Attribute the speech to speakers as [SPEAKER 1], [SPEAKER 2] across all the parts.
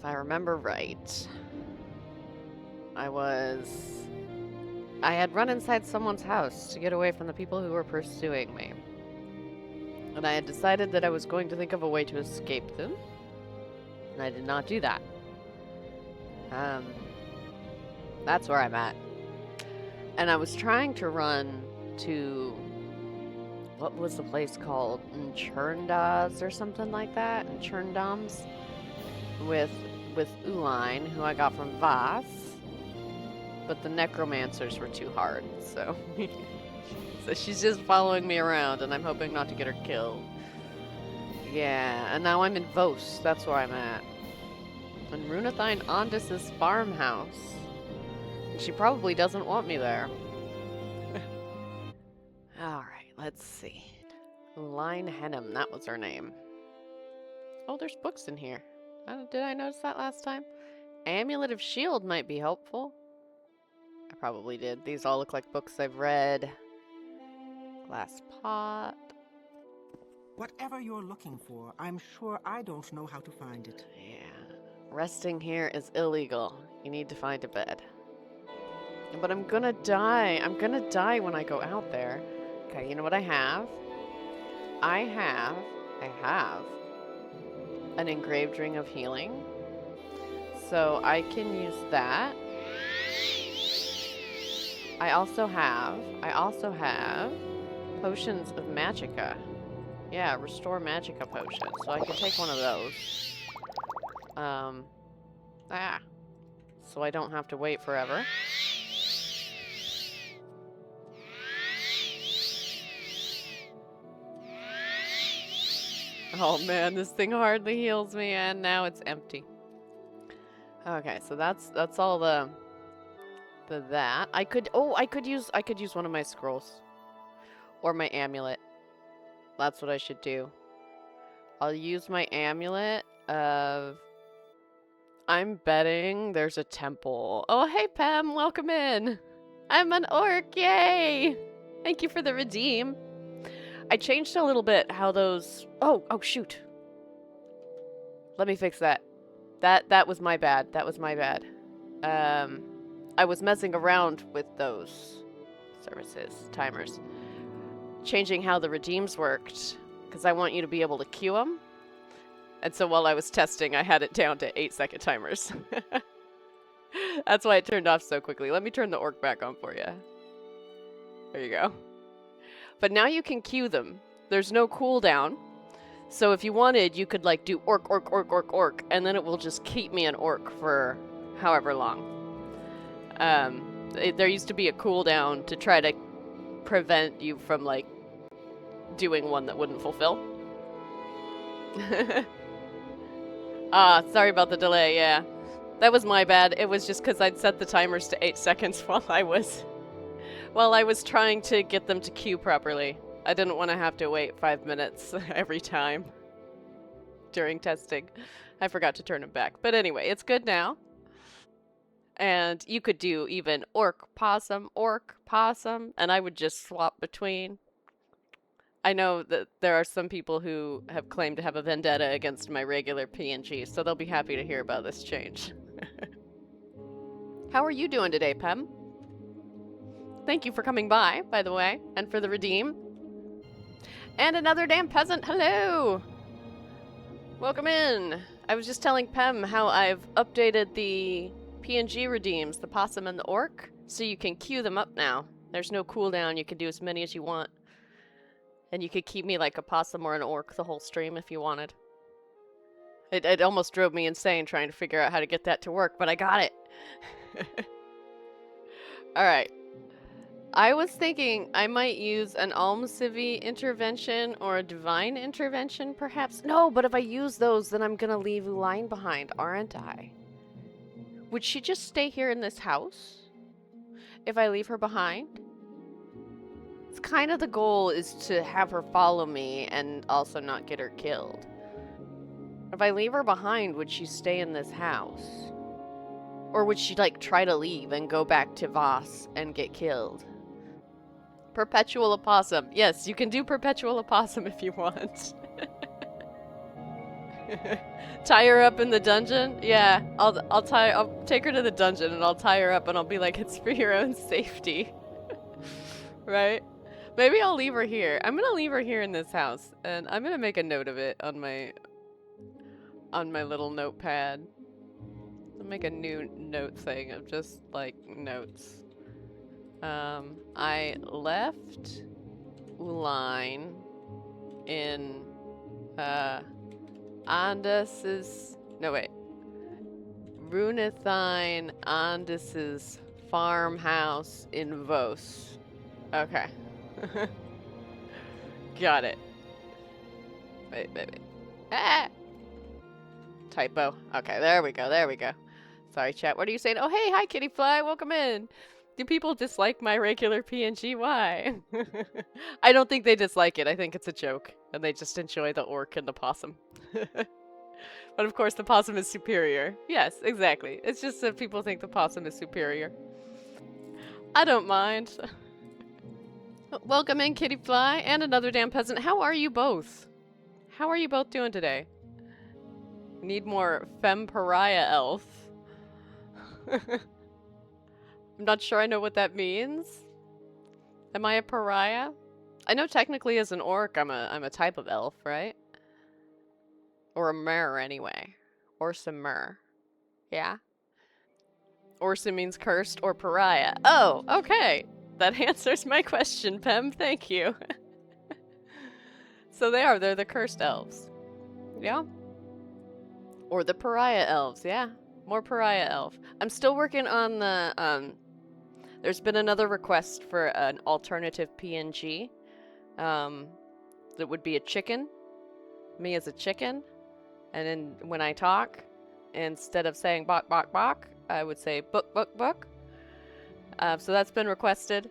[SPEAKER 1] if I remember right, I had run inside someone's house to get away from the people who were pursuing me. And I had decided that I was going to think of a way to escape them. And I did not do that. That's where I'm at. And I was trying to run to... What was the place called? Churndas or something like that? Churndams? With Uline, who I got from Voss. But the necromancers were too hard, so... So she's just following me around, and I'm hoping not to get her killed. Yeah, and now I'm in Vos. That's where I'm at. In Runathine Ondis's farmhouse. And she probably doesn't want me there. Alright, let's see. Line Henham, that was her name. Oh, there's books in here. Did I notice that last time? Amulet of Shield might be helpful. I probably did. These all look like books I've read. Glass pot.
[SPEAKER 2] Whatever you're looking for, I'm sure I don't know how to find it.
[SPEAKER 1] Yeah. Resting here is illegal. You need to find a bed. But I'm gonna die. I'm gonna die when I go out there. Okay, you know what I have? I have an engraved ring of healing. So I can use that. I also have potions of magicka. Yeah, restore magicka potion. So I can take one of those. So I don't have to wait forever. Oh man, this thing hardly heals me, and now it's empty. Okay, so that's all the that. I could use one of my scrolls. Or my amulet. That's what I should do. I'll use my amulet of... I'm betting there's a temple. Oh, hey, Pam. Welcome in. I'm an orc. Yay. Thank you for the redeem. I changed a little bit how those... Oh, shoot. Let me fix that. That was my bad. That was my bad. I was messing around with those services, timers. Changing how the redeems worked, because I want you to be able to queue them. And so while I was testing, I had it down to 8-second timers. That's why it turned off so quickly. Let me turn the orc back on for you. There you go. But now you can queue them. There's no cooldown. So if you wanted, you could like do orc, orc, orc, orc, orc, and then it will just keep me an orc for however long. There used to be a cooldown to try to prevent you from like doing one that wouldn't fulfill. Sorry about the delay, yeah. That was my bad. It was just because I'd set the timers to 8 seconds while I was trying to get them to queue properly. I didn't want to have to wait 5 minutes every time during testing. I forgot to turn them back. But anyway, it's good now. And you could do even orc, possum, and I would just swap between. I know that there are some people who have claimed to have a vendetta against my regular PNG, so they'll be happy to hear about this change. How are you doing today, Pem? Thank you for coming by the way, and for the redeem. And another damn peasant, hello! Welcome in! I was just telling Pem how I've updated the PNG redeems, the possum and the orc, so you can queue them up now. There's no cooldown, you can do as many as you want. And you could keep me like a possum or an orc the whole stream if you wanted. It almost drove me insane trying to figure out how to get that to work, but I got it! Alright. I was thinking I might use an Almcivi intervention or a divine intervention, perhaps. No, but if I use those, then I'm gonna leave Uline behind, aren't I? Would she just stay here in this house if I leave her behind? It's kind of the goal is to have her follow me and also not get her killed. If I leave her behind, would she stay in this house? Or would she like try to leave and go back to Voss and get killed? Perpetual opossum. Yes, you can do perpetual opossum if you want. Tie her up in the dungeon? Yeah, I'll take her to the dungeon and I'll tie her up and I'll be like, it's for your own safety. Right? Maybe I'll leave her here. I'm gonna leave her here in this house and I'm gonna make a note of it on my little notepad. I'll make a new note thing of just like notes. I left Uline in Andas's Runethine Andas's farmhouse in Vos. Okay. Got it. Wait. Ah! Typo. Okay, there we go. Sorry, chat. What are you saying? Oh, hey, hi, Kitty Fly. Welcome in. Do people dislike my regular PNG? Why? I don't think they dislike it. I think it's a joke. And they just enjoy the orc and the possum. But of course, the possum is superior. Yes, exactly. It's just that people think the possum is superior. I don't mind. Welcome in, Kitty Fly, and another damn peasant. How are you both? How are you both doing today? Need more femme pariah elf. I'm not sure I know what that means. Am I a pariah? I know technically as an orc I'm a type of elf, right? Or a mer anyway. Orsa mer. Yeah? Orsa means cursed or pariah. Oh, okay. That answers my question, Pem. Thank you. So they're the cursed elves. Yeah? Or the pariah elves, yeah. More pariah elf. I'm still working on the, there's been another request for an alternative PNG. That would be a chicken. Me as a chicken. And then when I talk, instead of saying bok, bok, bok, I would say book, book, book. So that's been requested.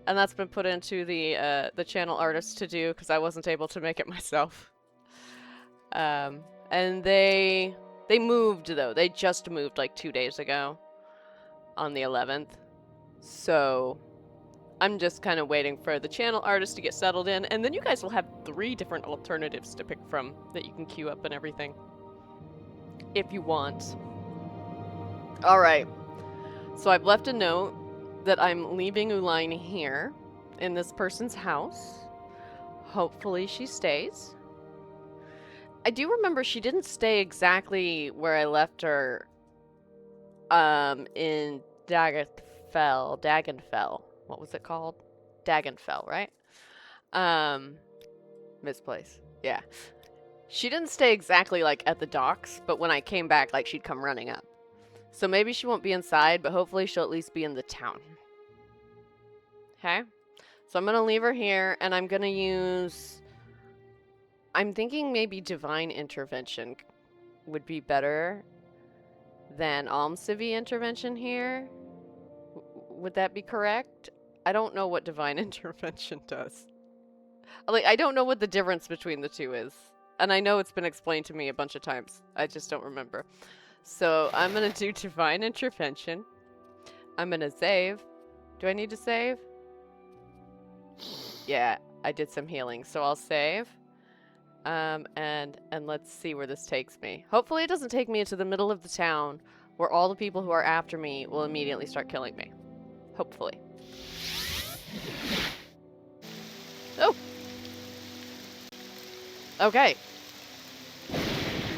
[SPEAKER 1] And that's been put into the channel artist to do, because I wasn't able to make it myself. And they moved, though. They just moved like 2 days ago. On the 11th. So I'm just kind of waiting for the channel artist to get settled in, and then you guys will have 3 different alternatives to pick from that you can queue up and everything. If you want. Alright. So I've left a note that I'm leaving Uline here in this person's house. Hopefully she stays. I do remember she didn't stay exactly where I left her in Dagenfell. What was it called? Dagenfell, right? Misplace. Yeah. She didn't stay exactly like at the docks, but when I came back, like she'd come running up. So maybe she won't be inside, but hopefully she'll at least be in the town. Okay? So I'm gonna leave her here, and I'm gonna use... I'm thinking maybe Divine Intervention would be better than Almcivi Intervention here. Would that be correct? I don't know what Divine Intervention does. Like, I don't know what the difference between the two is. And I know it's been explained to me a bunch of times. I just don't remember. So I'm gonna do Divine Intervention. I'm gonna save. Do I need to save? Yeah, I did some healing, so I'll save. And let's see where this takes me. Hopefully it doesn't take me into the middle of the town where all the people who are after me will immediately start killing me. Hopefully. Oh! Okay.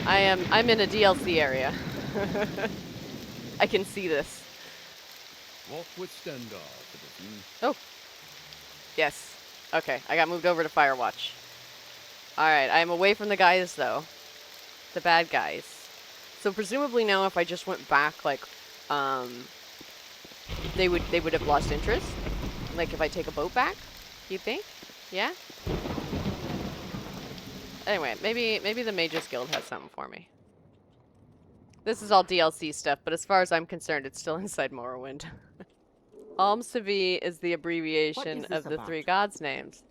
[SPEAKER 1] I'm in a DLC area. I can see this.
[SPEAKER 3] Walk with standoff.
[SPEAKER 1] Oh. Yes. Okay, I got moved over to Firewatch. Alright, I'm away from the guys, though. The bad guys. So presumably now if I just went back, like, they would have lost interest? Like, if I take a boat back? You think? Yeah? Anyway, maybe the Mages Guild has something for me. This is all DLC stuff, but as far as I'm concerned, it's still inside Morrowind. Almcivi is the abbreviation of the
[SPEAKER 2] about?
[SPEAKER 1] 3 gods' names.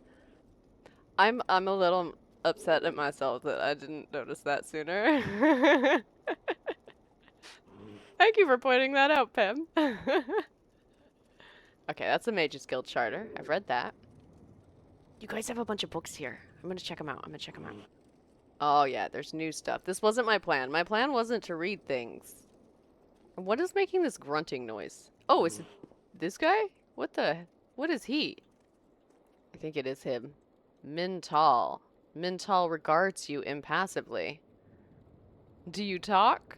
[SPEAKER 1] I'm a little upset at myself that I didn't notice that sooner. Thank you for pointing that out, Pim. Okay, that's a Mages Guild charter. I've read that. You guys have a bunch of books here. I'm gonna check them out. Oh yeah, there's new stuff. This wasn't my plan. My plan wasn't to read things. What is making this grunting noise? Oh, is it this guy? What is he? I think it is him. Mintal. Mintal regards you impassively. Do you talk,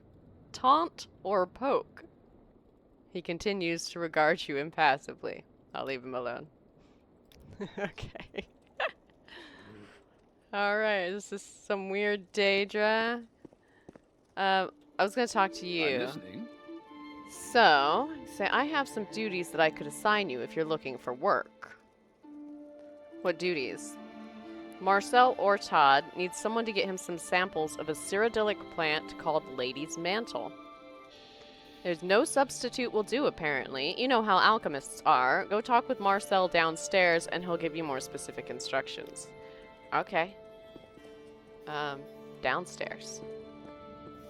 [SPEAKER 1] taunt, or poke? He continues to regard you impassively. I'll leave him alone. Okay. Alright, this is some weird Daedra. I was gonna talk to
[SPEAKER 3] I'm
[SPEAKER 1] you.
[SPEAKER 3] listening.
[SPEAKER 1] So, say I have some duties that I could assign you if you're looking for work. What duties? Marcel or Todd needs someone to get him some samples of a cyrodiilic plant called Lady's Mantle. There's no substitute will do, apparently. You know how alchemists are. Go talk with Marcel downstairs and he'll give you more specific instructions. Okay. Downstairs.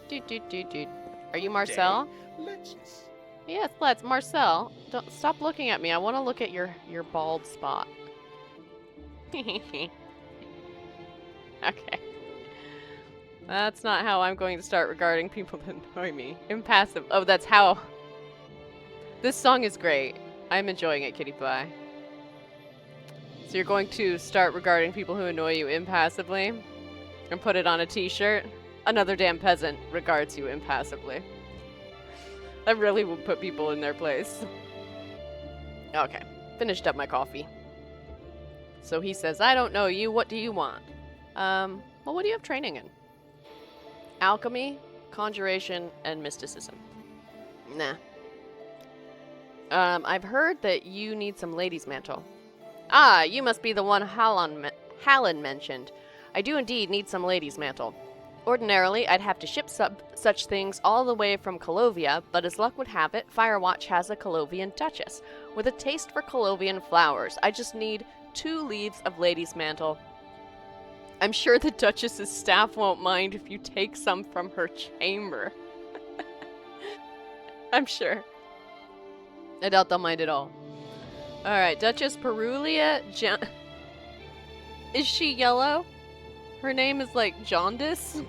[SPEAKER 1] Dude. Are you Marcel?
[SPEAKER 3] Let's.
[SPEAKER 1] Yes, let's. Marcel, don't stop looking at me. I want to look at your bald spot. Okay. That's not how I'm going to start regarding people that annoy me. Impassive. Oh, that's how. This song is great. I'm enjoying it, Kitty Pie. So you're going to start regarding people who annoy you impassively and put it on a t-shirt? Another damn peasant regards you impassively. That really will put people in their place. Okay. Finished up my coffee. So he says, I don't know you. What do you want? Well, what do you have training in? Alchemy, conjuration, and mysticism. Nah. I've heard that you need some lady's mantle. Ah, you must be the one Hallen mentioned. I do indeed need some lady's mantle. Ordinarily, I'd have to ship such things all the way from Colovia, but as luck would have it, Firewatch has a Colovian Duchess. With a taste for Colovian flowers, I just need 2 leaves of lady's mantle. I'm sure the Duchess's staff won't mind if you take some from her chamber. I'm sure. I doubt they'll mind at all. Alright, Duchess Perulia Is she yellow? Her name is like Jaundice?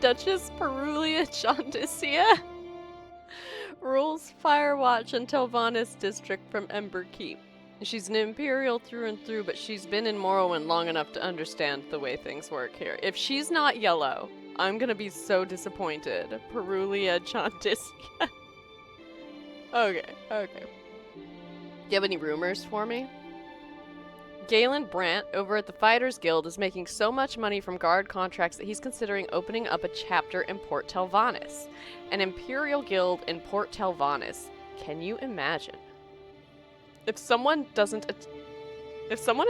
[SPEAKER 1] Duchess Perulia Jaundicea rules Firewatch until Vaynth district from Ember Keep. She's an Imperial through and through, but she's been in Morrowind long enough to understand the way things work here. If she's not yellow, I'm gonna be so disappointed. Perulia Jaundicea. Okay. Do you have any rumors for me? Galen Brandt over at the Fighters Guild is making so much money from guard contracts that he's considering opening up a chapter in Port Telvanus. An Imperial Guild in Port Telvanus. Can you imagine? If someone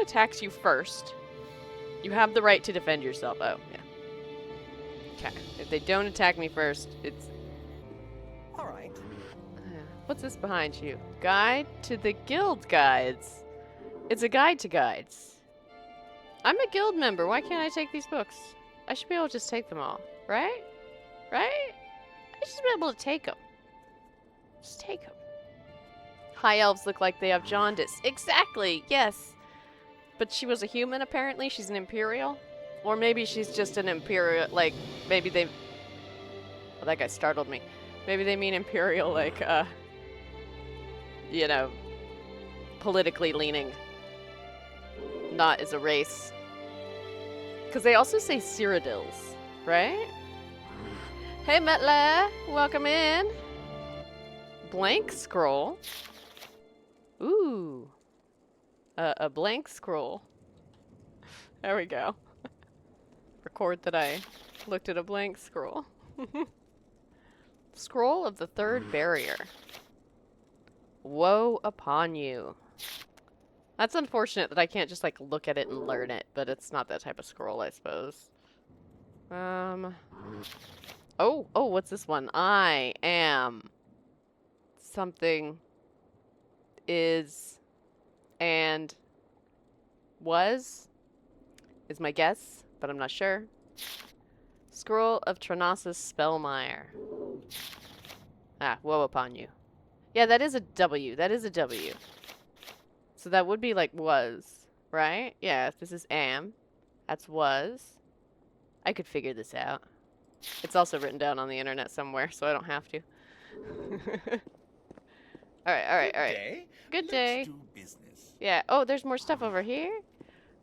[SPEAKER 1] attacks you first, you have the right to defend yourself. Oh, yeah. Okay. If they don't attack me first, it's...
[SPEAKER 2] Alright.
[SPEAKER 1] What's this behind you? Guide to the Guild Guides. It's a guide to guides. I'm a guild member. Why can't I take these books? I should be able to just take them all. Right? I should be able to take them. Just take them. High elves look like they have jaundice. Exactly, yes. But she was a human, apparently. She's an Imperial. Or maybe she's just an Imperial, like, maybe they... Well, that guy startled me. Maybe they mean Imperial, like, you know, politically leaning. Not as a race. Because they also say Cyrodiils, right? Hey, Metla! Welcome in! Blank scroll. Ooh. A blank scroll. There we go. Record that I looked at a blank scroll. Scroll of the Third Barrier. Woe upon you. That's unfortunate that I can't just, like, look at it and learn it, but it's not that type of scroll, I suppose. Oh, what's this one? I am... something... is... and... was... is my guess, but I'm not sure. Scroll of Trinasus Spellmire. Ah, woe upon you. Yeah, that is a W. That is a W. So that would be like was, right? Yeah, this is am. That's was. I could figure this out. It's also written down on the internet somewhere, so I don't have to. Alright, alright, alright.
[SPEAKER 4] Day?
[SPEAKER 1] Good
[SPEAKER 4] Let's
[SPEAKER 1] day.
[SPEAKER 4] do business.
[SPEAKER 1] Yeah. Oh, there's more stuff over here?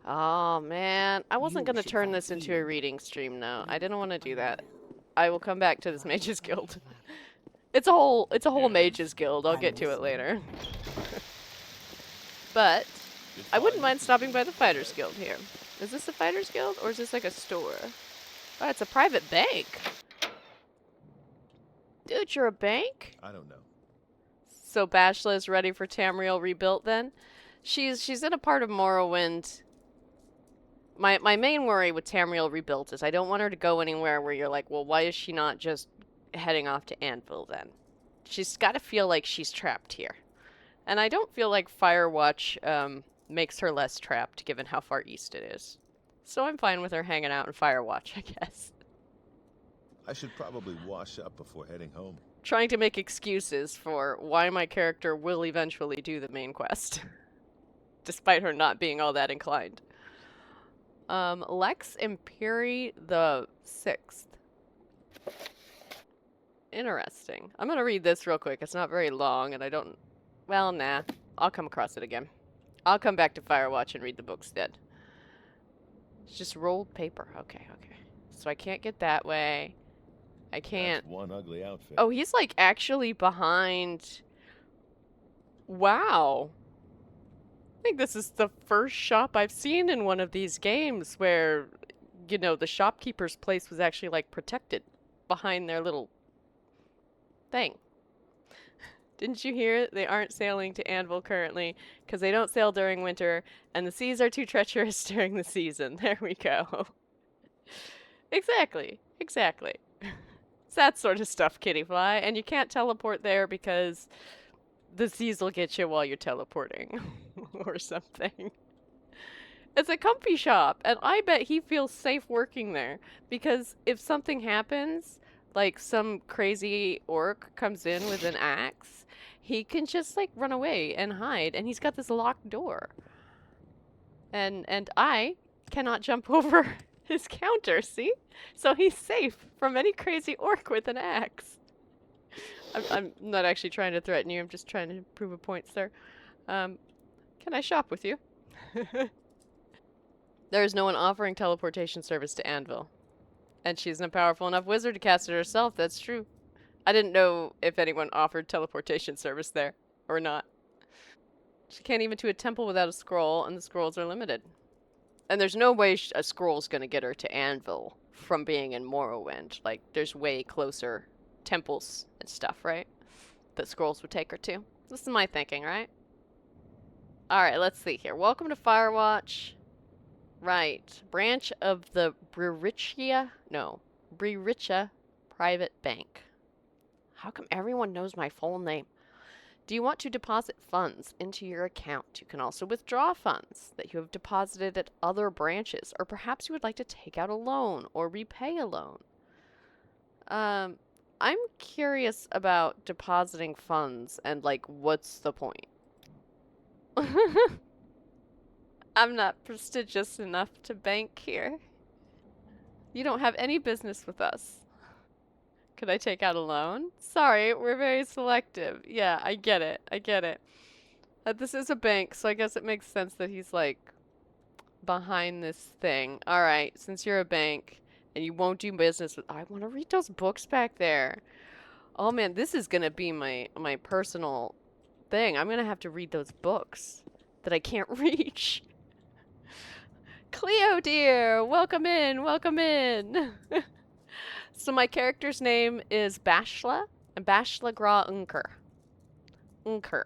[SPEAKER 1] Oh, man. I wasn't
[SPEAKER 2] You
[SPEAKER 1] gonna
[SPEAKER 2] should
[SPEAKER 1] turn
[SPEAKER 2] find
[SPEAKER 1] this into a
[SPEAKER 2] healing.
[SPEAKER 1] reading stream, though. I
[SPEAKER 2] You
[SPEAKER 1] didn't want to do that.
[SPEAKER 2] will.
[SPEAKER 1] I will come back to this Mages Guild. It's a whole
[SPEAKER 3] Yes.
[SPEAKER 1] Mages Guild. I'll
[SPEAKER 2] I'm
[SPEAKER 1] get to it
[SPEAKER 2] listening.
[SPEAKER 1] later. But
[SPEAKER 3] Did
[SPEAKER 1] I wouldn't
[SPEAKER 3] find
[SPEAKER 1] mind
[SPEAKER 3] the
[SPEAKER 1] stopping by the
[SPEAKER 3] secret
[SPEAKER 1] Fighters
[SPEAKER 3] place?
[SPEAKER 1] Guild here. Is this a Fighters Guild or is this like a store? Oh, it's a private bank. Dude, you're a bank?
[SPEAKER 3] I don't know.
[SPEAKER 1] So Bashla is ready for Tamriel rebuilt then? She's in a part of Morrowind. My main worry with Tamriel rebuilt is I don't want her to go anywhere where you're like, well, why is she not just heading off to Anvil then? She's got to feel like she's trapped here. And I don't feel like Firewatch makes her less trapped given how far east it is. So I'm fine with her hanging out in Firewatch, I guess.
[SPEAKER 5] I should probably wash up before heading home.
[SPEAKER 1] Trying to make excuses for why my character will eventually do the main quest. Despite her not being all that inclined. Lex Imperi the 6th. Interesting. I'm gonna read this real quick. It's not very long, and I don't... Well, nah. I'll come across it again. I'll come back to Firewatch and read the book instead. It's just rolled paper. Okay, okay. So I can't get that way. I can't...
[SPEAKER 5] That's one ugly outfit.
[SPEAKER 1] Oh, he's like actually behind... Wow. I think this is the first shop I've seen in one of these games where, you know, the shopkeeper's place was actually like protected behind their little thing. Didn't you hear it? They aren't sailing to Anvil currently because they don't sail during winter and the seas are too treacherous during the season. There we go. Exactly. Exactly. It's that sort of stuff, Kittyfly. And you can't teleport there because the seas will get you while you're teleporting or something. It's a comfy shop, and I bet he feels safe working there because if something happens, like some crazy orc comes in with an axe, he can just like run away and hide, and he's got this locked door. And I cannot jump over his counter, see? So he's safe from any crazy orc with an axe. I'm not actually trying to threaten you, I'm just trying to prove a point, sir. Can I shop with you? There is no one offering teleportation service to Anvil. And she's a powerful enough wizard to cast it herself, that's true. I didn't know if anyone offered teleportation service there, or not. She can't even to a temple without a scroll, and the scrolls are limited. And there's no way a scroll's gonna get her to Anvil from being in Morrowind. Like, there's way closer temples and stuff, right? That scrolls would take her to. This is my thinking, right? Alright, let's see here. Welcome to Firewatch. Right. Branch of the Bririchia Private Bank. How come everyone knows my full name? Do you want to deposit funds into your account? You can also withdraw funds that you have deposited at other branches, or perhaps you would like to take out a loan or repay a loan. I'm curious about depositing funds and, like, what's the point? I'm not prestigious enough to bank here. You don't have any business with us. Could I take out a loan? Sorry, we're very selective. Yeah, I get it. I get it. This is a bank, so I guess it makes sense that he's, like, behind this thing. Alright, since you're a bank and you won't do business with... I want to read those books back there. Oh man, this is gonna be my personal thing. I'm gonna have to read those books that I can't reach. Cleo dear, welcome in, welcome in. So my character's name is Bashla, and Bashla Gra Unker. Unker.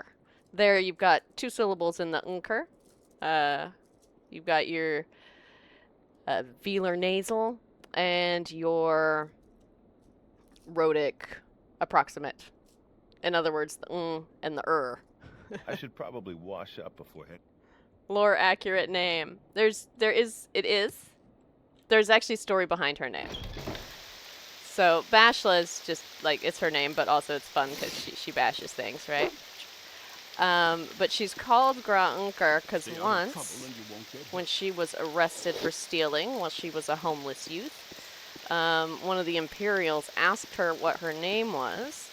[SPEAKER 1] There you've got 2 syllables in the Unker. You've got your velar nasal and your rhotic approximate. In other words, the and the
[SPEAKER 5] I should probably wash up before heading.
[SPEAKER 1] Lore accurate name. There's actually story behind her name. So Bashla is just like, it's her name, but also it's fun because she bashes things, right? But she's called Gra Unkar because
[SPEAKER 3] Stay out of
[SPEAKER 1] once,
[SPEAKER 3] trouble and you won't get
[SPEAKER 1] when
[SPEAKER 3] hurt.
[SPEAKER 1] she was arrested for stealing while she was a homeless youth, one of the Imperials asked her what her name was,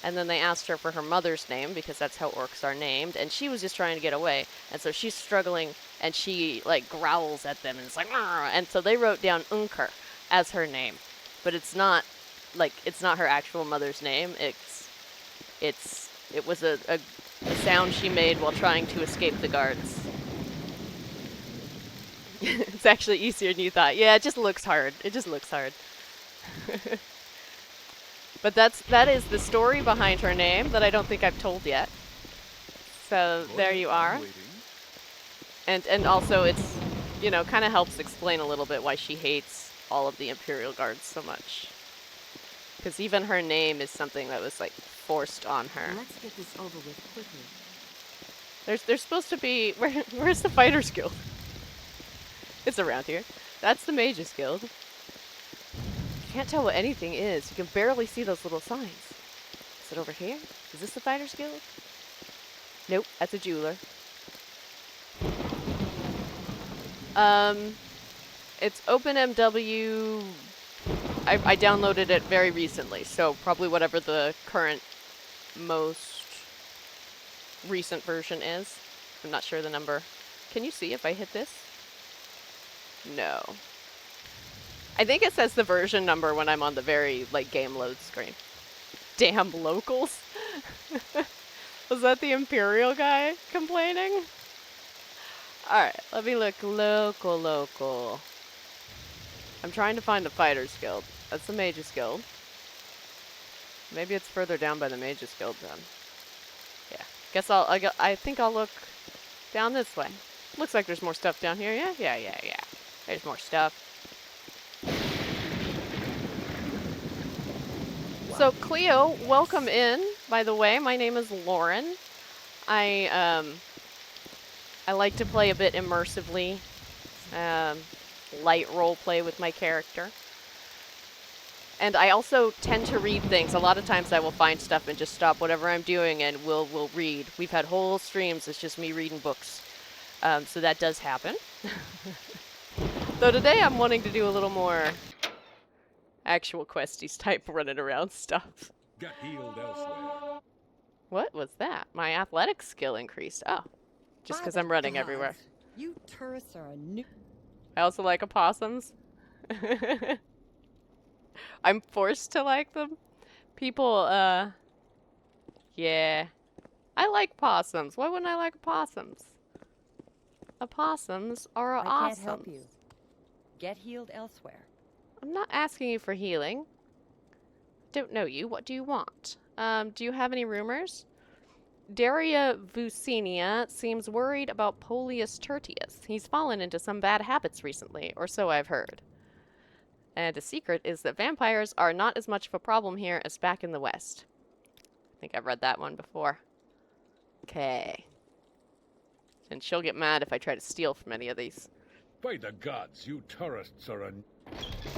[SPEAKER 1] and then they asked her for her mother's name because that's how orcs are named, and she was just trying to get away, and so she's struggling, and she like growls at them, and it's like, "Arr!" And so they wrote down Unkar as her name, but it's not her actual mother's name. It was a sound she made while trying to escape the guards. It's actually easier than you thought. Yeah, it just looks hard. It just looks hard. But that is the story behind her name that I don't think I've told yet. So
[SPEAKER 3] Go
[SPEAKER 1] there
[SPEAKER 3] ahead,
[SPEAKER 1] you
[SPEAKER 3] I'm
[SPEAKER 1] are.
[SPEAKER 3] waiting.
[SPEAKER 1] And also it's, you know, kind of helps explain a little bit why she hates all of the Imperial guards so much. Because even her name is something that was like forced on her.
[SPEAKER 4] Let's get this over with quickly.
[SPEAKER 1] There's supposed to be where's the Fighters Guild? It's around here. That's the Mages Guild. Can't tell what anything is. You can barely see those little signs. Is it over here? Is this the Fighters Guild? Nope, that's a jeweler. It's OpenMW. I downloaded it very recently, so probably whatever the current most recent version is. I'm not sure the number. Can you see if I hit this? No. I think it says the version number when I'm on the very, like, game load screen. Damn locals. Was that the Imperial guy complaining? Alright, let me look local. I'm trying to find the Fighters Guild. That's the Mages Guild. Maybe it's further down by the Mages Guild then. Yeah. Guess I think I'll look down this way. Looks like there's more stuff down here, yeah? Yeah. There's more stuff. So Cleo, welcome in, by the way. My name is Lauren. I like to play a bit immersively. Light role play with my character. And I also tend to read things. A lot of times I will find stuff and just stop whatever I'm doing and we'll read. We've had whole streams, it's just me reading books. So that does happen. Though today I'm wanting to do a little more actual questies type running around stuff.
[SPEAKER 3] Got healed elsewhere.
[SPEAKER 1] What was that? My athletic skill increased. Oh, just because I'm running everywhere.
[SPEAKER 4] You tourists are a new.
[SPEAKER 1] I also like opossums. I'm forced to like them. People, yeah. I like possums. Why wouldn't I like opossums? Opossums are awesome.
[SPEAKER 4] I can't help you. Get healed elsewhere.
[SPEAKER 1] I'm not asking you for healing. Don't know you. What do you want? Do you have any rumors? Daria Vucinia seems worried about Polius Tertius. He's fallen into some bad habits recently, or so I've heard. And a secret is that vampires are not as much of a problem here as back in the West. I think I've read that one before. Okay. And she'll get mad if I try to steal from any of these.
[SPEAKER 3] By the gods, you tourists are a...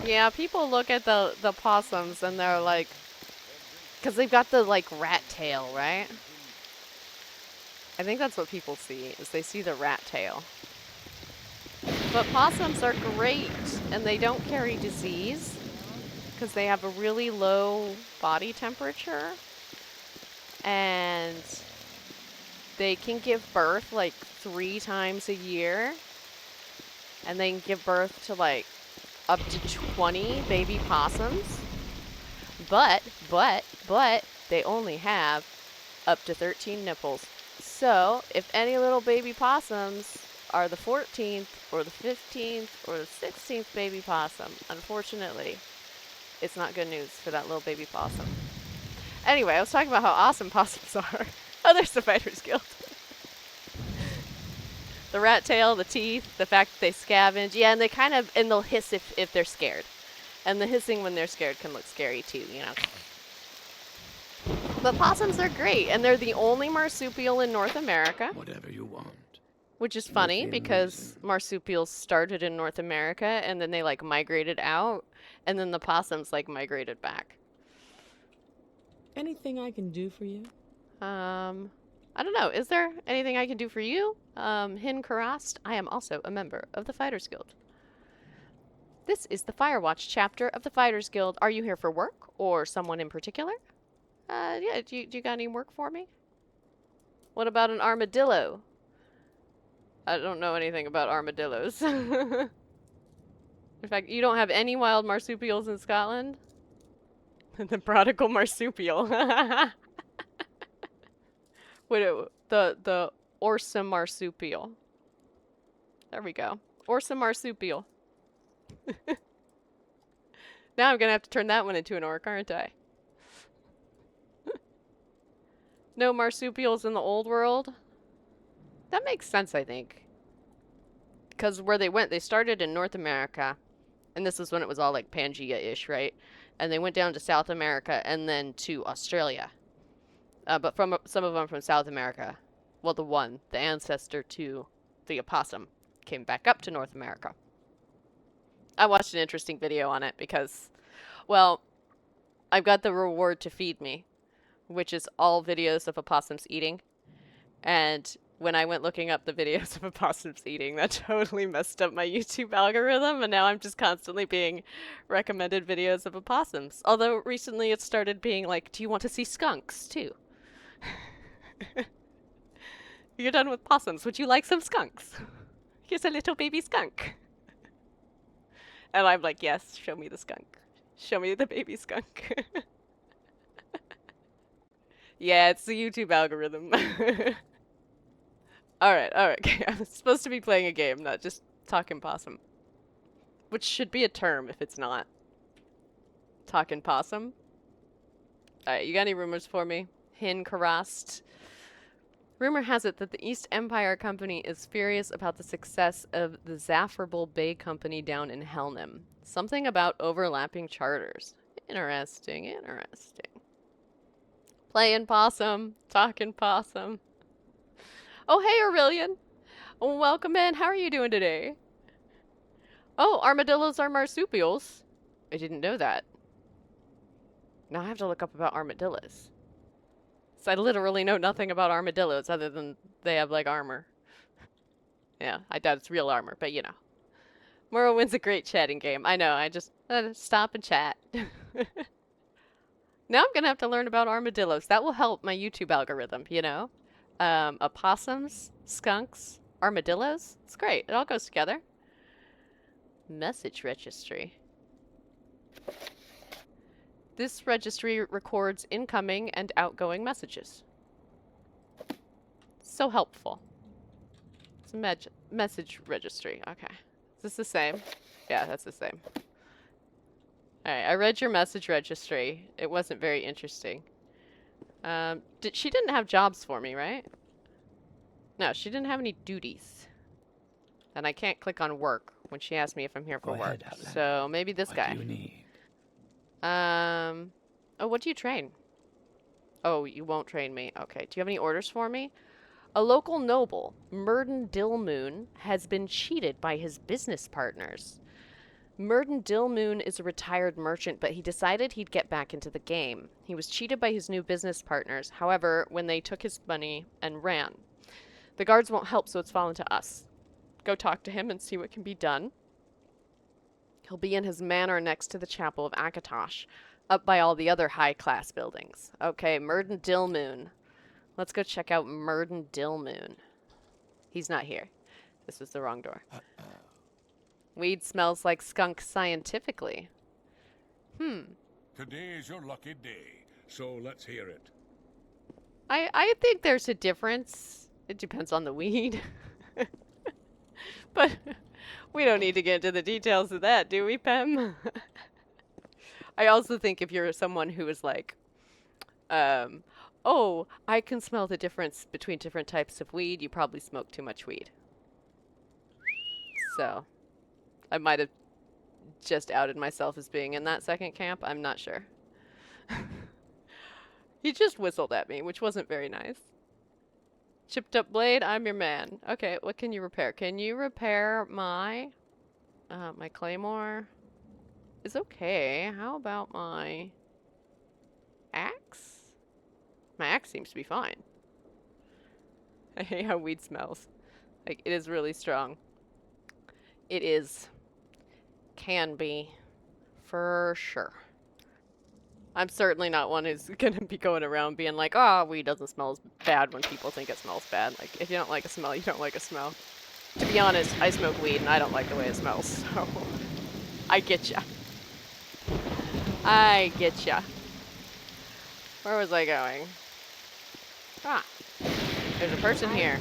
[SPEAKER 1] Yeah, people look at the possums and they're like... Because they've got the, like, rat tail, right? I think that's what people see, is they see the rat tail. But possums are great, and they don't carry disease because they have a really low body temperature. And they can give birth like 3 times a year. And they can give birth to like up to 20 baby possums. But they only have up to 13 nipples. So if any little baby possums are the 14th or the 15th or the 16th baby possum, unfortunately, it's not good news for that little baby possum. Anyway, I was talking about how awesome possums are. Oh, there's the Fighters Guild. The rat tail, the teeth, the fact that they scavenge. Yeah, and and they'll hiss if they're scared. And the hissing when they're scared can look scary too, you know. But possums are great, and they're the only marsupial in North America.
[SPEAKER 3] Whatever you want.
[SPEAKER 1] Which is funny because marsupials started in North America and then they like migrated out and then the possums like migrated back.
[SPEAKER 4] Anything I can do for you?
[SPEAKER 1] I I don't know. Is there anything I can do for you? Hin Karast, I am also a member of the Fighters Guild. This is the Firewatch chapter of the Fighters Guild. Are you here for work or someone in particular? Yeah, do you got any work for me? What about an armadillo? I don't know anything about armadillos. In fact, you don't have any wild marsupials in Scotland? The prodigal marsupial. Wait, the Orsa marsupial. There we go. Orsa marsupial. Now I'm gonna have to turn that one into an orc, aren't I? No marsupials in the old world? That makes sense, I think. Because where they went, they started in North America. And this is when it was all like Pangea-ish, right? And they went down to South America and then to Australia. But from some of them from South America. Well, the ancestor to the opossum, came back up to North America. I watched an interesting video on it because, well, I've got the reward to feed me, which is all videos of opossums eating. And when I went looking up the videos of opossums eating, that totally messed up my YouTube algorithm, and now I'm just constantly being recommended videos of opossums. Although recently it started being like, do you want to see skunks too? You're done with possums. Would you like some skunks? Here's a little baby skunk. And I'm like, yes, show me the skunk. Show me the baby skunk. Yeah, it's the YouTube algorithm. Alright, okay. I'm supposed to be playing a game, not just talking possum. Which should be a term if it's not. Talking possum. Alright, you got any rumors for me? Hin Karast. Rumor has it that the East Empire Company is furious about the success of the Zafirble Bay Company down in Helnim. Something about overlapping charters. Interesting, interesting. Playing possum, talking possum. Oh, hey, Aurelian. Welcome in. How are you doing today? Oh, armadillos are marsupials. I didn't know that. Now I have to look up about armadillos. So I literally know nothing about armadillos other than they have, like, armor. Yeah, I doubt it's real armor, but you know. Morrowind's a great chatting game. I know, I just stop and chat. Now I'm gonna have to learn about armadillos. That will help my YouTube algorithm, you know? Opossums, skunks, armadillos. It's great. It all goes together. Message registry. This registry records incoming and outgoing messages. So helpful. It's a message registry. Okay. Is this the same? Yeah, that's the same. Alright, I read your message registry. It wasn't very interesting. She didn't have jobs for me, right? No, she didn't have any duties. And I can't click on work when she asked me if I'm here for work. So maybe this guy.
[SPEAKER 6] What do you need?
[SPEAKER 1] Oh, what do you train? Oh, you won't train me. Okay. Do you have any orders for me? A local noble, Murden Dilmoon, has been cheated by his business partners. Murden Dilmoon is a retired merchant, but he decided he'd get back into the game. He was cheated by his new business partners, however, when they took his money and ran. The guards won't help, so it's fallen to us. Go talk to him and see what can be done. He'll be in his manor next to the Chapel of Akatosh, up by all the other high-class buildings. Okay, Murden Dilmoon. Let's go check out Murden Dilmoon. He's not here. This was the wrong door. Weed smells like skunk scientifically.
[SPEAKER 3] Today is your lucky day, so let's hear it.
[SPEAKER 1] I think there's a difference. It depends on the weed. But we don't need to get into the details of that, do we, Pem? I also think if you're someone who is like, oh, I can smell the difference between different types of weed, you probably smoke too much weed. So, I might have just outed myself as being in that second camp. I'm not sure. He just whistled at me, which wasn't very nice. Chipped up blade, I'm your man. Okay, what can you repair? Can you repair my claymore? Is okay. How about my axe? My axe seems to be fine. I hate how weed smells. Like, it is really strong. It is. Can be. For sure. I'm certainly not one who's gonna be going around being like, oh, weed doesn't smell as bad when people think it smells bad. Like, if you don't like a smell, you don't like a smell. To be honest, I smoke weed and I don't like the way it smells, so... I get ya. I get ya. Where was I going? Ah. There's a person here.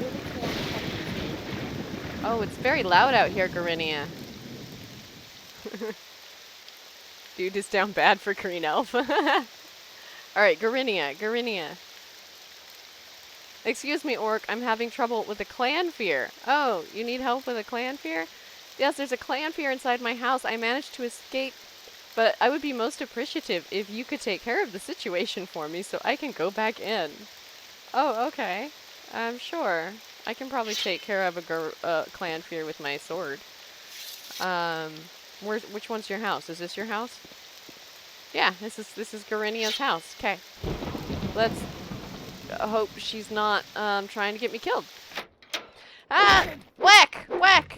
[SPEAKER 1] Oh, it's very loud out here, Garinia. Dude is down bad for Green Elf. Alright, Garinia. Excuse me, Orc. I'm having trouble with a clan fear. Oh, you need help with a clan fear? Yes, there's a clan fear inside my house. I managed to escape, but I would be most appreciative if you could take care of the situation for me so I can go back in. Oh, okay. Sure. I can probably take care of a clan fear with my sword. Which one's your house? Is this your house? Yeah, this is Garinia's house. Okay. Let's hope she's not trying to get me killed. Ah! Whack! Whack!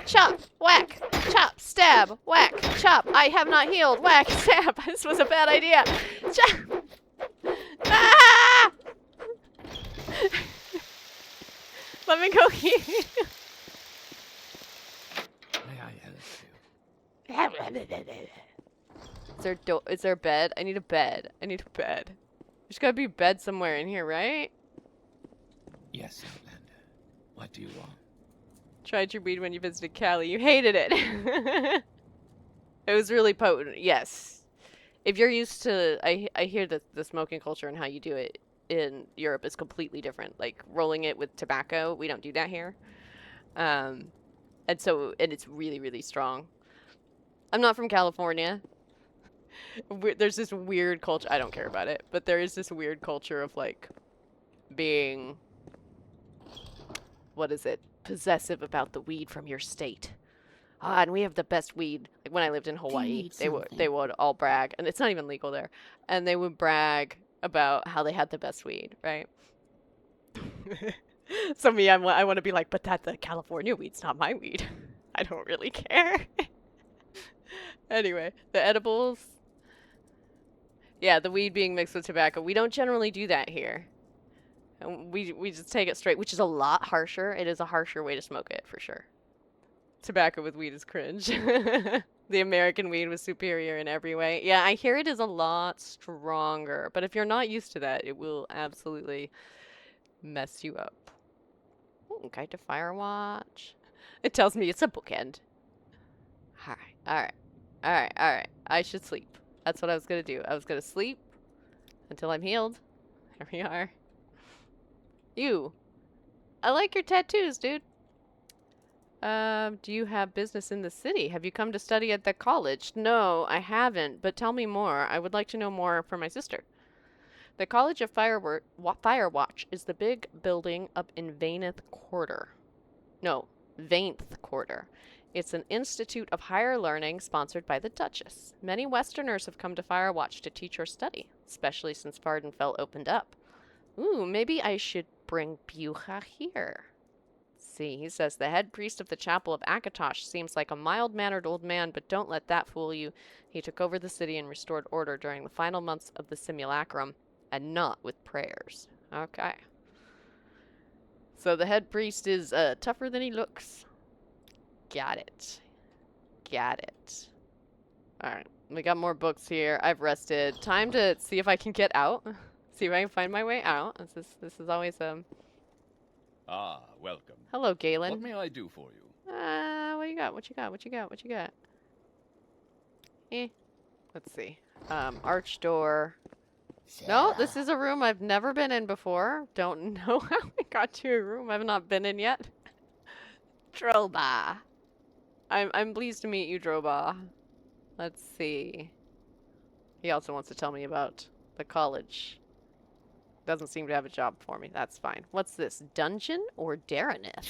[SPEAKER 1] Chop! Whack! Chop! Stab! Whack! Chop! I have not healed! Whack! Stab! This was a bad idea! Chop! Ah! Let me go heal.
[SPEAKER 6] May I help you?
[SPEAKER 1] Is there a bed? I need a bed. I need a bed. There's gotta be a bed somewhere in here, right?
[SPEAKER 6] Yes, Outlander. What do you want?
[SPEAKER 1] Tried your weed when you visited Cali. You hated it. It was really potent. Yes. If you're used to... I hear that the smoking culture and how you do it in Europe is completely different. Like, rolling it with tobacco, we don't do that here. And it's really, really strong. I'm not from California. There's this weird culture... I don't care about it. But there is this weird culture of, like, being... What is it? Possessive about the weed from your state. Ah, and we have the best weed. Like when I lived in Hawaii, they would all brag, and it's not even legal there. And they would brag about how they had the best weed, right? So me, I want to be like, but the California weed's not my weed. I don't really care. Anyway, the edibles. Yeah, the weed being mixed with tobacco. We don't generally do that here. And we just take it straight, which is a lot harsher. It is a harsher way to smoke it, for sure. Tobacco with weed is cringe. The American weed was superior in every way. Yeah, I hear it is a lot stronger. But if you're not used to that, it will absolutely mess you up. Ooh, Guide to Firewatch. It tells me it's a bookend. Alright. I should sleep. That's what I was going to do. I was going to sleep until I'm healed. Here we are. You. I like your tattoos, dude. Do you have business in the city? Have you come to study at the college? No, I haven't, but tell me more. I would like to know more for my sister. The College of Firewatch is the big building up in Vaynth Quarter. No, Vaynth Quarter. It's an institute of higher learning sponsored by the Duchess. Many Westerners have come to Firewatch to teach or study, especially since Vardenfell opened up. Ooh, maybe I should bring Bucha here. See, he says, the head priest of the Chapel of Akatosh seems like a mild-mannered old man, but don't let that fool you. He took over the city and restored order during the final months of the simulacrum, and not with prayers. Okay. So the head priest is tougher than he looks. Got it. Alright, we got more books here. I've rested. Time to see if I can get out. See if I can find my way out. This is always
[SPEAKER 7] Ah, welcome.
[SPEAKER 1] Hello, Galen.
[SPEAKER 7] What may I do for you?
[SPEAKER 1] What you got? Let's see. Arch door. No, this is a room I've never been in before. Don't know how I got to a room I've not been in yet. Droba. I'm pleased to meet you, Droba. Let's see. He also wants to tell me about the college. Doesn't seem to have a job for me. That's fine. What's this? Dungeon or Daranith?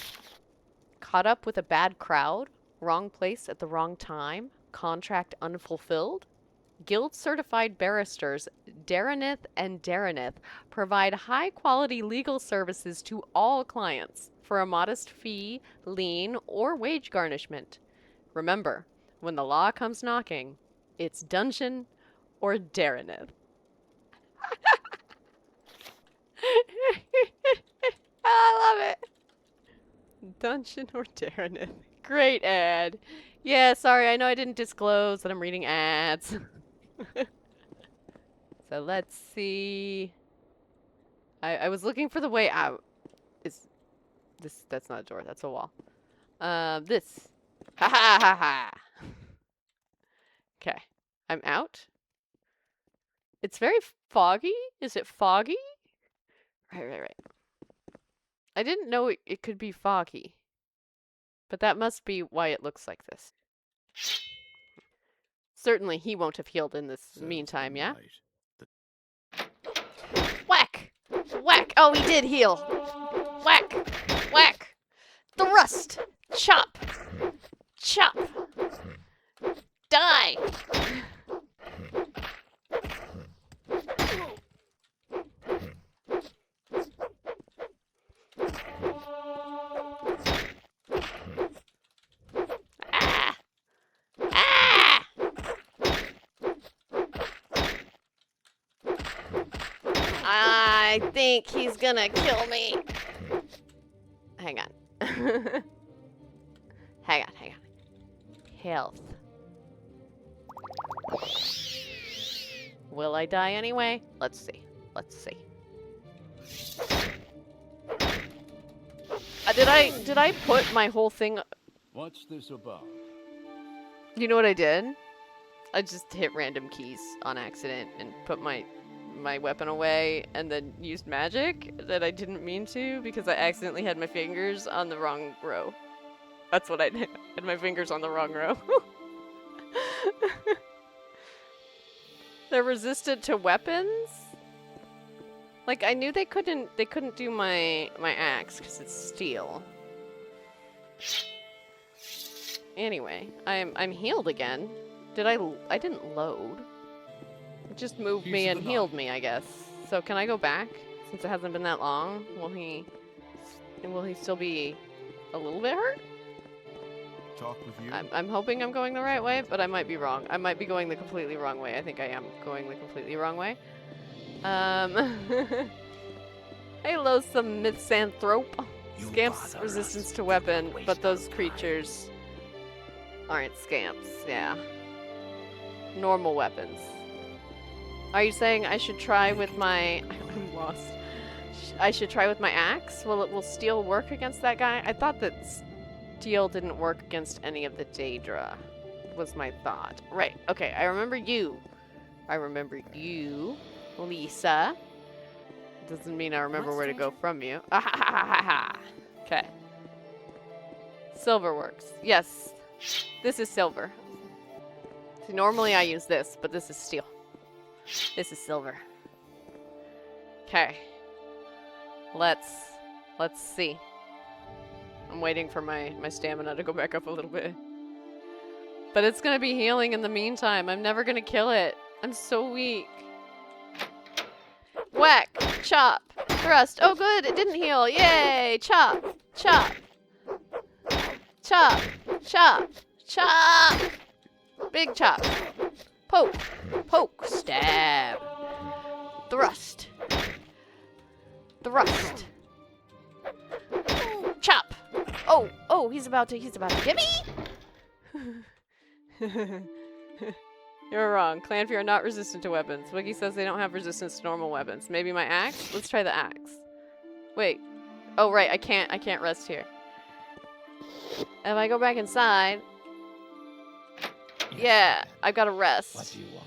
[SPEAKER 1] Caught up with a bad crowd? Wrong place at the wrong time? Contract unfulfilled? Guild-certified barristers Daranith and Daranith provide high-quality legal services to all clients for a modest fee, lien, or wage garnishment. Remember, when the law comes knocking, it's Dungeon or Daranith. I love it. Dungeon or Daranith. Great ad. Yeah, sorry, I know I didn't disclose that I'm reading ads. So let's see. I was looking for the way out. Is this? That's not a door. That's a wall. This. Ha ha ha ha. Okay, I'm out. It's very foggy. Is it foggy? Right. I didn't know it could be foggy. But that must be why it looks like this. Certainly he won't have healed in this meantime, yeah? Whack! Whack! Oh, he did heal! Whack! Whack! Thrust! Chop! Chop! Die! Ah! Ah! I think he's gonna kill me. Hang on. Hang on. Health. Will I die anyway? Let's see. Did I put my whole thing?
[SPEAKER 7] What's this about?
[SPEAKER 1] You know what I did? I just hit random keys on accident and put my weapon away and then used magic that I didn't mean to because I accidentally had my fingers on the wrong row. That's what I did. I had my fingers on the wrong row. They're resistant to weapons? Like, I knew they couldn't do my axe because it's steel. Anyway, I'm healed again. I didn't load. It just moved me and healed me, I guess. So can I go back? Since it hasn't been that long, will he still be a little bit hurt?
[SPEAKER 5] Talk with you.
[SPEAKER 1] I'm hoping I'm going the right way, but I might be wrong. I might be going the completely wrong way. I think I am going the completely wrong way. Hello, some misanthrope. Scamps resistance to weapon, but those creatures aren't scamps. Yeah. Normal weapons. Are you saying I should try with my... I'm lost. I should try with my axe? Will steel work against that guy? I thought that steel didn't work against any of the Daedra, was my thought. Right, okay, I remember you. Lisa. Doesn't mean I remember where to go from you. Okay. Silver works. Yes. This is silver. See, normally I use this, but this is steel. This is silver. Okay. Let's see. I'm waiting for my stamina to go back up a little bit. But it's gonna be healing in the meantime. I'm never gonna kill it. I'm so weak. Whack! Chop! Thrust! Oh good, it didn't heal! Yay! Chop! Chop! Chop! Chop! Chop! Big chop! Poke! Poke! Stab! Thrust! Thrust! Chop! Oh, he's about to get me! You're wrong. Clanfear are not resistant to weapons. Wiki says they don't have resistance to normal weapons. Maybe my axe? Let's try the axe. Wait. Oh, right. I can't rest here. If I go back inside... Yeah, I've got to rest.
[SPEAKER 6] What do you want?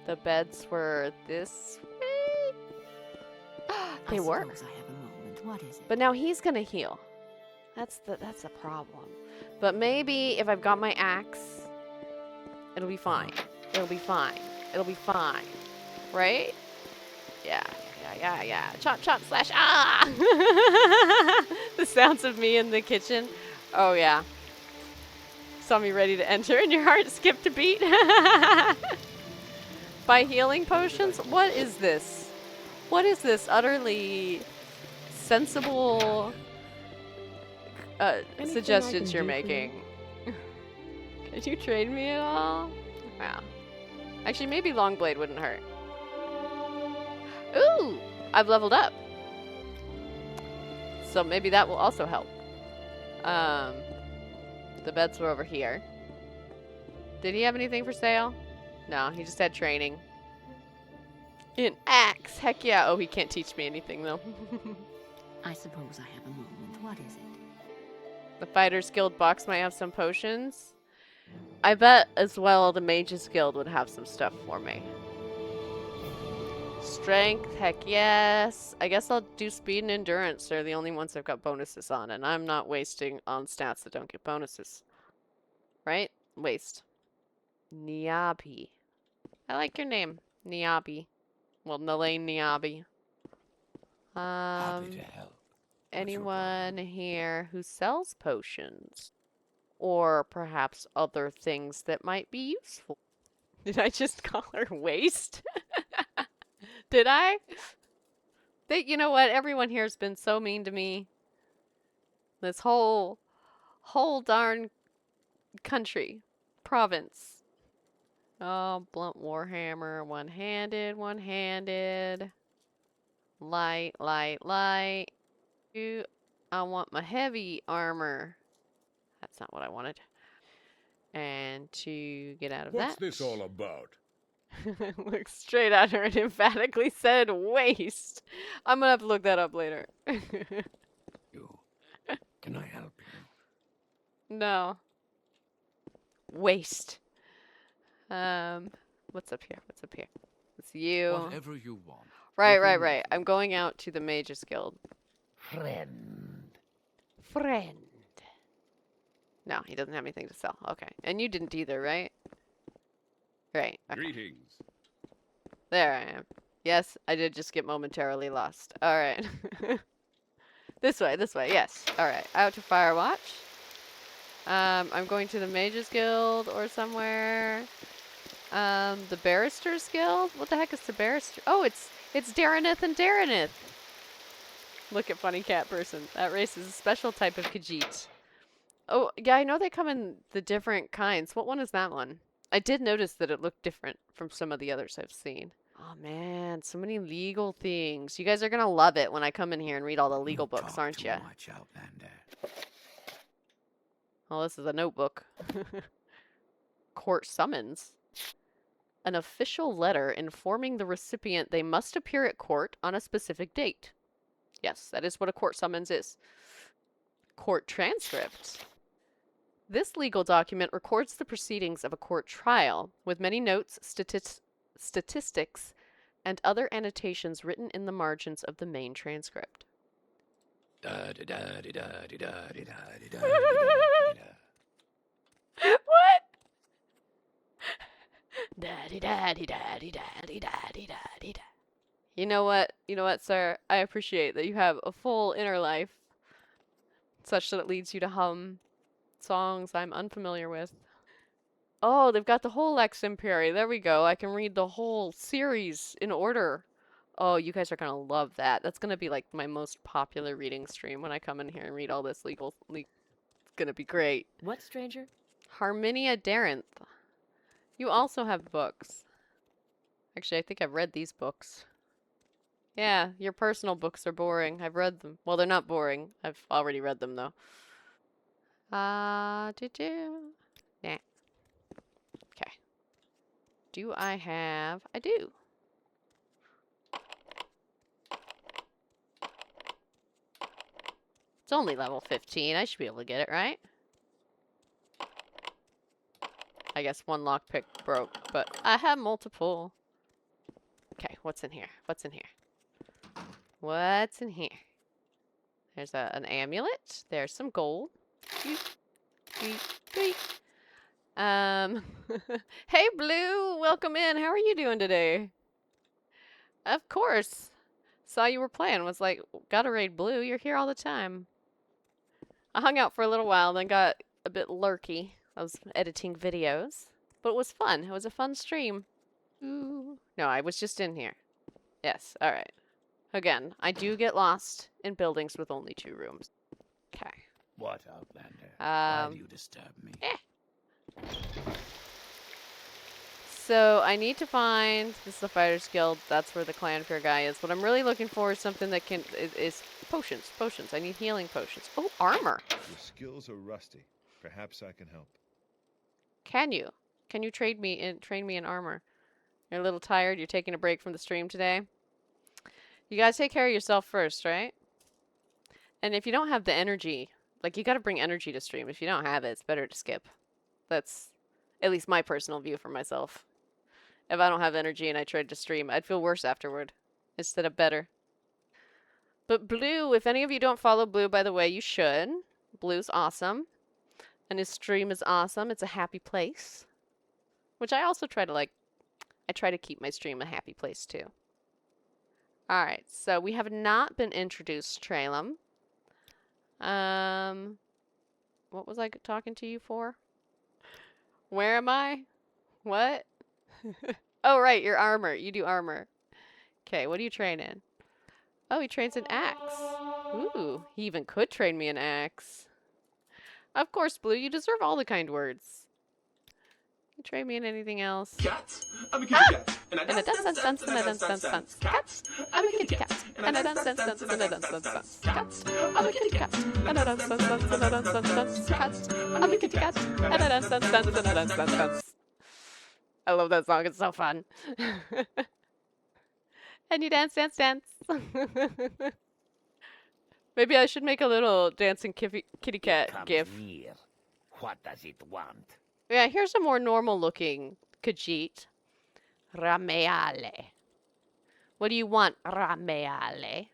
[SPEAKER 1] The beds were this way? They work.
[SPEAKER 4] I have a moment. What is it?
[SPEAKER 1] But now he's gonna heal. That's the problem. But maybe if I've got my axe, it'll be fine. It'll be fine. It'll be fine. Right? Yeah. Chop, chop, slash. Ah! The sounds of me in the kitchen. Oh, yeah. Saw me ready to enter and your heart skipped a beat. By healing potions? What is this? What is this utterly sensible
[SPEAKER 8] Anything I
[SPEAKER 1] suggestions
[SPEAKER 8] can
[SPEAKER 1] you're
[SPEAKER 8] do for you?
[SPEAKER 1] making? Could you trade me at all? Yeah. Actually, maybe Longblade wouldn't hurt. Ooh! I've leveled up. So maybe that will also help. The beds were over here. Did he have anything for sale? No, he just had training. An axe! Heck yeah! Oh, he can't teach me anything though.
[SPEAKER 8] I suppose I have a moment. What is it?
[SPEAKER 1] The Fighters Guild box might have some potions. I bet as well the Mages Guild would have some stuff for me. Strength, heck yes. I guess I'll do speed and endurance. They're the only ones I've got bonuses on, and I'm not wasting on stats that don't get bonuses. Right? Waste. Niabi. I like your name. Niabi. Well, Nalain Niabi.
[SPEAKER 6] Happy to help.
[SPEAKER 1] Anyone here who sells potions? Or perhaps other things that might be useful? Did I just call her waste? Did I? You know what? Everyone here has been so mean to me. This whole darn country. Province. Oh, blunt warhammer. One-handed. Light. Ooh, I want my heavy armor. That's not what I wanted. And to get out of
[SPEAKER 3] What's
[SPEAKER 1] that.
[SPEAKER 3] this all about?
[SPEAKER 1] Looked straight at her and emphatically said waste. I'm gonna have to look that up later.
[SPEAKER 6] You. Can I help you?
[SPEAKER 1] No. Waste. What's up here? It's you.
[SPEAKER 7] Whatever you want.
[SPEAKER 1] Right. I'm going out to the Mages Guild.
[SPEAKER 6] Friend.
[SPEAKER 1] No, he doesn't have anything to sell. Okay. And you didn't either, right? Right. Okay.
[SPEAKER 7] Greetings.
[SPEAKER 1] There I am. Yes, I did just get momentarily lost. Alright. This way. Yes. Alright. Out to Firewatch. I'm going to the Mages Guild or somewhere. The Barristers Guild? What the heck is the Barrister? Oh, it's Daranith and Daranith. Look at funny cat person. That race is a special type of Khajiit. Oh, yeah, I know they come in the different kinds. What one is that one? I did notice that it looked different from some of the others I've seen. Oh man, so many legal things. You guys are gonna love it when I come in here and read all the legal books, aren't you?
[SPEAKER 6] Much, Outlander.
[SPEAKER 1] Oh, this is a notebook. Court summons. An official letter informing the recipient they must appear at court on a specific date. Yes, that is what a court summons is. Court transcript. This legal document records the proceedings of a court trial, with many notes, statistics, and other annotations written in the margins of the main transcript. What? You know what? You know what, sir? I appreciate that you have a full inner life, such that it leads you to hum songs I'm unfamiliar with. Oh, they've got the whole Lex Imperi. There we go. I can read the whole series in order. Oh, you guys are gonna love that. That's gonna be like my most popular reading stream when I come in here and read all this legal. It's gonna be great.
[SPEAKER 8] What, stranger?
[SPEAKER 1] Harminia Daranith. You also have books. Actually, I think I've read these books. Yeah, your personal books are boring. I've read them. Well, they're not boring. I've already read them, though. Did you? Nah. Okay. Do I have? I do. It's only level 15. I should be able to get it, right? I guess one lockpick broke, but I have multiple. Okay, what's in here? What's in here? What's in here? There's an amulet. There's some gold. Hey Blue, welcome in. How are you doing today? Of course. Saw you were playing. Was like, gotta raid Blue. You're here all the time. I hung out for a little while, then got a bit lurky. I was editing videos, but it was fun. It was a fun stream. Ooh. No, I was just in here. Yes, alright. Again, I do get lost in buildings with only 2 rooms. Okay.
[SPEAKER 6] What, Outlander? Why do
[SPEAKER 1] Um,
[SPEAKER 6] you disturb me?
[SPEAKER 1] So I need to find, this is the Fighters Guild, that's where the clan fair guy is. What I'm really looking for is something that is potions. I need healing potions. Oh, armor.
[SPEAKER 5] Your skills are rusty. Perhaps I can help.
[SPEAKER 1] Can you? Can you train me in armor? You're a little tired, you're taking a break from the stream today. You gotta take care of yourself first, right? And if you don't have the energy, like you gotta bring energy to stream. If you don't have it, it's better to skip. That's at least my personal view for myself. If I don't have energy and I tried to stream, I'd feel worse afterward instead of better. But Blue, if any of you don't follow Blue, by the way, you should. Blue's awesome. And his stream is awesome. It's a happy place. Which I also try to like. I try to keep my stream a happy place too. Alright, so we have not been introduced, Tralem. What was I talking to you for? Where am I? What? Oh, right, your armor. You do armor. Okay, what do you train in? Oh, he trains an axe. Ooh, he even could train me an axe. Of course, Blue, you deserve all the kind words. You train me in anything else?
[SPEAKER 9] Cats. I'm a kitty cat.
[SPEAKER 1] And a dance. Cats. I'm a kitty cat. And a dance. Cats. I'm a kitty cat. And a dance. Cats. I'm a kitty cat. And a dance. I love that song. It's so fun. And you dance. Maybe I should make a little dancing kitty cat gif.
[SPEAKER 6] Near. What does it want?
[SPEAKER 1] Yeah, here's a more normal looking Khajiit. Rameale. What do you want, Rameale?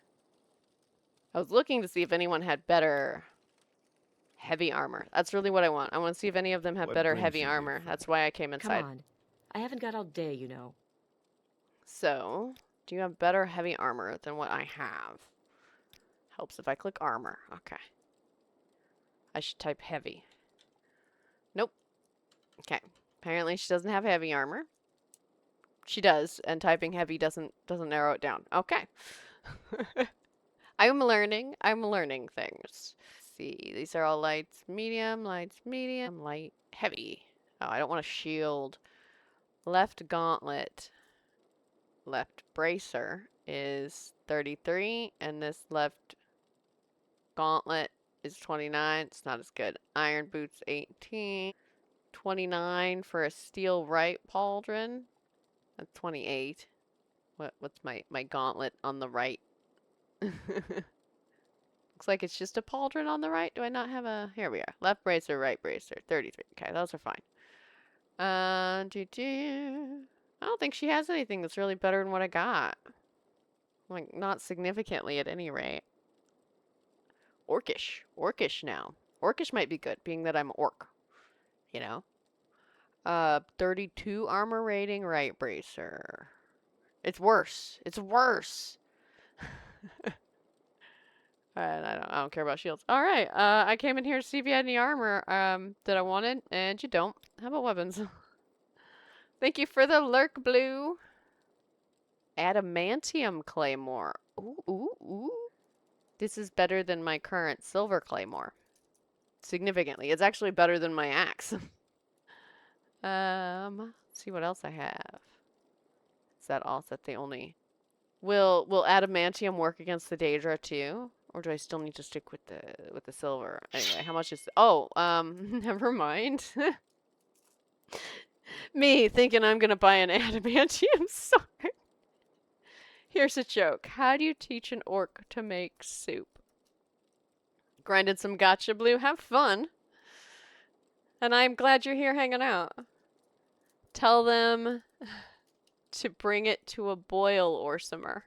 [SPEAKER 1] I was looking to see if anyone had better heavy armor. That's really what I want. I want to see if any of them have
[SPEAKER 5] What
[SPEAKER 1] better
[SPEAKER 5] brings
[SPEAKER 1] heavy
[SPEAKER 5] you here,
[SPEAKER 1] armor.
[SPEAKER 5] friend?
[SPEAKER 1] That's why I came inside.
[SPEAKER 4] Come on. I haven't got all day, you know.
[SPEAKER 1] So, do you have better heavy armor than what I have? Helps if I click armor. Okay. I should type heavy. Nope. Okay. Apparently she doesn't have heavy armor. She does, and typing heavy doesn't narrow it down. Okay. I'm learning things. Let's see, these are all lights, medium, light, heavy. Oh, I don't want a shield. Left gauntlet. Left bracer is 33, and this left gauntlet is 29. It's not as good. Iron boots 18. 29 for a steel right pauldron. That's 28. What's my gauntlet on the right? Looks like it's just a pauldron on the right. Do I not have a... Here we are. Left bracer, right bracer. 33. Okay, those are fine. I don't think she has anything that's really better than what I got. Like, not significantly at any rate. Orcish. Orcish now. Orcish might be good, being that I'm orc. You know? 32 armor rating, right bracer. It's worse. It's worse. And I don't care about shields. All right. I came in here to see if you had any armor that I wanted, and you don't. How about weapons? Thank you for the lurk, Blue. Adamantium claymore. Ooh. This is better than my current silver claymore. Significantly. It's actually better than my axe. Let's see what else I have. Is that all? Is that the only... Will adamantium work against the Daedra too? Or do I still need to stick with the silver? Anyway, how much is... Oh, never mind. Me thinking I'm gonna buy an adamantium sword. Here's a joke. How do you teach an orc to make soup? Grinded some gotcha, Blue. Have fun. And I'm glad you're here hanging out. Tell them to bring it to a boil or simmer.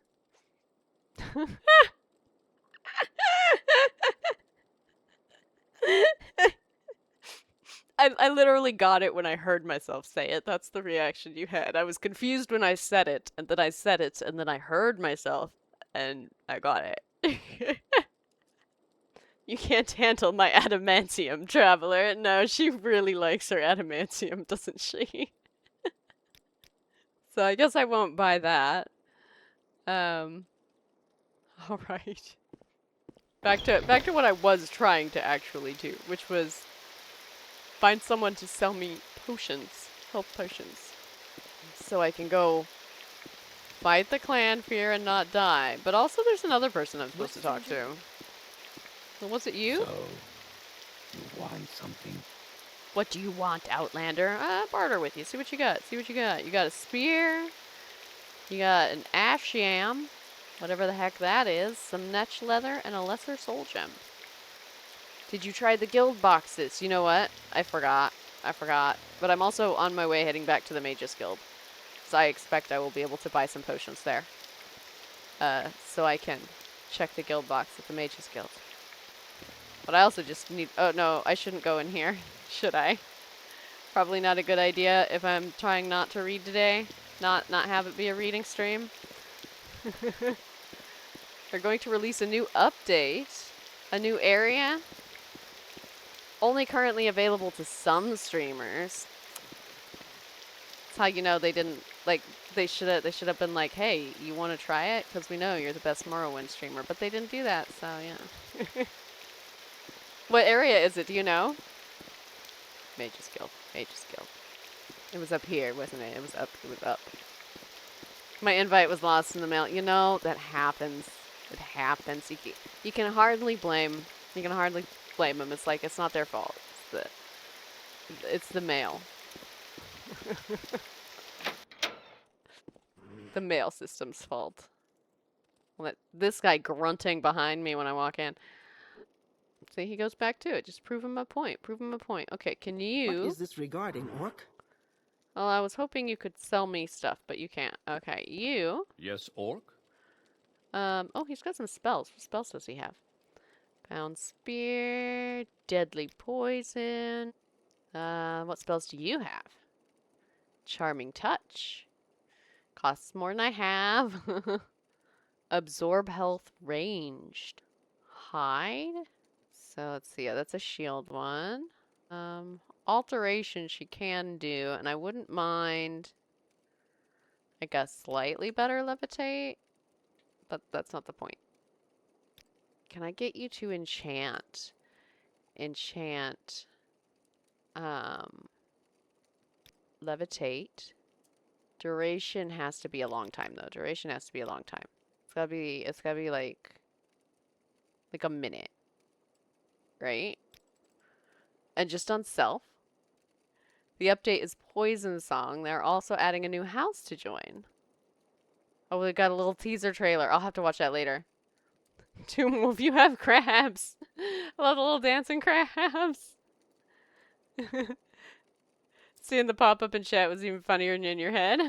[SPEAKER 1] I literally got it when I heard myself say it. That's the reaction you had. I was confused when I said it, and then I said it, and then I heard myself, and I got it. You can't handle my adamantium, traveler. No, she really likes her adamantium, doesn't she? So I guess I won't buy that. All right. Back to what I was trying to actually do, which was find someone to sell me potions, health potions, so I can go fight the clan, fear, and not die. But also there's another person I'm supposed to talk to. Was it you?
[SPEAKER 6] So, you want something?
[SPEAKER 1] What do you want, Outlander? Barter with you. See what you got. See what you got. You got a spear. You got an asham. Whatever the heck that is. Some netch leather and a lesser soul gem. Did you try the guild boxes? You know what? I forgot. But I'm also on my way heading back to the Mages Guild. So I expect I will be able to buy some potions there. So I can check the guild box at the Mages Guild. But I also just need... Oh, no, I shouldn't go in here. Should I? Probably not a good idea if I'm trying not to read today. Not have it be a reading stream. They're going to release a new update. A new area. Only currently available to some streamers. That's how you know they didn't... Like, they should have been like, hey, you want to try it? Because we know you're the best Morrowind streamer. But they didn't do that, so yeah. What area is it? Do you know? Mages Guild. Mages Guild. It was up here, wasn't it? It was up. It was up. My invite was lost in the mail. You know, that happens. It happens. You can hardly blame... You can hardly blame them. It's like, it's not their fault. It's the mail. The mail system's fault. This guy grunting behind me when I walk in. See, he goes back to it. Just prove him a point. Prove him a point. Okay, can you...
[SPEAKER 2] What is this regarding, Orc?
[SPEAKER 1] Well, I was hoping you could sell me stuff, but you can't. Okay, you...
[SPEAKER 7] Yes, Orc?
[SPEAKER 1] Oh, he's got some spells. What spells does he have? Bound Spear, Deadly Poison. What spells do you have? Charming Touch. Costs more than I have. Absorb Health Ranged. Hide? So let's see. Yeah, that's a shield one. Alteration she can do, and I wouldn't mind like a slightly better levitate, but that's not the point. Can I get you to enchant? Levitate. Duration has to be a long time though. Duration has to be a long time. It's gotta be like a minute. Right? And just on self. The update is Poison Song. They're also adding a new house to join. Oh, we got a little teaser trailer. I'll have to watch that later. Tomb Wolf, you have crabs. I love the little dancing crabs. Seeing the pop-up in chat was even funnier than in your head.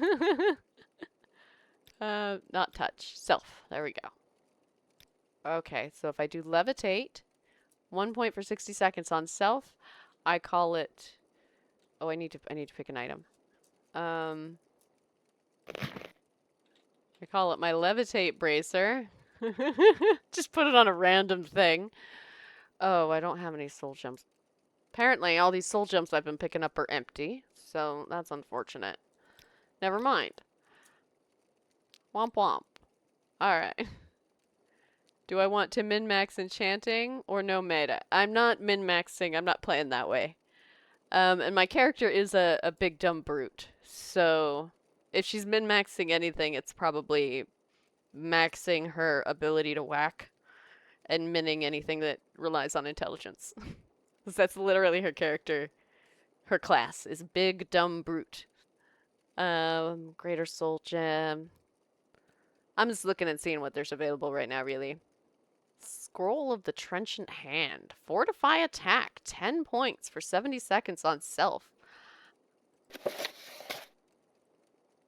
[SPEAKER 1] Not touch. Self. There we go. Okay, so if I do levitate, 1 point for 60 seconds on self, I call it... Oh, I need to pick an item. I call it my levitate bracer. Just put it on a random thing. Oh, I don't have any soul gems. Apparently, all these soul gems I've been picking up are empty, so that's unfortunate. Never mind. Womp womp. Alright. Do I want to min-max enchanting or no meta? I'm not min-maxing. I'm not playing that way. And my character is a big dumb brute. So if she's min-maxing anything, it's probably maxing her ability to whack and minning anything that relies on intelligence. Because that's literally her character. Her class is big dumb brute. Greater soul gem. I'm just looking and seeing what there's available right now, really. Scroll of the Trenchant Hand. Fortify attack. 10 points for 70 seconds on self.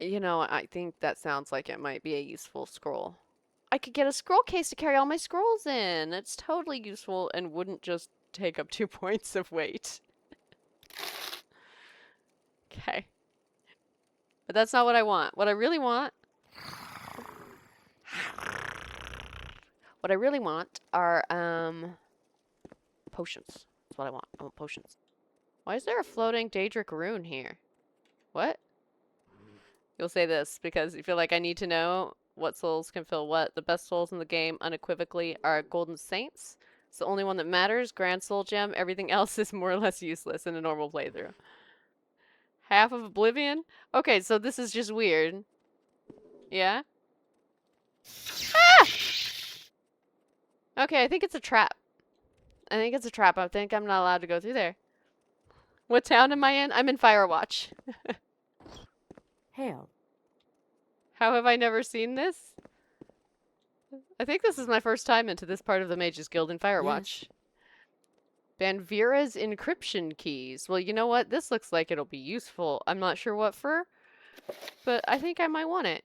[SPEAKER 1] You know, I think that sounds like it might be a useful scroll. I could get a scroll case to carry all my scrolls in. It's totally useful and wouldn't just take up 2 points of weight. Okay. But that's not what I want. What I really want... What I really want are, potions. That's what I want. I want potions. Why is there a floating Daedric rune here? What? You'll say this because you feel like I need to know what souls can fill what. The best souls in the game, unequivocally, are golden saints. It's the only one that matters. Grand soul gem. Everything else is more or less useless in a normal playthrough. Half of Oblivion? Okay, so this is just weird. Yeah? Ah! Okay, I think it's a trap. I think it's a trap. I think I'm not allowed to go through there. What town am I in? I'm in Firewatch.
[SPEAKER 4] Hail.
[SPEAKER 1] How have I never seen this? I think this is my first time into this part of the Mages Guild in Firewatch. Banvira's encryption keys. Well, you know what? This looks like it'll be useful. I'm not sure what for, but I think I might want it.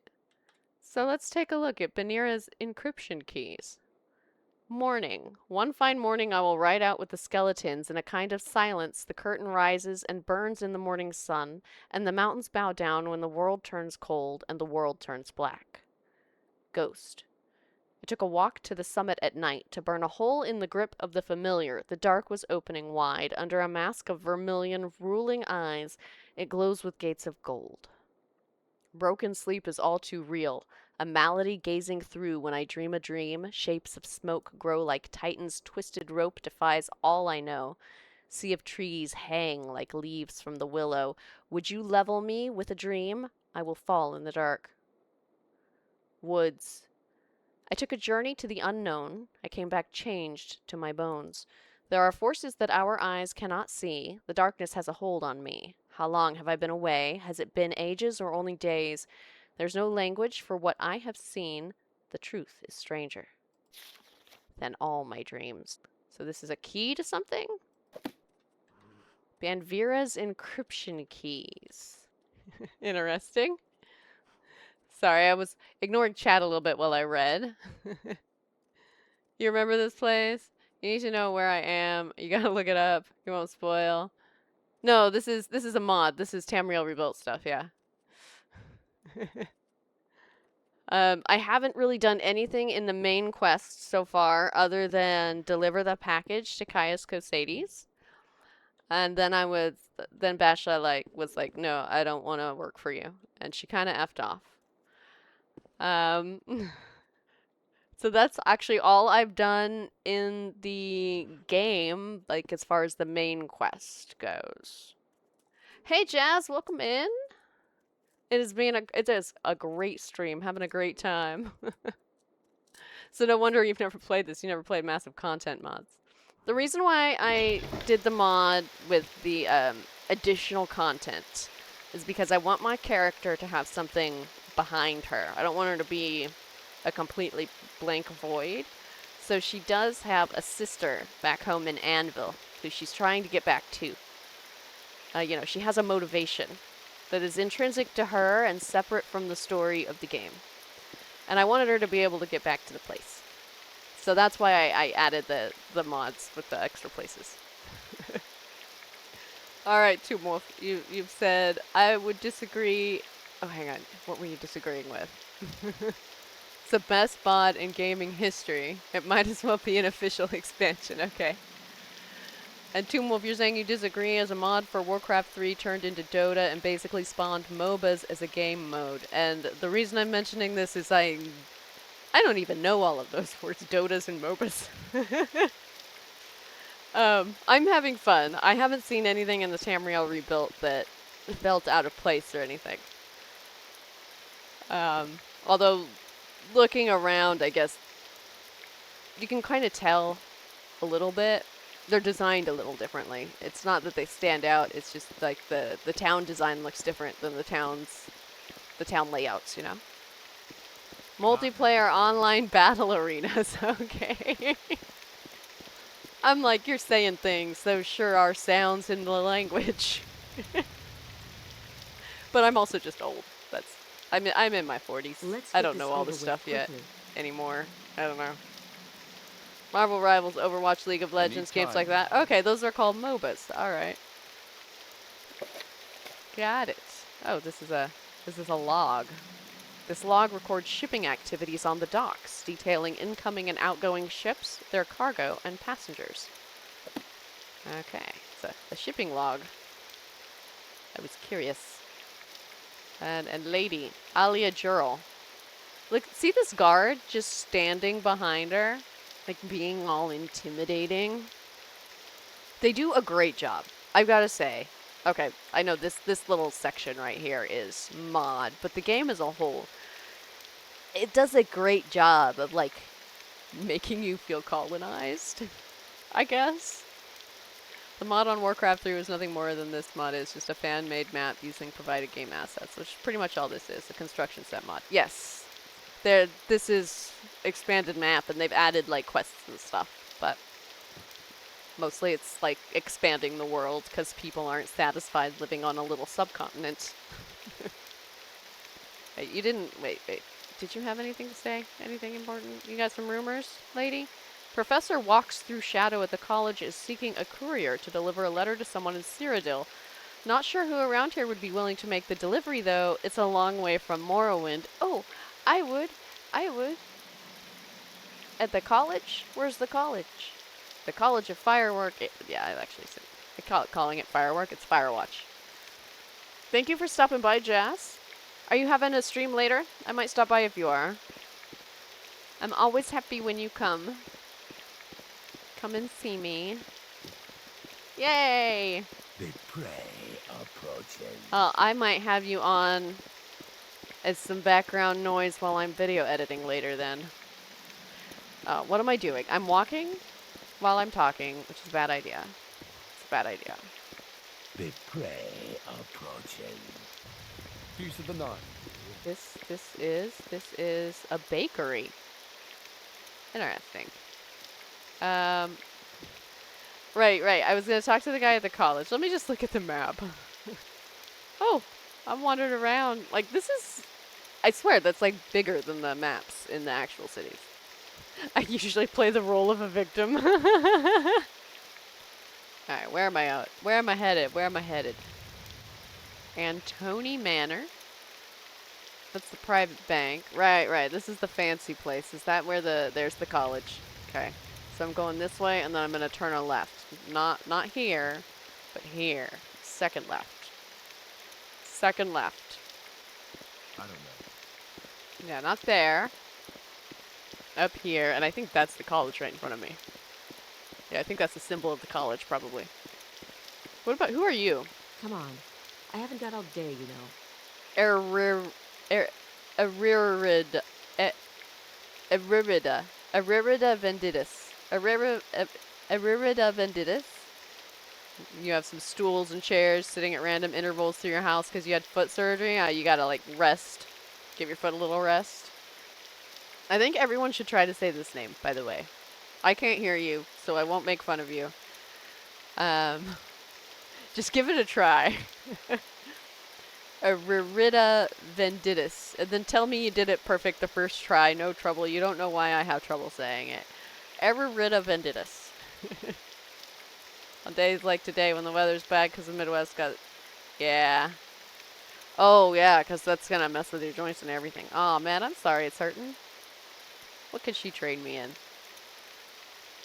[SPEAKER 1] So let's take a look at Banvira's encryption keys. Morning. One fine morning I will ride out with the skeletons. In a kind of silence, the curtain rises and burns in the morning sun, and the mountains bow down when the world turns cold and the world turns black. Ghost. I took a walk to the summit at night to burn a hole in the grip of the familiar. The dark was opening wide. Under a mask of vermilion, ruling eyes, it glows with gates of gold. Broken sleep is all too real. A malady gazing through when I dream a dream. Shapes of smoke grow like titans. Twisted rope defies all I know. Sea of trees hang like leaves from the willow. Would you level me with a dream? I will fall in the dark. Woods. I took a journey to the unknown. I came back changed to my bones. There are forces that our eyes cannot see. The darkness has a hold on me. How long have I been away? Has it been ages or only days? There's no language for what I have seen. The truth is stranger than all my dreams. So this is a key to something? Banvira's encryption keys. Interesting. Sorry, I was ignoring chat a little bit while I read. You remember this place? You need to know where I am. You gotta look it up. You won't spoil. No, this is a mod. This is Tamriel rebuilt stuff, yeah. I haven't really done anything in the main quest so far other than deliver the package to Caius Cosades. And then then Bashla was like, no, I don't want to work for you. And she kind of effed off. So that's actually all I've done in the game, like as far as the main quest goes. Hey Jazz, welcome in. It is a great stream, having a great time. So no wonder you've never played this. You never played massive content mods. The reason why I did the mod with the additional content is because I want my character to have something behind her. I don't want her to be a completely blank void. So she does have a sister back home in Anvil who she's trying to get back to. You know, she has a motivation that is intrinsic to her and separate from the story of the game. And I wanted her to be able to get back to the place. So that's why I added the mods with the extra places. Alright, two more. You've said, I would disagree. Oh, hang on. What were you disagreeing with? It's the best mod in gaming history. It might as well be an official expansion. Okay. And Two Wolf, you're saying you disagree as a mod for Warcraft 3 turned into Dota and basically spawned MOBAs as a game mode. And the reason I'm mentioning this is I don't even know all of those words, Dotas and MOBAs. I'm having fun. I haven't seen anything in the Tamriel rebuilt that felt out of place or anything. Although, looking around, I guess, you can kind of tell a little bit. They're designed a little differently. It's not that they stand out, it's just like the town design looks different than the town layouts, you know? Multiplayer online battle arenas, okay. I'm like, you're saying things, those sure are sounds in the language. But I'm also just old. I'm in my 40s. I don't know all this stuff yet anymore. I don't know. Marvel Rivals, Overwatch, League of Legends, games like that. Okay, those are called MOBAs. All right. Got it. Oh, this is a log. This log records shipping activities on the docks, detailing incoming and outgoing ships, their cargo, and passengers. Okay, it's a shipping log. I was curious. And lady, Alia Jurl. Look, see this guard just standing behind her? Like being all intimidating? They do a great job, I've got to say. Okay, I know this little section right here is mod, but the game as a whole, it does a great job of, like, making you feel colonized, I guess. The mod on Warcraft 3 was nothing more than this mod is, just a fan-made map using provided game assets, which is pretty much all this is, a construction set mod. Yes, this is expanded map, and they've added, like, quests and stuff, but mostly it's, like, expanding the world because people aren't satisfied living on a little subcontinent. Hey, you didn't... Wait. Did you have anything to say? Anything important? You got some rumors, lady? Professor walks through shadow at the college is seeking a courier to deliver a letter to someone in Cyrodiil. Not sure who around here would be willing to make the delivery, though. It's a long way from Morrowind. Oh, I would. At the college? Where's the college? The College of Firework. Yeah, I actually said. Calling it Firework. It's Firewatch. Thank you for stopping by, Jazz. Are you having a stream later? I might stop by if you are. I'm always happy when you come. Come and see me. Yay!
[SPEAKER 6] The prey approaching.
[SPEAKER 1] I might have you on as some background noise while I'm video editing later then. What am I doing? I'm walking while I'm talking, which is a bad idea. It's a bad idea.
[SPEAKER 6] The prey approaching.
[SPEAKER 7] Piece of the nine.
[SPEAKER 1] This is a bakery. Interesting. Right. I was gonna talk to the guy at the college. Let me just look at the map. Oh, I'm wandering around. Like, this is... I swear, that's, like, bigger than the maps in the actual cities. I usually play the role of a victim. Alright, where am I out? Where am I headed? Antony Manor. That's the private bank. Right. This is the fancy place. Is that where there's the college? Okay. So I'm going this way, and then I'm going to turn a left. Not here, but here. Second left.
[SPEAKER 5] I don't know.
[SPEAKER 1] Yeah, not there. Up here, and I think that's the college right in front of me. Yeah, I think that's the symbol of the college, probably. What about, who are you?
[SPEAKER 4] Come on. I haven't got all day, you know.
[SPEAKER 1] Aririda Venditus. Aririda Venditus. You have some stools and chairs sitting at random intervals through your house because you had foot surgery. You gotta, like, rest. Give your foot a little rest. I think everyone should try to say this name, by the way. I can't hear you, so I won't make fun of you. Just give it a try. Aririda Venditus. And then tell me you did it perfect the first try. No trouble. You don't know why I have trouble saying it. Aririda Venditus. On days like today when the weather's bad because the Midwest got... Yeah. Oh, yeah, because that's going to mess with your joints and everything. Oh, man, I'm sorry it's hurting. What could she trade me in?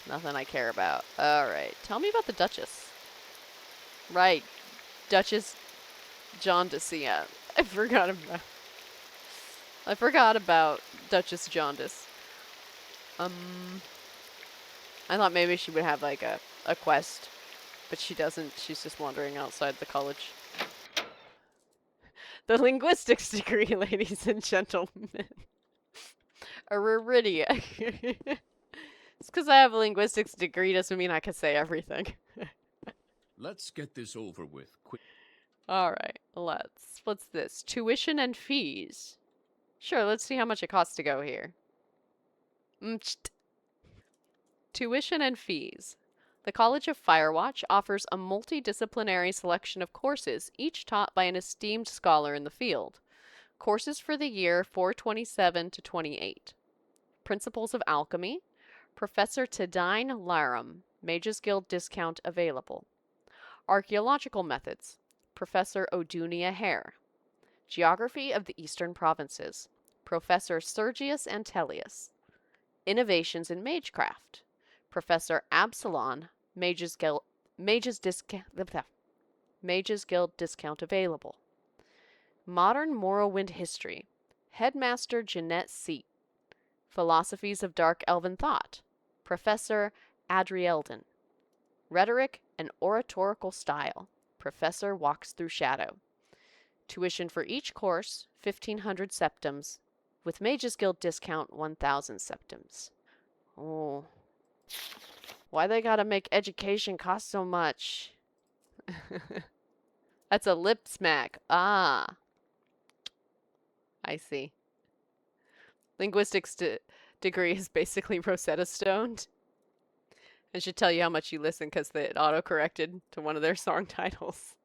[SPEAKER 1] Nothing I care about. Alright. Tell me about the Duchess. Right. Duchess Jaundice. Yeah. I forgot about Duchess Jaundice. I thought maybe she would have, like, a quest. But she doesn't. She's just wandering outside the college. The linguistics degree, ladies and gentlemen. Aridia. It's because I have a linguistics degree doesn't mean I can say everything.
[SPEAKER 7] Let's get this over with quick.
[SPEAKER 1] Alright, what's this? Tuition and fees. Sure, let's see how much it costs to go here. Tuition and fees. The College of Firewatch offers a multidisciplinary selection of courses, each taught by an esteemed scholar in the field. Courses for the year 427 to 28. Principles of Alchemy. Professor Tadine Larum. Mages Guild discount available. Archaeological Methods. Professor Odunia Hare. Geography of the Eastern Provinces. Professor Sergius Antellius. Innovations in Magecraft. Professor Absalon. Mages Guild discount available. Modern Morrowind History. Headmaster Jeanette Sitte. Philosophies of Dark Elven Thought. Professor Adrielden. Rhetoric and Oratorical Style. Professor Walks Through Shadow. Tuition for each course, 1,500 septims. With Mages Guild discount, 1,000 septims. Oh. Why they gotta make education cost so much? That's a lip smack. Ah. I see. Linguistics degree is basically Rosetta Stoned. I should tell you how much you listen because it auto-corrected to one of their song titles.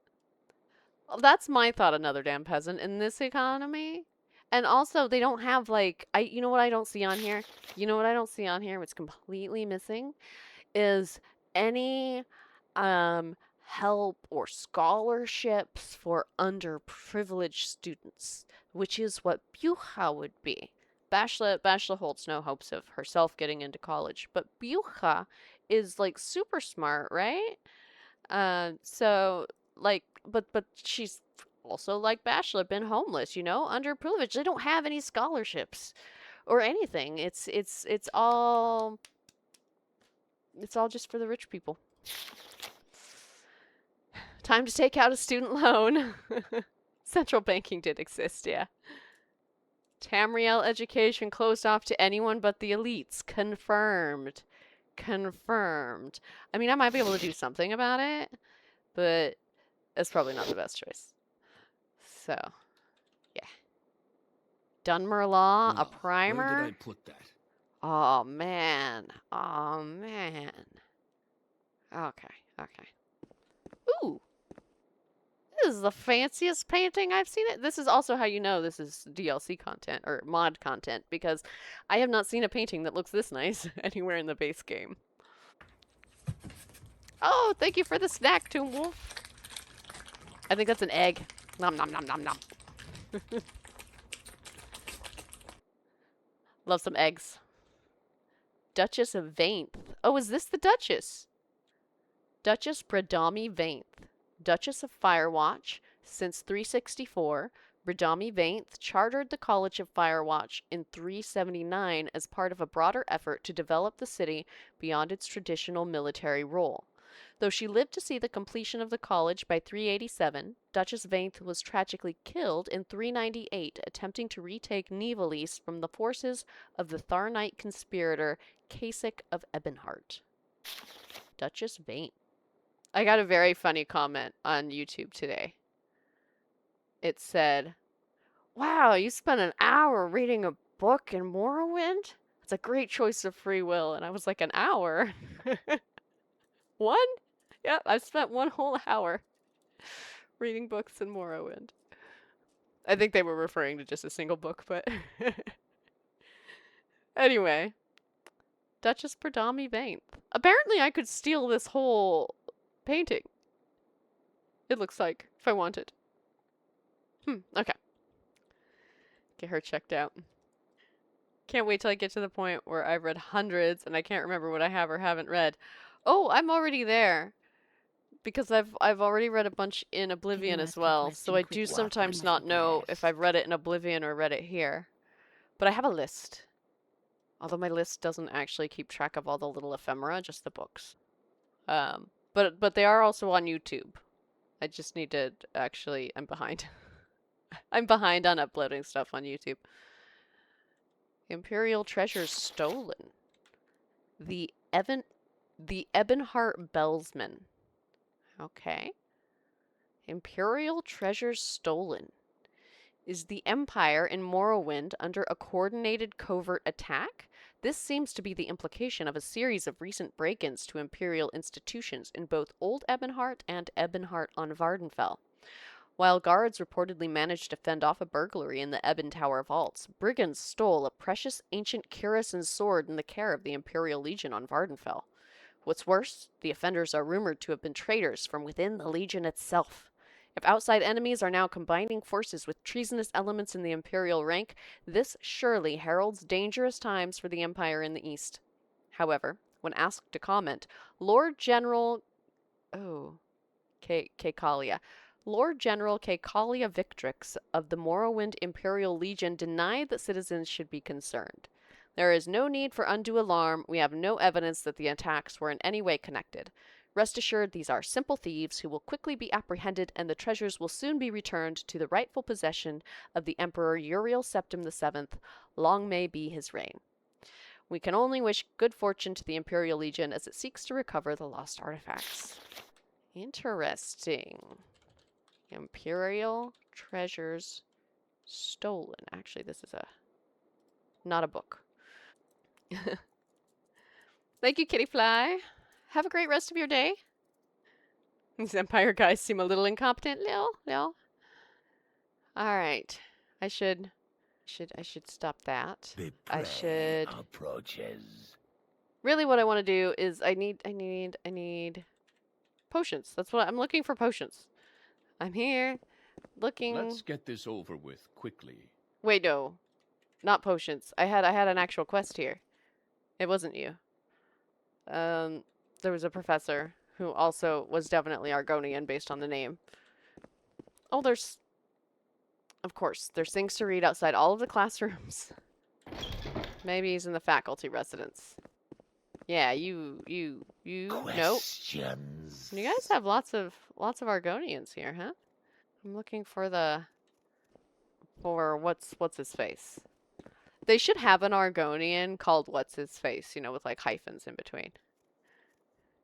[SPEAKER 1] Well, that's my thought, another damn peasant, in this economy. And also, they don't have, like, you know what I don't see on here? You know what I don't see on here? What's completely missing is any help or scholarships for underprivileged students, which is what Bucha would be. Bashla holds no hopes of herself getting into college, but Bucha is like super smart, right? So like, but she's also like Bashla, been homeless, you know, underprivileged. They don't have any scholarships or anything. It's all just for the rich people. Time to take out a student loan. Central banking did exist, yeah. Tamriel education closed off to anyone but the elites. Confirmed. Confirmed. I mean, I might be able to do something about it, but it's probably not the best choice. So, yeah. Dunmer Law, a
[SPEAKER 7] Now,
[SPEAKER 1] primer.
[SPEAKER 7] Where did I put that?
[SPEAKER 1] Oh, man. Oh, man. Okay, okay. Ooh! This is the fanciest painting I've seen it. This is also how you know this is DLC content, or mod content, because I have not seen a painting that looks this nice anywhere in the base game. Oh, thank you for the snack, Tomb Wolf. I think that's an egg. Nom nom nom nom nom. Love some eggs. Duchess of Vaynth. Oh, is this the Duchess? Duchess Bredami Vaynth. Duchess of Firewatch. Since 364, Bredami Vaynth chartered the College of Firewatch in 379 as part of a broader effort to develop the city beyond its traditional military role. Though she lived to see the completion of the college by 387, Duchess Vaynth was tragically killed in 398 attempting to retake Nivalis from the forces of the Tharnite conspirator Kasich of Ebonheart. Duchess Vaynth. I got a very funny comment on YouTube today. It said, "Wow, you spent an hour reading a book in Morrowind? It's a great choice of free will." And I was like, an hour? One? Yep, I spent one whole hour reading books in Morrowind. I think they were referring to just a single book, but anyway. Duchess Bredami Vaynth. Apparently I could steal this whole painting. It looks like, if I wanted. Okay. Get her checked out. Can't wait till I get to the point where I've read hundreds and I can't remember what I have or haven't read. Oh, I'm already there. Because I've already read a bunch in Oblivion
[SPEAKER 8] you
[SPEAKER 1] as
[SPEAKER 8] ask a
[SPEAKER 1] well,
[SPEAKER 8] question
[SPEAKER 1] so I
[SPEAKER 8] quick
[SPEAKER 1] do
[SPEAKER 8] walk, I
[SPEAKER 1] sometimes
[SPEAKER 8] must
[SPEAKER 1] not know
[SPEAKER 8] confess.
[SPEAKER 1] if I've read it in Oblivion or read it here. But I have a list. Although my list doesn't actually keep track of all the little ephemera, just the books. But they are also on YouTube. I just need to actually, I'm behind. I'm behind on uploading stuff on YouTube. Imperial treasures stolen. The Ebonheart Bellsman. Okay. Imperial treasures stolen. Is the Empire in Morrowind under a coordinated covert attack? This seems to be the implication of a series of recent break-ins to Imperial institutions in both Old Ebonheart and Ebonheart on Vardenfell. While guards reportedly managed to fend off a burglary in the Ebon Tower vaults, brigands stole a precious ancient Curison sword in the care of the Imperial Legion on Vardenfell. What's worse, the offenders are rumored to have been traitors from within the Legion itself. If outside enemies are now combining forces with treasonous elements in the Imperial rank, this surely heralds dangerous times for the Empire in the East. However, when asked to comment, Lord General... Kekalia. Lord General Caecalia Victrix of the Morrowind Imperial Legion denied that citizens should be concerned. There is no need for undue alarm. We have no evidence that the attacks were in any way connected. Rest assured, these are simple thieves who will quickly be apprehended, and the treasures will soon be returned to the rightful possession of the Emperor Uriel Septim VII. Long may be his reign. We can only wish good fortune to the Imperial Legion as it seeks to recover the lost artifacts. Interesting. Imperial treasures stolen. Actually, this is not a book. Thank you, Kitty Fly. Have a great rest of your day. These Empire guys seem a little incompetent. Lil. Alright. I should stop that.
[SPEAKER 6] The
[SPEAKER 1] I should
[SPEAKER 6] approaches.
[SPEAKER 1] really what I want to do is I need potions. That's what I'm looking for, potions. I'm here looking.
[SPEAKER 7] Let's get this over with quickly.
[SPEAKER 1] Wait, no. Not potions. I had an actual quest here. It wasn't you. There was a professor who also was definitely Argonian based on the name. Oh, of course, there's things to read outside all of the classrooms. Maybe he's in the faculty residence. Yeah, you nope. You guys have lots of Argonians here, huh? I'm looking for what's his face. They should have an Argonian called what's his face, you know, with like hyphens in between.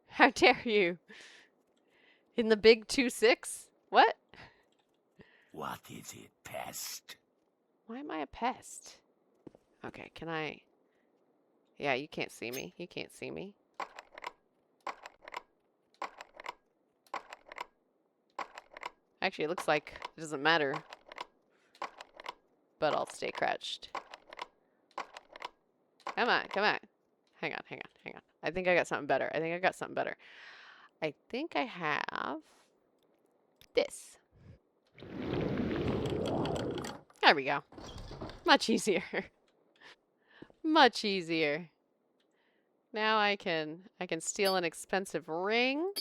[SPEAKER 1] How dare you? In the big 2-6? What?
[SPEAKER 6] What is it, pest?
[SPEAKER 1] Why am I a pest? Okay, can I... Yeah, you can't see me. You can't see me. Actually, it looks like it doesn't matter. But I'll stay crouched. Come on, come on. Hang on. I think I got something better. I think I have this. There we go. Much easier. Much easier. Now I can steal an expensive ring.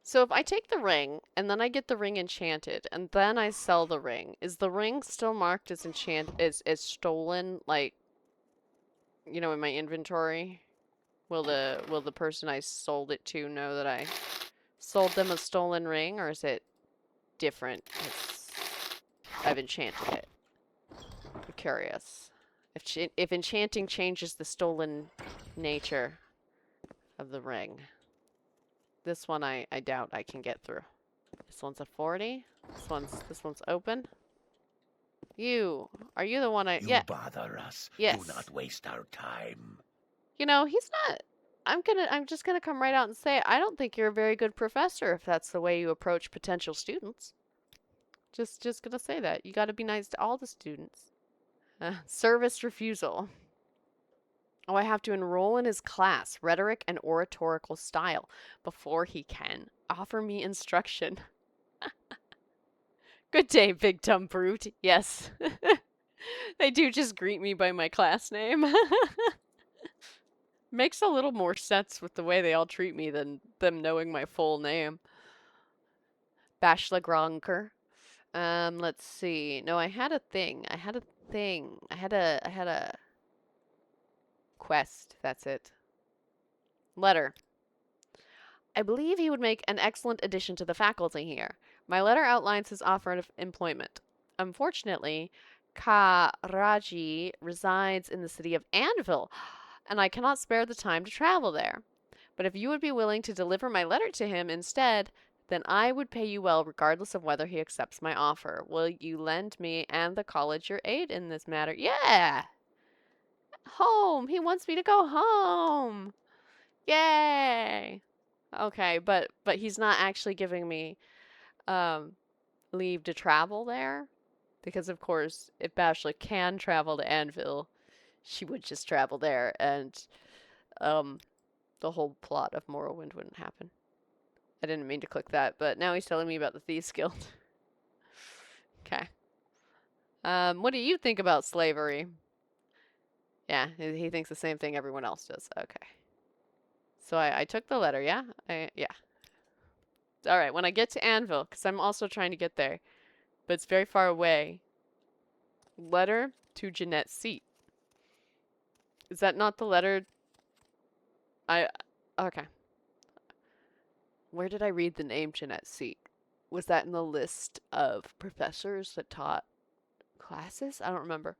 [SPEAKER 1] So if I take the ring and then I get the ring enchanted and then I sell the ring, is the ring still marked as as stolen, like, you know, in my inventory? Will the person I sold it to know that I sold them a stolen ring, or is it different? I've enchanted it. I'm curious. If enchanting changes the stolen nature of the ring. This one I doubt I can get through. This one's a 40. This one's open. Are you the one I...
[SPEAKER 6] You bother us.
[SPEAKER 1] Yes.
[SPEAKER 6] Do not waste our time.
[SPEAKER 1] You know, he's not... I'm just gonna come right out and say, I don't think you're a very good professor if that's the way you approach potential students. Just gonna say that. You gotta be nice to all the students. Service refusal. Oh, I have to enroll in his class, rhetoric and oratorical style, before he can offer me instruction. Good day, big dumb brute. Yes. They do just greet me by my class name. Makes a little more sense with the way they all treat me than them knowing my full name. Bashla Gronker. Let's see. No, I had a thing. I had a quest. That's it. Letter. I believe he would make an excellent addition to the faculty here. My letter outlines his offer of employment. Unfortunately, Karaji resides in the city of Anvil, and I cannot spare the time to travel there. But if you would be willing to deliver my letter to him instead, then I would pay you well regardless of whether he accepts my offer. Will you lend me and the college your aid in this matter? Yeah! Home! He wants me to go home! Yay! Okay, but he's not actually giving me leave to travel there. Because, of course, if Bashla can travel to Anvil, she would just travel there, and the whole plot of Morrowind wouldn't happen. I didn't mean to click that, but now he's telling me about the Thieves Guild. Okay. What do you think about slavery? Yeah, he thinks the same thing everyone else does. Okay. So I took the letter, yeah? Yeah. Alright, when I get to Anvil, because I'm also trying to get there, but it's very far away. Letter to Jeanette Sitte. Is that not the letter? Okay. Where did I read the name Jeanette Sitte? Was that in the list of professors that taught classes? I don't remember.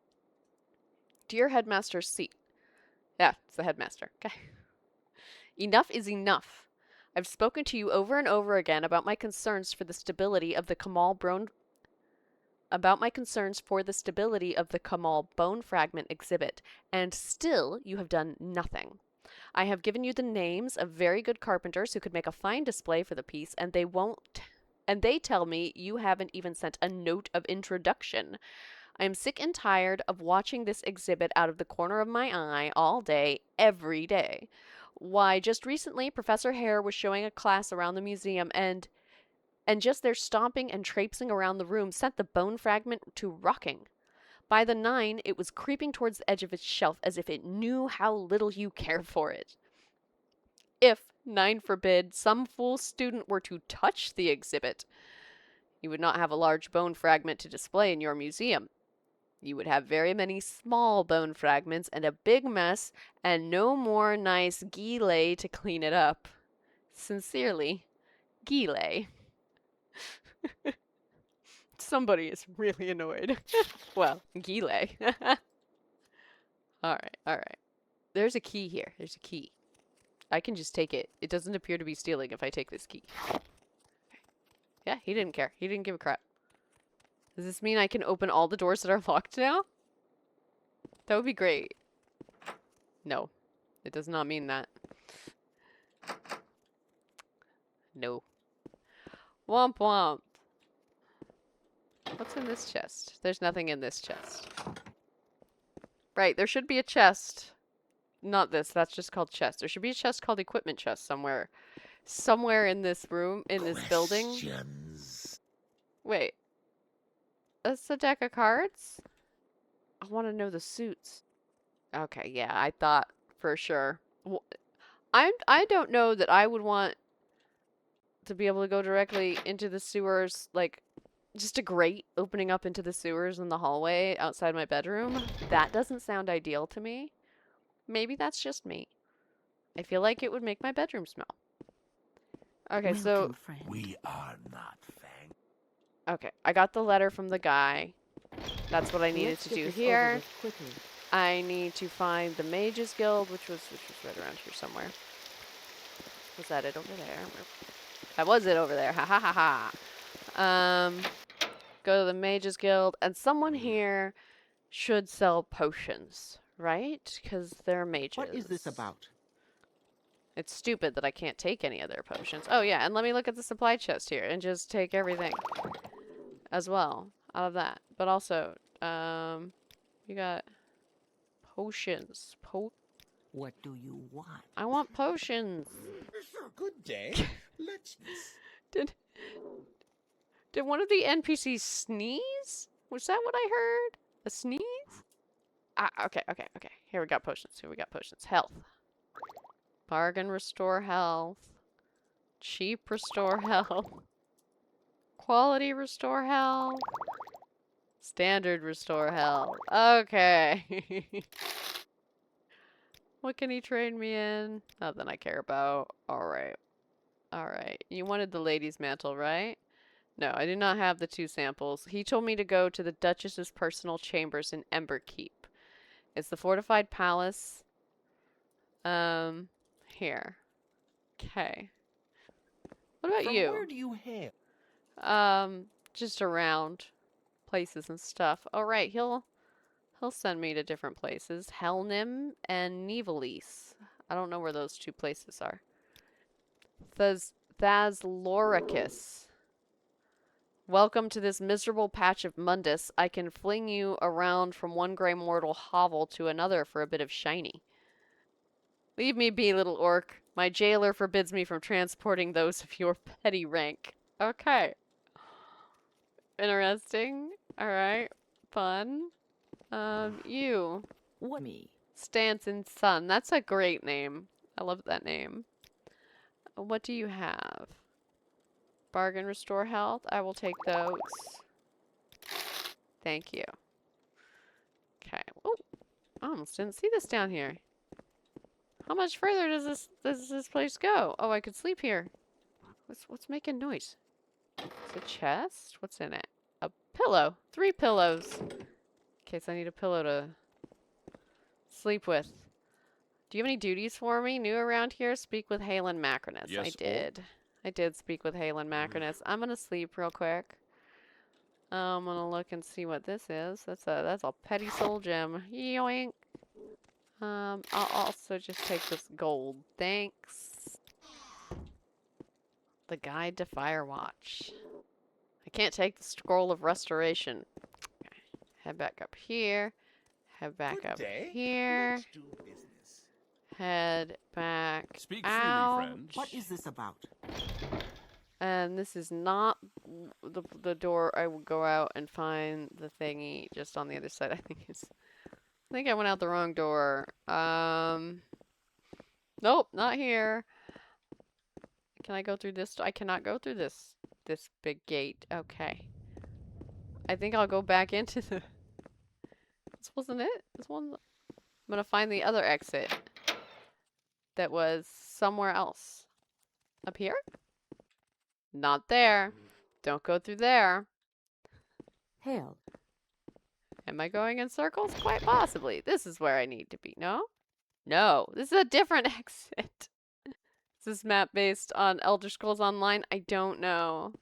[SPEAKER 1] Dear Headmaster Sitte. Yeah, it's the headmaster. Okay. Enough is enough. I've spoken to you over and over again about my concerns for the stability of the Kamal bone fragment exhibit, and still you have done nothing. I have given you the names of very good carpenters who could make a fine display for the piece, and they tell me you haven't even sent a note of introduction. I am sick and tired of watching this exhibit out of the corner of my eye all day, every day. Why, just recently, Professor Hare was showing a class around the museum, and just their stomping and traipsing around the room sent the bone fragment to rocking. By the 9, it was creeping towards the edge of its shelf as if it knew how little you care for it. If, 9 forbid, some fool student were to touch the exhibit, you would not have a large bone fragment to display in your museum. You would have very many small bone fragments and a big mess, and no more nice Gile to clean it up. Sincerely, Gile. Somebody is really annoyed. Well, Gile. Alright. There's a key here. There's a key. I can just take it. It doesn't appear to be stealing if I take this key. Yeah, he didn't care. He didn't give a crap. Does this mean I can open all the doors that are locked now? That would be great. No. It does not mean that. No. Womp womp. What's in this chest? There's nothing in this chest. Right, there should be a chest. Not this, that's just called chest. There should be a chest called equipment chest somewhere. Somewhere in this room, in this building. Wait. That's a deck of cards? I want to know the suits. Okay, yeah, I thought for sure. I don't know that I would want to be able to go directly into the sewers, like, just a grate opening up into the sewers in the hallway outside my bedroom. That doesn't sound ideal to me. Maybe that's just me. I feel like it would make my bedroom smell. Okay, so...
[SPEAKER 8] friend.
[SPEAKER 5] We are not Fang.
[SPEAKER 1] Okay, I got the letter from the guy. That's what I needed
[SPEAKER 4] Let's
[SPEAKER 1] to
[SPEAKER 4] get
[SPEAKER 1] do
[SPEAKER 4] this
[SPEAKER 1] here.
[SPEAKER 4] over with quickly.
[SPEAKER 1] I need to find the Mages Guild, which was right around here somewhere. Was that it over there? That was it over there. Ha ha ha ha. Go to the Mages Guild, and someone here should sell potions, right? Because they're mages.
[SPEAKER 2] What is this about?
[SPEAKER 1] It's stupid that I can't take any of their potions. Oh yeah, and let me look at the supply chest here and just take everything as well out of that. But also, you got potions.
[SPEAKER 2] What do you want?
[SPEAKER 1] I want potions.
[SPEAKER 5] Good day. Let's.
[SPEAKER 1] Did one of the NPCs sneeze? Was that what I heard? A sneeze? Okay. Here we got potions. Health. Bargain restore health. Cheap restore health. Quality restore health. Standard restore health. Okay. What can he trade me in? Nothing I care about. Alright. You wanted the lady's mantle, right? No, I do not have the 2 samples. He told me to go to the Duchess's personal chambers in Emberkeep. It's the fortified palace. Here. Okay. What about
[SPEAKER 5] From
[SPEAKER 1] you?
[SPEAKER 5] where do you hail?
[SPEAKER 1] Just around places and stuff. Oh, right, he'll send me to different places. Helnim and Nivalis. I don't know where those 2 places are. Thazloricus. Welcome to this miserable patch of Mundus. I can fling you around from one grey mortal hovel to another for a bit of shiny. Leave me be, little orc. My jailer forbids me from transporting those of your petty rank. Okay. Interesting. Alright. Fun. You.
[SPEAKER 4] What me?
[SPEAKER 1] Stanson Sun. That's a great name. I love that name. What do you have? Bargain, restore health. I will take those. Thank you. Okay. Oh, I almost didn't see this down here. How much further does this place go? Oh, I could sleep here. What's making noise? It's a chest? What's in it? A pillow. 3 pillows. In case I need a pillow to sleep with. Do you have any duties for me? New around here? Speak with Halen Macronus.
[SPEAKER 7] Yes,
[SPEAKER 1] I did. I did speak with Halen Macronus. I'm gonna sleep real quick. I'm gonna look and see what this is. That's a petty soul gem. Yoink. I'll also just take this gold. Thanks. The Guide to Firewatch. I can't take the Scroll of Restoration. Okay. Head back up here. Head back up here.
[SPEAKER 5] Let's do business.
[SPEAKER 1] Head back
[SPEAKER 7] Speak
[SPEAKER 1] out.
[SPEAKER 7] freely, friend.
[SPEAKER 2] What is this about?
[SPEAKER 1] And this is not the door I would go out and find the thingy just on the other side. I think I went out the wrong door. Nope, not here. Can I go through this? I cannot go through this big gate. Okay. I think I'll go back into the... This wasn't it? This one... I'm gonna find the other exit. That was somewhere else. Up here? Not there. Don't go through there.
[SPEAKER 4] Hell,
[SPEAKER 1] Am I going in circles? Quite possibly. This is where I need to be. No? No. This is a different exit. Is this map based on Elder Scrolls Online? I don't know.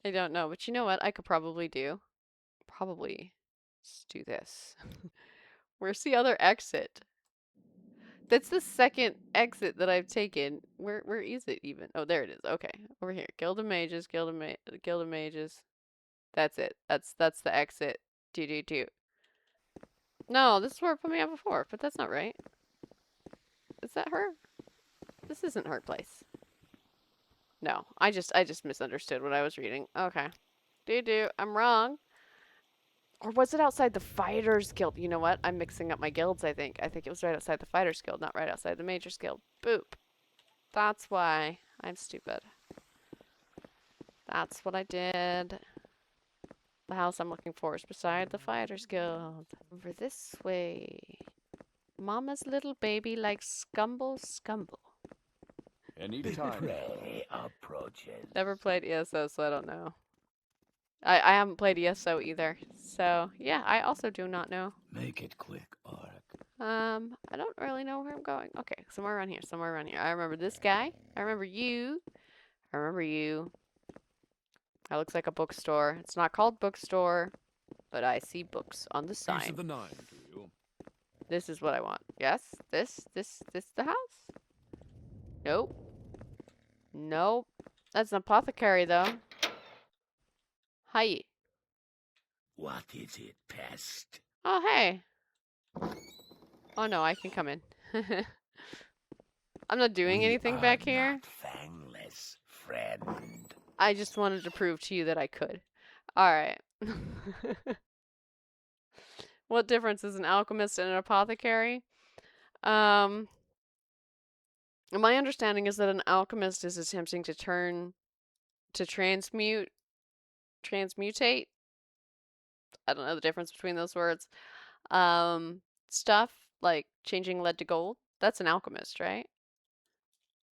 [SPEAKER 1] I don't know. But you know what I could probably do? Probably just do this. Where's the other exit? That's the second exit that I've taken. Where is it even? Oh, there it is. Okay. Over here. Guild of Mages, Guild of Mages. That's it. That's the exit. Do. No, this is where it put me out before, but that's not right. Is that her? This isn't her place. No, I just misunderstood what I was reading. Okay. Do. I'm wrong. Or was it outside the Fighters Guild? You know what? I'm mixing up my guilds, I think. I think it was right outside the Fighters Guild, not right outside the Majors Guild. Boop. That's why. I'm stupid. That's what I did. The house I'm looking for is beside the Fighters Guild. Over this way. Mama's little baby likes scumble.
[SPEAKER 7] Anytime.
[SPEAKER 6] Prey approaches.
[SPEAKER 1] Never played ESO, so I don't know. I haven't played ESO either. So, yeah, I also do not know.
[SPEAKER 6] Make it quick, Ark.
[SPEAKER 1] I don't really know where I'm going. Okay, somewhere around here, somewhere around here. I remember this guy. I remember you. I remember you. That looks like a bookstore. It's not called bookstore, but I see books on the
[SPEAKER 3] Piece
[SPEAKER 1] sign.
[SPEAKER 3] of the 9 to you.
[SPEAKER 1] This is what I want. Yes? This the house? Nope. Nope. That's an apothecary, though. Hi.
[SPEAKER 6] What is it, pest?
[SPEAKER 1] Oh, hey. Oh, no, I can come in. I'm not doing
[SPEAKER 6] We
[SPEAKER 1] anything
[SPEAKER 6] are
[SPEAKER 1] back here.
[SPEAKER 6] not fangless, friend.
[SPEAKER 1] I just wanted to prove to you that I could. Alright. What difference is an alchemist and an apothecary? My understanding is that an alchemist is attempting to transmutate. I don't know the difference between those words. Stuff like changing lead to gold. That's an alchemist, right?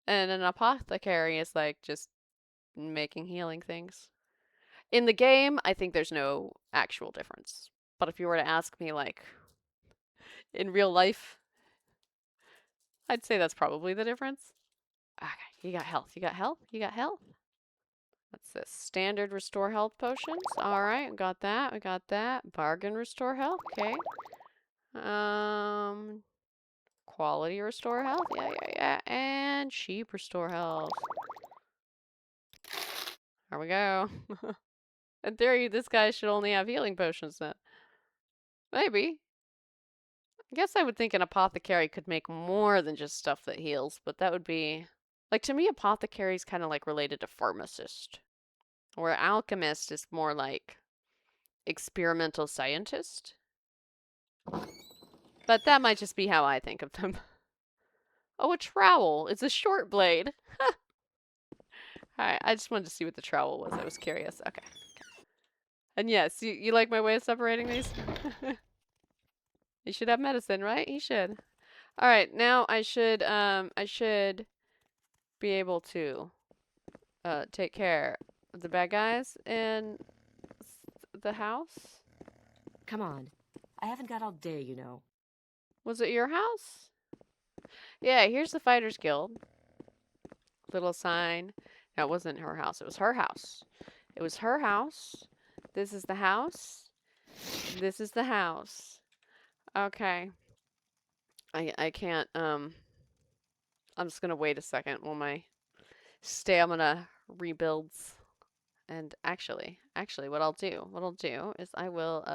[SPEAKER 1] And an apothecary is like just making healing things. In the game, I think there's no actual difference. But if you were to ask me, like, in real life, I'd say that's probably the difference. Okay, you got health. You got health. You got health. What's this? Standard restore health potions. Alright, we got that. We got that. Bargain restore health. Okay. Quality restore health. Yeah. And cheap restore health. There we go. In theory, this guy should only have healing potions then. Maybe. I guess I would think an apothecary could make more than just stuff that heals, but that would be... Like, to me, apothecary is kind of like related to pharmacist. Where alchemist is more like experimental scientist. But that might just be how I think of them. Oh, a trowel. It's a short blade. Alright, I just wanted to see what the trowel was. I was curious. Okay. And yes, you like my way of separating these? You should have medicine, right? You should. Alright, now I should be able to take care of the bad guys in the house.
[SPEAKER 4] Come on. I haven't got all day, you know.
[SPEAKER 1] Was it your house? Yeah, here's the Fighters Guild. Little sign. No, it wasn't her house. It was her house. It was her house. This is the house. This is the house. Okay. I can't, I'm just gonna wait a second while my stamina rebuilds. And actually, what I'll do is I will,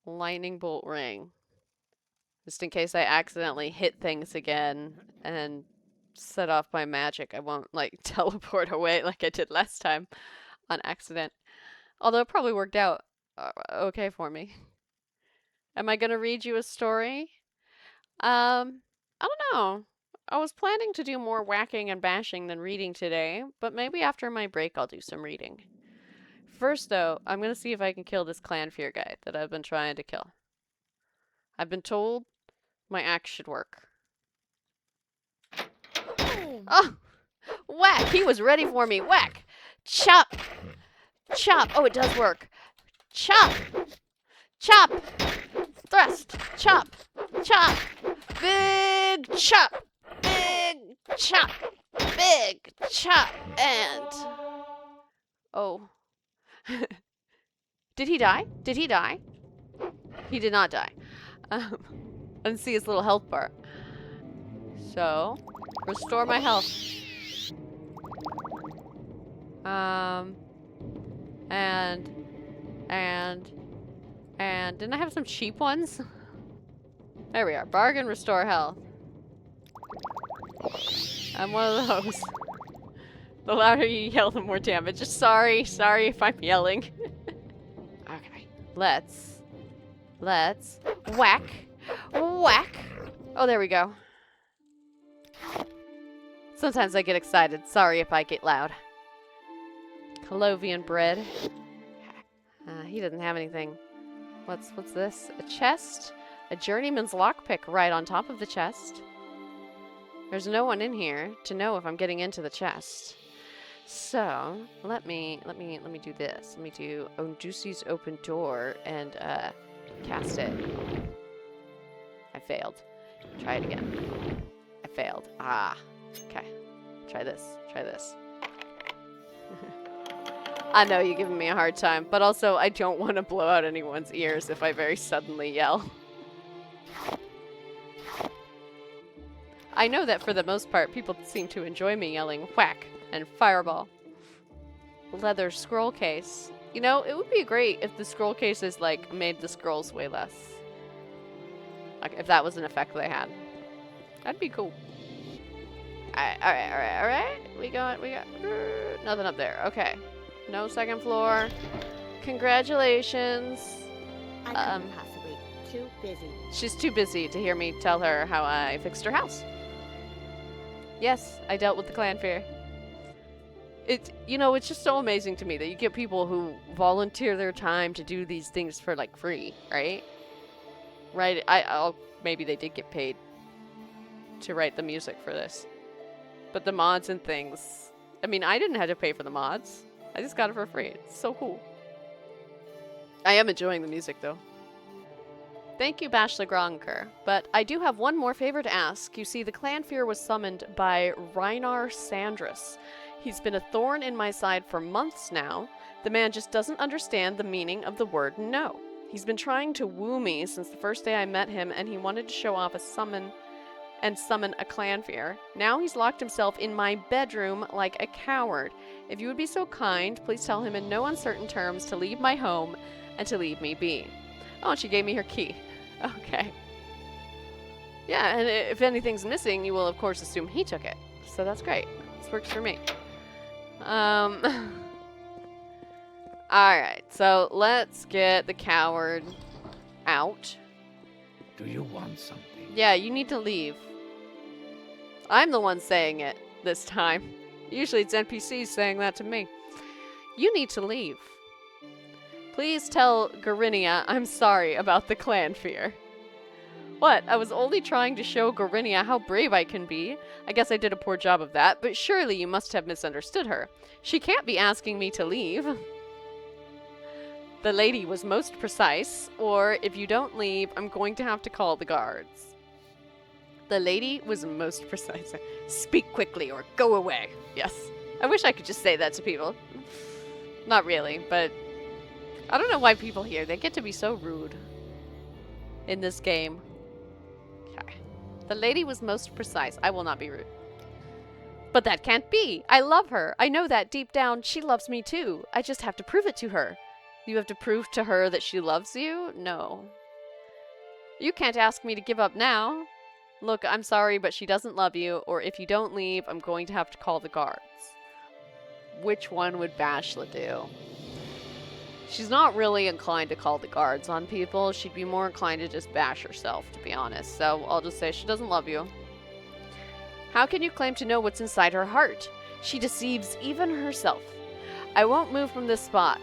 [SPEAKER 1] lightning bolt ring. Just in case I accidentally hit things again and set off my magic. I won't, like, teleport away like I did last time on accident. Although it probably worked out okay for me. Am I gonna read you a story? I don't know. I was planning to do more whacking and bashing than reading today, but maybe after my break I'll do some reading. First, though, I'm gonna see if I can kill this clan fear guy that I've been trying to kill. I've been told my axe should work. Oh! Whack! He was ready for me. Whack! Chop! Chop! Oh, it does work. Chop! Chop! Thrust! Chop! Chop! Big chop! Big chop! Big chop! And... Oh. Did he die? Did he die? He did not die. I didn't see his little health bar. So, restore my health. And didn't I have some cheap ones? There we are. Bargain, restore health. I'm one of those. The louder you yell, the more damage. Just sorry if I'm yelling. Okay. Let's whack. Whack. Oh, there we go. Sometimes I get excited. Sorry if I get loud. Colovian bread. He doesn't have anything. What's this? A chest? A journeyman's lockpick right on top of the chest. There's no one in here to know if I'm getting into the chest. So, let me do this. Let me do Ondusi's open door and cast it. I failed. Try it again. I failed. Ah. Okay. Try this. Try this. I know you're giving me a hard time, but also I don't want to blow out anyone's ears if I very suddenly yell. I know that for the most part, people seem to enjoy me yelling whack and fireball. Leather scroll case. You know, it would be great if the scroll cases, like, made the scrolls way less. Like, if that was an effect they had. That'd be cool. Alright. We got nothing up there. Okay. No second floor. Congratulations.
[SPEAKER 8] I couldn't possibly. Too busy.
[SPEAKER 1] She's too busy to hear me tell her how I fixed her house. Yes, I dealt with the clan fear. You know, it's just so amazing to me that you get people who volunteer their time to do these things for, like, free, right? Right, maybe they did get paid to write the music for this. But the mods and things, I mean, I didn't have to pay for the mods. I just got it for free. It's so cool. I am enjoying the music, though. Thank you, Bashla Gronker. But I do have one more favor to ask. You see, the clan fear was summoned by Reinar Sandris. He's been a thorn in my side for months now. The man just doesn't understand the meaning of the word no. He's been trying to woo me since the first day I met him, and he wanted to show off a summon a clan fear. Now he's locked himself in my bedroom like a coward. If you would be so kind, please tell him in no uncertain terms to leave my home and to leave me be. Oh, and she gave me her key. Okay. Yeah, and if anything's missing, you will of course assume he took it. So that's great. This works for me. Alright, so let's get the coward out.
[SPEAKER 6] Do you want something?
[SPEAKER 1] Yeah, you need to leave. I'm the one saying it this time. Usually it's NPCs saying that to me. You need to leave. Please tell Garinia I'm sorry about the clan fear. What? I was only trying to show Garinia how brave I can be. I guess I did a poor job of that, but surely you must have misunderstood her. She can't be asking me to leave. The lady was most precise, or if you don't leave, I'm going to have to call the guards. The lady was most precise. Speak quickly or go away. Yes. I wish I could just say that to people. Not really, but I don't know why people here, they get to be so rude in this game. Okay. The lady was most precise. I will not be rude. But that can't be. I love her. I know that deep down she loves me too. I just have to prove it to her. You have to prove to her that she loves you? No. You can't ask me to give up now. Look, I'm sorry, but she doesn't love you, or if you don't leave, I'm going to have to call the guards. Which one would Bashla do? She's not really inclined to call the guards on people. She'd be more inclined to just bash herself, to be honest. So I'll just say she doesn't love you. How can you claim to know what's inside her heart? She deceives even herself. I won't move from this spot.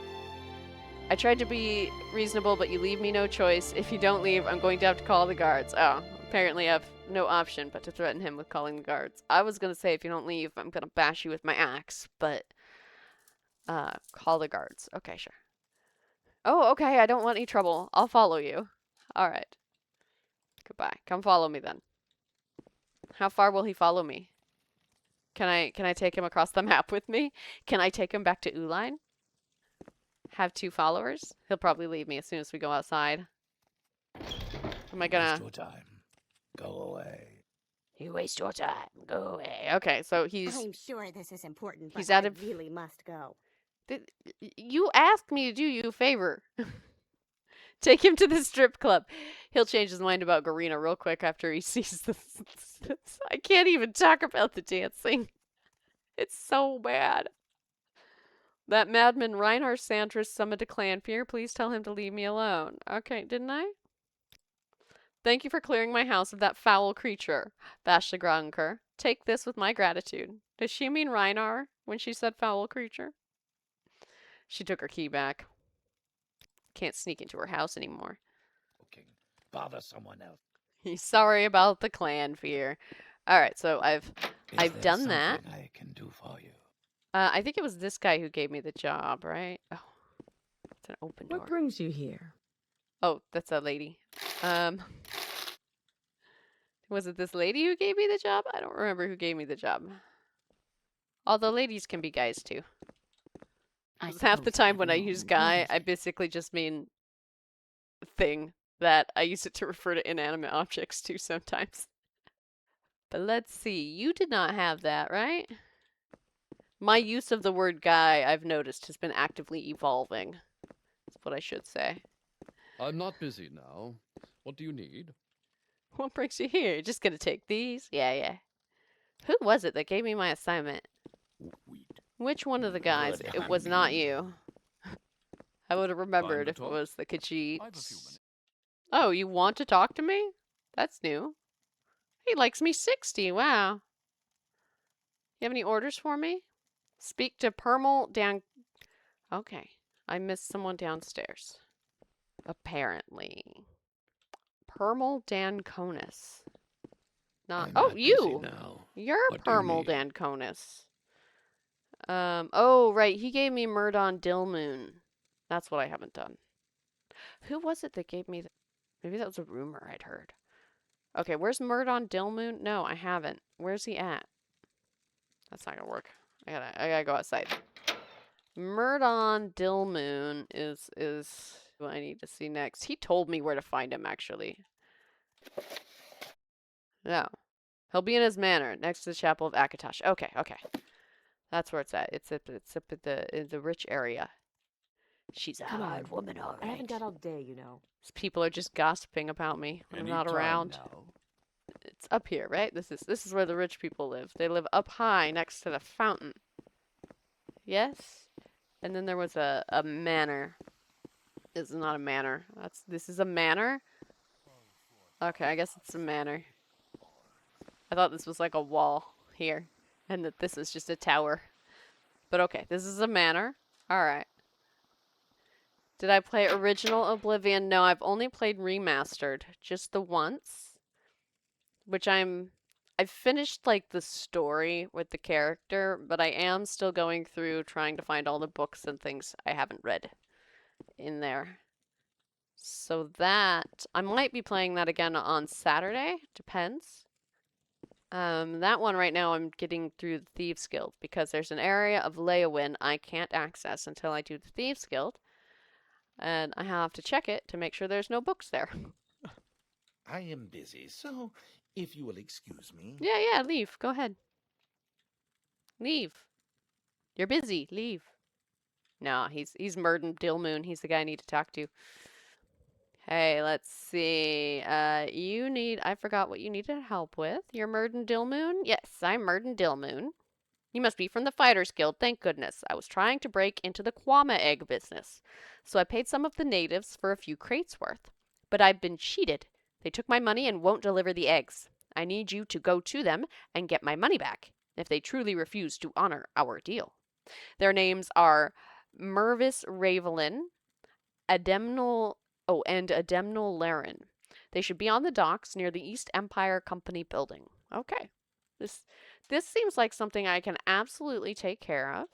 [SPEAKER 1] I tried to be reasonable, but you leave me no choice. If you don't leave, I'm going to have to call the guards. Oh, apparently I have no option but to threaten him with calling the guards. I was going to say if you don't leave, I'm going to bash you with my axe, but call the guards. Okay, sure. Oh, okay, I don't want any trouble. I'll follow you. All right. Goodbye. Come follow me then. How far will he follow me? Can I take him across the map with me? Can I take him back to Uline? Have 2 followers? He'll probably leave me as soon as we go outside. Am I gonna...
[SPEAKER 6] Waste your time. Go away.
[SPEAKER 1] You waste your time. Go away. Okay, so he's...
[SPEAKER 9] I'm sure this is important,
[SPEAKER 1] he's
[SPEAKER 9] but
[SPEAKER 1] out
[SPEAKER 9] I
[SPEAKER 1] of...
[SPEAKER 9] really must go.
[SPEAKER 1] You asked me to do you a favor. Take him to the strip club. He'll change his mind about Garina real quick after he sees this. I can't even talk about the dancing. It's so bad. That madman Reinhardt Sandris summoned a clan fear. Please tell him to leave me alone. Okay, didn't I? Thank you for clearing my house of that foul creature, Bashla Granker. Take this with my gratitude. Does she mean Reinar when she said foul creature? She took her key back. Can't sneak into her house anymore.
[SPEAKER 6] Okay. Bother someone else.
[SPEAKER 1] He's sorry about the clan fear. Alright, so I've done that.
[SPEAKER 6] I can do for you.
[SPEAKER 1] I think it was this guy who gave me the job, right? Oh, it's an open door.
[SPEAKER 4] What brings you here?
[SPEAKER 1] Oh, that's a lady. Was it this lady who gave me the job? I don't remember who gave me the job. Although ladies can be guys too. Half the time when I use guy, I basically just mean thing that I use it to refer to inanimate objects too sometimes. But let's see, you did not have that, right? My use of the word guy, I've noticed, has been actively evolving. That's what I should say.
[SPEAKER 10] I'm not busy now. What do you need?
[SPEAKER 1] What brings you here? You're just gonna take these? Yeah. Who was it that gave me my assignment? Which one of the guys? It was not you. I would have remembered if it was the Khajiits. Oh, you want to talk to me? That's new. He likes me 60, wow. You have any orders for me? Speak to Permal Dan... Okay, I missed someone downstairs. Apparently. Permal Danconis. Not... Oh, you! You're Permal Danconis. Oh, right, he gave me Murdon Dilmoon. That's what I haven't done. Who was it that gave me... Maybe that was a rumor I'd heard. Okay, where's Murdon Dilmoon? No, I haven't. Where's he at? That's not gonna work. I gotta go outside. Murdon Dilmoon is what I need to see next. He told me where to find him, actually. No. He'll be in his manor, next to the Chapel of Akatosh. Okay. That's where it's at. It's up in the rich area. She's a hard woman, all right.
[SPEAKER 4] I haven't got all day, you know.
[SPEAKER 1] People are just gossiping about me when I'm not around.
[SPEAKER 6] Now.
[SPEAKER 1] It's up here, right? This is where the rich people live. They live up high next to the fountain. Yes? And then there was a manor. This is not a manor. This is a manor? Okay, I guess it's a manor. I thought this was like a wall here. And that this is just a tower. But okay, this is a manor. Alright. Did I play original Oblivion? No, I've only played remastered. Just the once. Which I've finished like the story with the character, but I am still going through trying to find all the books and things I haven't read in there. So that, I might be playing that again on Saturday. Depends. That one right now I'm getting through the Thieves Guild because there's an area of Leowyn I can't access until I do the Thieves Guild. And I have to check it to make sure there's no books there.
[SPEAKER 6] I am busy, so if you will excuse me.
[SPEAKER 1] Yeah, leave. Go ahead. Leave. You're busy. Leave. No, he's Murden Dillmoon. He's the guy I need to talk to. Hey, let's see. I forgot what you needed help with. You're Murden Dillmoon? Yes, I'm Murden Dillmoon. You must be from the Fighters Guild, thank goodness. I was trying to break into the Kwama egg business, so I paid some of the natives for a few crates worth. But I've been cheated. They took my money and won't deliver the eggs. I need you to go to them and get my money back, if they truly refuse to honor our deal. Their names are Mervis Ravelin, and Ademnal Laren. They should be on the docks near the East Empire Company building. Okay. This seems like something I can absolutely take care of,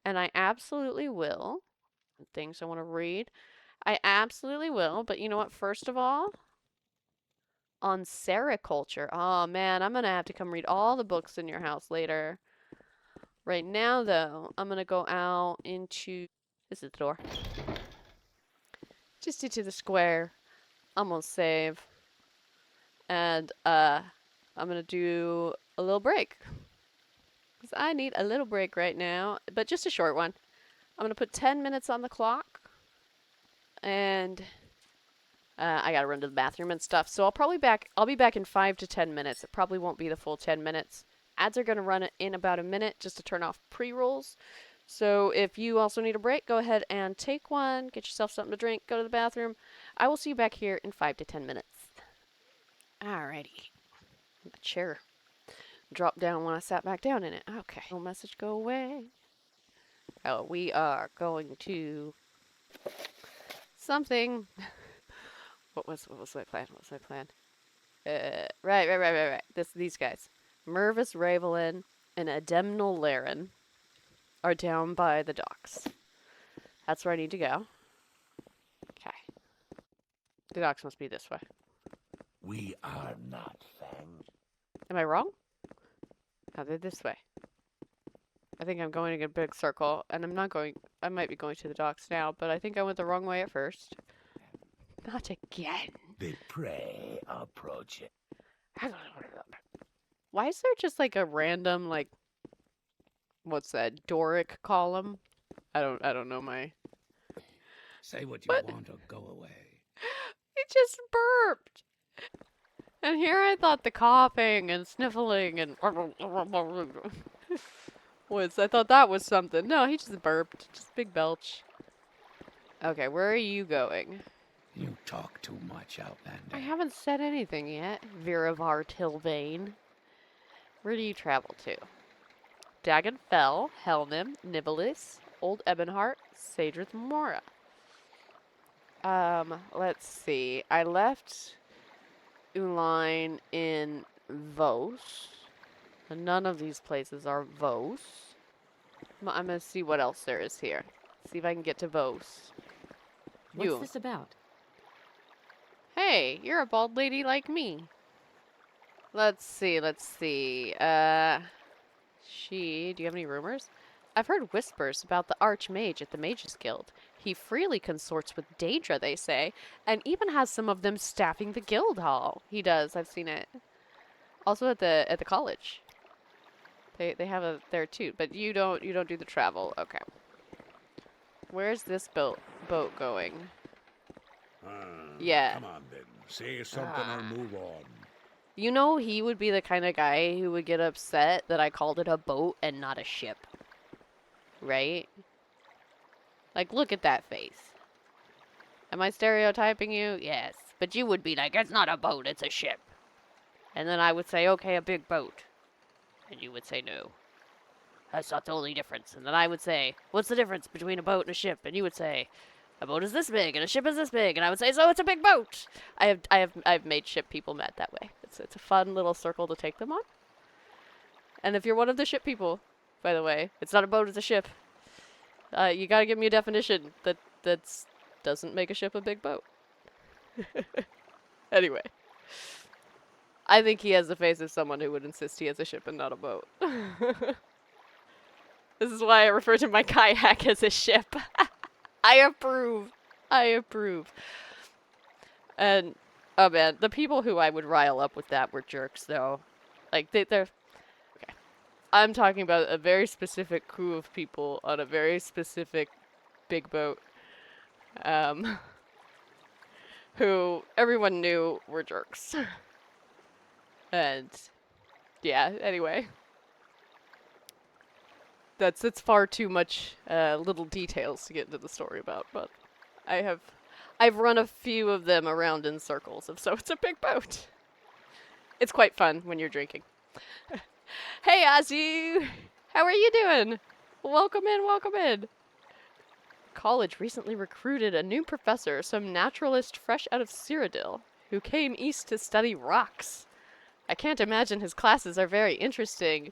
[SPEAKER 1] and I absolutely will. Things I want to read. I absolutely will, but you know what? First of all, on sericulture. Oh man, I'm going to have to come read all the books in your house later. Right now, though, I'm going to go out into... This is the door. Just into the square. I'm going to save. And, I'm going to do a little break. Because I need a little break right now. But just a short one. I'm going to put 10 minutes on the clock. And... I gotta run to the bathroom and stuff, so I'll be back in 5 to 10 minutes. It probably won't be the full 10 minutes. Ads are gonna run in about a minute just to turn off pre-rolls. So if you also need a break, go ahead and take one, get yourself something to drink, go to the bathroom. I will see you back here in 5 to 10 minutes. Alrighty. The chair dropped down when I sat back down in it. Okay. No message, go away. Oh, we are going to something. What was my plan? What was my plan? Right. These guys. Mervis Ravelin and Ademnal Laren are down by the docks. That's where I need to go. Okay. The docks must be this way.
[SPEAKER 6] We are not Fang.
[SPEAKER 1] Am I wrong? No, they're this way. I think I'm going in a big circle, and I might be going to the docks now, but I think I went the wrong way at first. Not again.
[SPEAKER 6] The prey approaching.
[SPEAKER 1] Why is there just like a random what's that, Doric column? I don't know my...
[SPEAKER 6] Say what you want or go away.
[SPEAKER 1] It just burped. And here I thought the coughing and sniffling and I thought that was something. No, he just burped. Just big belch. Okay, where are you going?
[SPEAKER 6] You talk too much, Outlander.
[SPEAKER 1] I haven't said anything yet. Viravar Tilvane. Where do you travel to? Dagonfell, Helnim, Nivalis, Old Ebonheart, Sadrith Mora. Let's see. I left Uline in Vos. None of these places are Vos. I'm gonna see what else there is here. See if I can get to Vos.
[SPEAKER 4] What's this about?
[SPEAKER 1] Hey, you're a bald lady like me. Let's see. Do you have any rumors? I've heard whispers about the Archmage at the Mages Guild. He freely consorts with Daedra, they say, and even has some of them staffing the guild hall. He does, I've seen it. Also at the college. They have it there too, but you don't do the travel. Okay. Where's this boat going? Yeah.
[SPEAKER 3] Come on, then. Say something or move on.
[SPEAKER 1] You know, he would be the kind of guy who would get upset that I called it a boat and not a ship. Right? Like, look at that face. Am I stereotyping you? Yes. But you would be like, it's not a boat, it's a ship. And then I would say, okay, a big boat. And you would say no. that's not the only difference. And then I would say, what's the difference between a boat and a ship? And you would say, a boat is this big and a ship is this big. And I would say, so it's a big boat. I've made ship people mad that way. It's a fun little circle to take them on. And if you're one of the ship people, by the way, it's not a boat, it's a ship. You gotta give me a definition that doesn't make a ship a big boat. Anyway. I think he has the face of someone who would insist he has a ship and not a boat. This is why I refer to my kayak as a ship. I approve. I approve. And, oh man, the people who I would rile up with that were jerks, though. Like, they're... Okay. I'm talking about a very specific crew of people on a very specific big boat. Who everyone knew were jerks. And, yeah, anyway. It's far too much little details to get into the story about, but I've run a few of them around in circles, so it's a big boat. It's quite fun when you're drinking. Hey, Azu! How are you doing? Welcome in, welcome in. College recently recruited a new professor, some naturalist fresh out of Cyrodiil, who came east to study rocks. I can't imagine his classes are very interesting.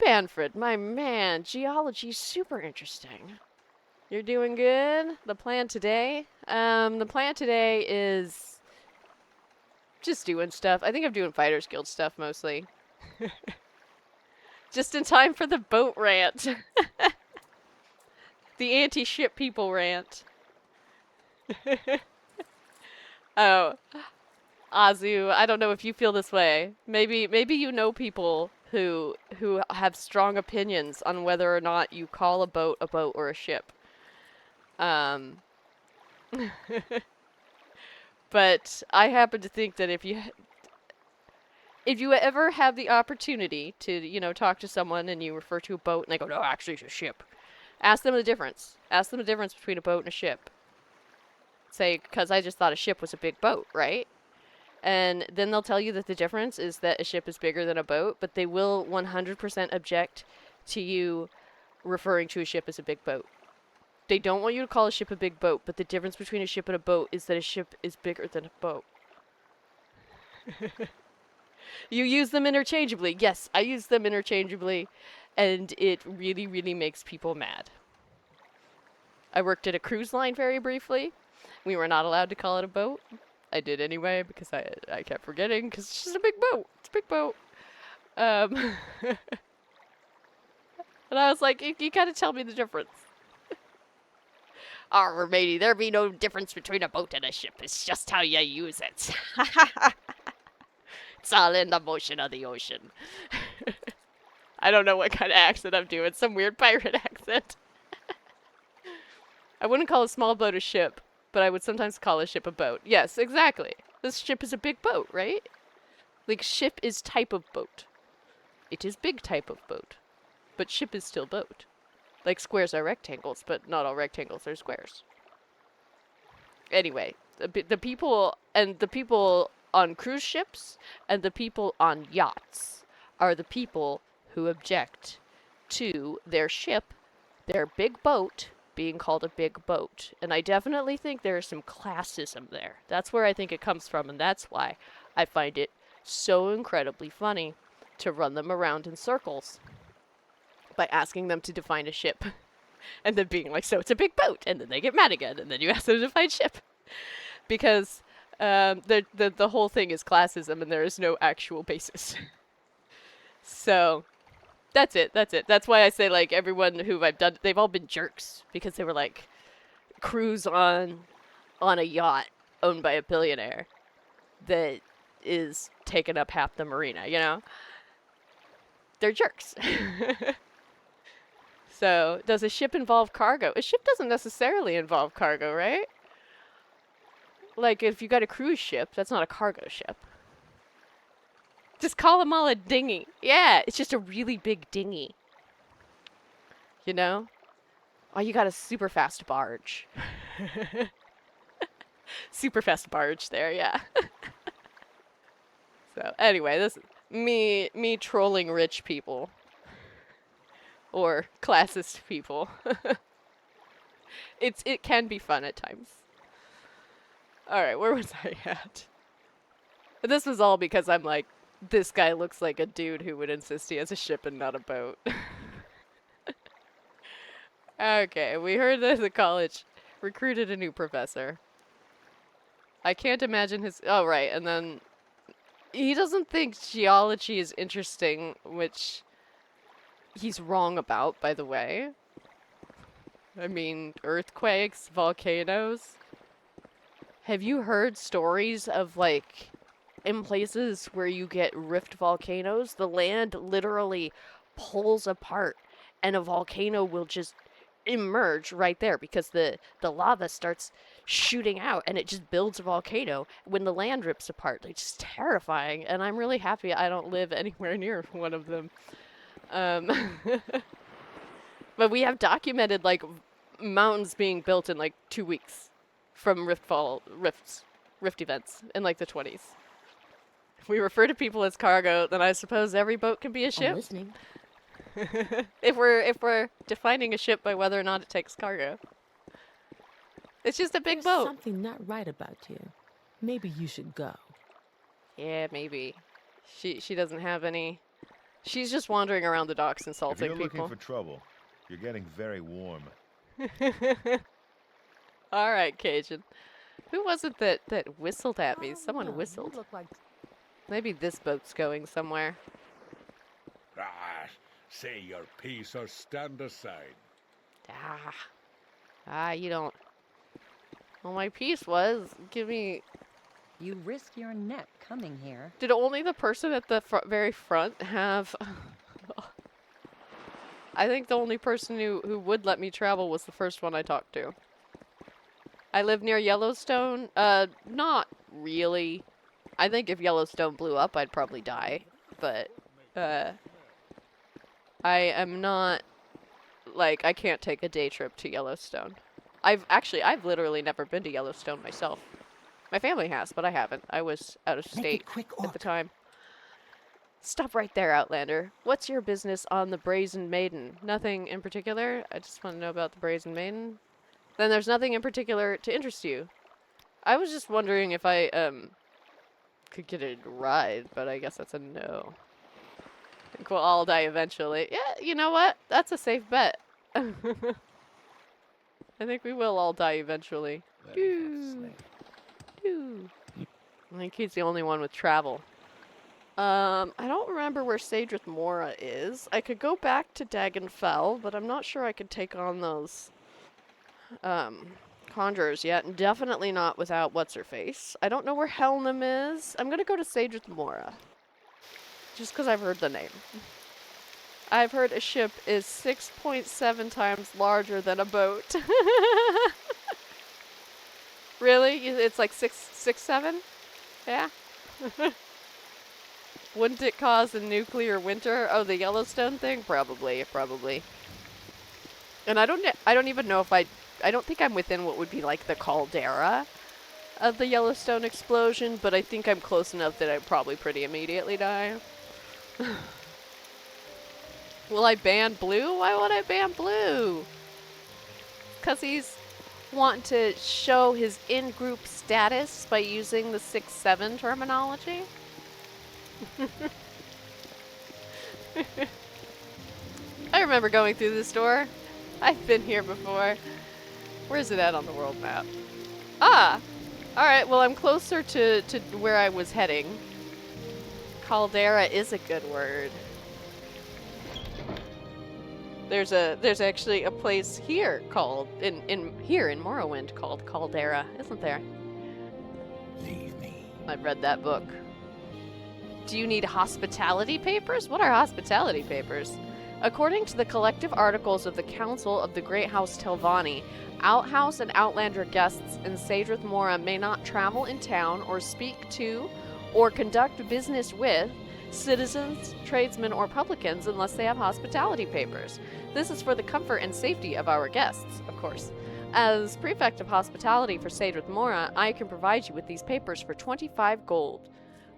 [SPEAKER 1] Banfred, my man, geology's super interesting. You're doing good? The plan today? The plan today is just doing stuff. I think I'm doing Fighters Guild stuff mostly. Just in time for the boat rant. The anti-ship people rant. Oh. Azu, I don't know if you feel this way. Maybe you know people who have strong opinions on whether or not you call a boat or a ship. But I happen to think that if you ever have the opportunity to, you know, talk to someone and you refer to a boat and they go, no, actually it's a ship. Ask them the difference. Ask them the difference between a boat and a ship. Say, because I just thought a ship was a big boat, right? And then they'll tell you that the difference is that a ship is bigger than a boat, but they will 100% object to you referring to a ship as a big boat. They don't want you to call a ship a big boat, but the difference between a ship and a boat is that a ship is bigger than a boat. You use them interchangeably. Yes, I use them interchangeably, and it really, really makes people mad. I worked at a cruise line very briefly. We were not allowed to call it a boat. I did anyway because I kept forgetting because it's just a big boat. It's a big boat. And I was like, you gotta tell me the difference. Arr, matey, there be no difference between a boat and a ship. It's just how you use it. It's all in the motion of the ocean. I don't know what kind of accent I'm doing. Some weird pirate accent. I wouldn't call a small boat a ship, but I would sometimes call a ship a boat. Yes, exactly. This ship is a big boat, right? Like, ship is type of boat. It is big type of boat. But ship is still boat. Like, squares are rectangles, but not all rectangles are squares. Anyway, the people on cruise ships and the people on yachts are the people who object to their ship, their big boat, being called a big boat. And I definitely think there is some classism there. That's where I think it comes from, and that's why I find it so incredibly funny to run them around in circles by asking them to define a ship. And then being like, so it's a big boat, and then they get mad again, and then you ask them to define ship. Because the whole thing is classism, and there is no actual basis. So... That's it. That's why I say, like, everyone who I've done, they've all been jerks. Because they were, like, cruise on a yacht owned by a billionaire that is taking up half the marina, you know? They're jerks. So, does a ship involve cargo? A ship doesn't necessarily involve cargo, right? Like, if you got a cruise ship, that's not a cargo ship. Just call them all a dinghy. Yeah, it's just a really big dinghy. You know? Oh, you got a super fast barge. Super fast barge there, yeah. So, anyway, this is me trolling rich people. or classist people. It can be fun at times. Alright, where was I at? This was all because I'm like, this guy looks like a dude who would insist he has a ship and not a boat. Okay, we heard that the college recruited a new professor. I can't imagine his... Oh, right, and then... He doesn't think geology is interesting, which he's wrong about, by the way. I mean, earthquakes, volcanoes. Have you heard stories of, like, in places where you get rift volcanoes, the land literally pulls apart and a volcano will just emerge right there because the lava starts shooting out and it just builds a volcano when the land rips apart. It's just terrifying, and I'm really happy I don't live anywhere near one of them. But we have documented like mountains being built in like 2 weeks from rift events in like the 20s. If we refer to people as cargo, then I suppose every boat can be a ship.
[SPEAKER 4] I'm listening.
[SPEAKER 1] if we're defining a ship by whether or not it takes cargo. It's just a big
[SPEAKER 4] There's
[SPEAKER 1] boat.
[SPEAKER 4] something not right about you. Maybe you should go.
[SPEAKER 1] Yeah, maybe. She doesn't have any. She's just wandering around the docks
[SPEAKER 5] If
[SPEAKER 1] insulting
[SPEAKER 5] you're
[SPEAKER 1] people.
[SPEAKER 5] looking for trouble, you're getting very warm.
[SPEAKER 1] All right, Cajun. Who was it that whistled at me? Someone
[SPEAKER 4] No,
[SPEAKER 1] whistled.
[SPEAKER 4] You look like...
[SPEAKER 1] Maybe this boat's going somewhere.
[SPEAKER 3] Ah, say your piece or stand aside.
[SPEAKER 1] You don't. Well, my piece was, give me...
[SPEAKER 11] You risk your neck coming here.
[SPEAKER 1] Did only the person at the very front have... I think the only person who would let me travel was the first one I talked to. I live near Yellowstone. Not really. I think if Yellowstone blew up, I'd probably die. But, I am not... Like, I can't take a day trip to Yellowstone. I've literally never been to Yellowstone myself. My family has, but I haven't. I was out of state at the time. Stop right there, Outlander. What's your business on the Brazen Maiden? Nothing in particular? I just want to know about the Brazen Maiden. Then there's nothing in particular to interest you. I was just wondering if I, could get a ride, but I guess that's a no. I think we'll all die eventually. Yeah, you know what? That's a safe bet. I think we will all die eventually. I think he's the only one with travel. I don't remember where Sadrith Mora is. I could go back to Dagenfell, but I'm not sure I could take on those conjurers yet, and definitely not without What's-Her-Face. I don't know where Helnam is. I'm gonna go to Sadrith Mora. Just because I've heard the name. I've heard a ship is 6.7 times larger than a boat. Really? It's like 6.7? Yeah? Wouldn't it cause a nuclear winter? Oh, the Yellowstone thing? Probably. And I don't even know if I don't think I'm within what would be like the caldera of the Yellowstone explosion, but I think I'm close enough that I'd probably pretty immediately die. Will I ban Blue? Why would I ban Blue? Because he's wanting to show his in-group status by using the 6-7 terminology? I remember going through this door. I've been here before. Where's it at on the world map? Ah! Alright, well I'm closer to where I was heading. Caldera is a good word. There's actually a place here called in Morrowind called Caldera, isn't there?
[SPEAKER 6] Leave me.
[SPEAKER 1] I've read that book. Do you need hospitality papers? What are hospitality papers? According to the collective articles of the Council of the Great House Telvanni, outhouse and outlander guests in Sadrith Mora may not travel in town or speak to or conduct business with citizens, tradesmen, or publicans unless they have hospitality papers. This is for the comfort and safety of our guests, of course. As Prefect of Hospitality for Sadrith Mora, I can provide you with these papers for 25 gold.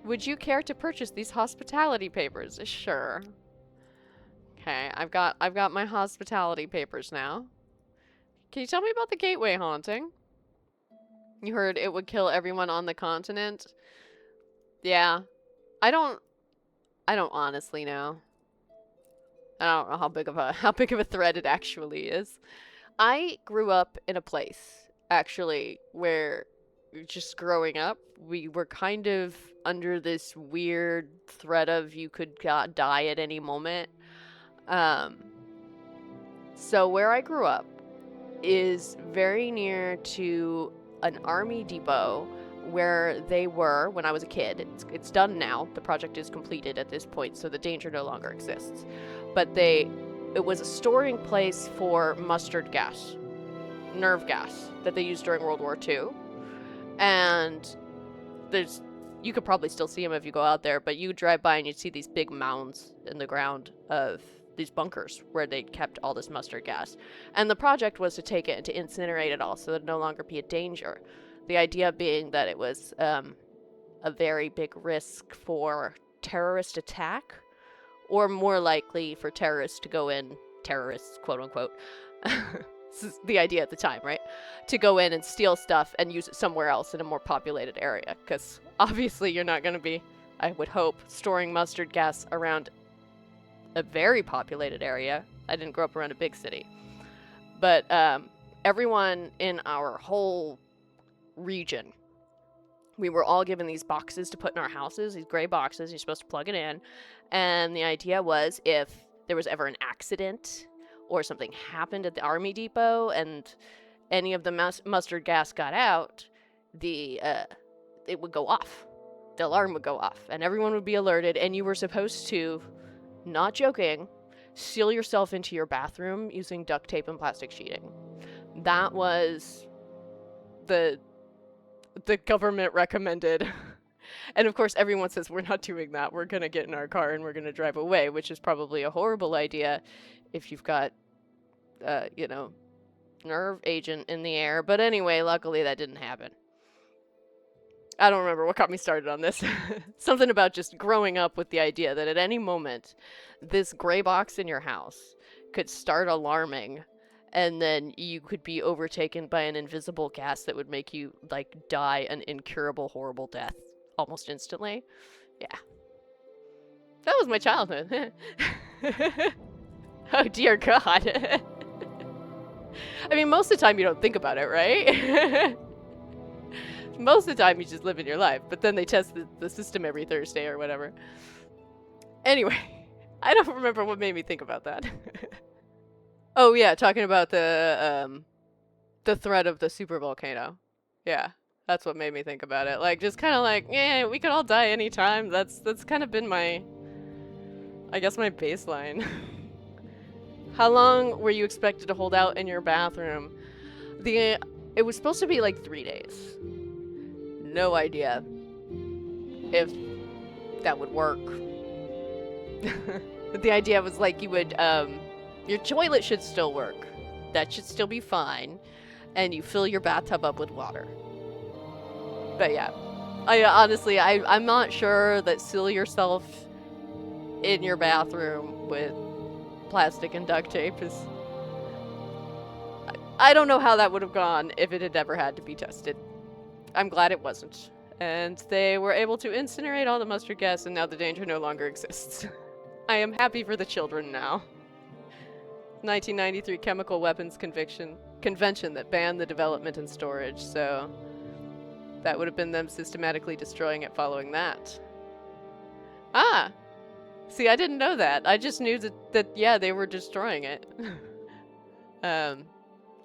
[SPEAKER 1] Would you care to purchase these hospitality papers? Sure. Okay, I've got my hospitality papers now. Can you tell me about the gateway haunting? You heard it would kill everyone on the continent? Yeah. I don't honestly know. I don't know how big of a threat it actually is. I grew up in a place actually where just growing up, we were kind of under this weird threat of you could die at any moment. So where I grew up is very near to an army depot where they were when I was a kid. It's done now. The project is completed at this point, so the danger no longer exists. But it was a storing place for mustard gas, nerve gas, that they used during World War II. And you could probably still see them if you go out there, but you drive by and you'd see these big mounds in the ground of these bunkers where they kept all this mustard gas. And the project was to take it and to incinerate it all so that it'd no longer be a danger. The idea being that it was a very big risk for terrorist attack, or more likely for terrorists to go in, terrorists, quote unquote. This is the idea at the time, right? To go in and steal stuff and use it somewhere else in a more populated area. Because obviously you're not going to be, I would hope, storing mustard gas around a very populated area. I didn't grow up around a big city. But everyone in our whole region, we were all given these boxes to put in our houses, these gray boxes. You're supposed to plug it in. And the idea was if there was ever an accident or something happened at the army depot and any of the mustard gas got out, it would go off. The alarm would go off and everyone would be alerted, and you were supposed to, not joking, seal yourself into your bathroom using duct tape and plastic sheeting. That was the government recommended. And of course everyone says we're not doing that. We're going to get in our car and we're going to drive away, which is probably a horrible idea if you've got nerve agent in the air. But anyway, luckily that didn't happen. I don't remember what got me started on this. Something about just growing up with the idea that at any moment this gray box in your house could start alarming, and then you could be overtaken by an invisible gas that would make you die an incurable, horrible death almost instantly. Yeah. That was my childhood. Oh dear God. I mean, most of the time you don't think about it, right? Most of the time you just live in your life, but then they test the system every Thursday or whatever. Anyway, I don't remember what made me think about that. Oh yeah, talking about the threat of the super volcano. Yeah, that's what made me think about it. Just kind of yeah, we could all die anytime. That's kind of been my baseline. How long were you expected to hold out in your bathroom? It was supposed to be 3 days. No idea if that would work. But the idea was you would, your toilet should still work. That should still be fine. And you fill your bathtub up with water. But yeah, honestly, I'm not sure that seal yourself in your bathroom with plastic and duct tape is... I don't know how that would have gone if it had ever had to be tested. I'm glad it wasn't. And they were able to incinerate all the mustard gas, and now the danger no longer exists. I am happy for the children now. 1993 Chemical Weapons Convention that banned the development and storage, so that would have been them systematically destroying it following that. Ah! See, I didn't know that. I just knew that yeah, they were destroying it. And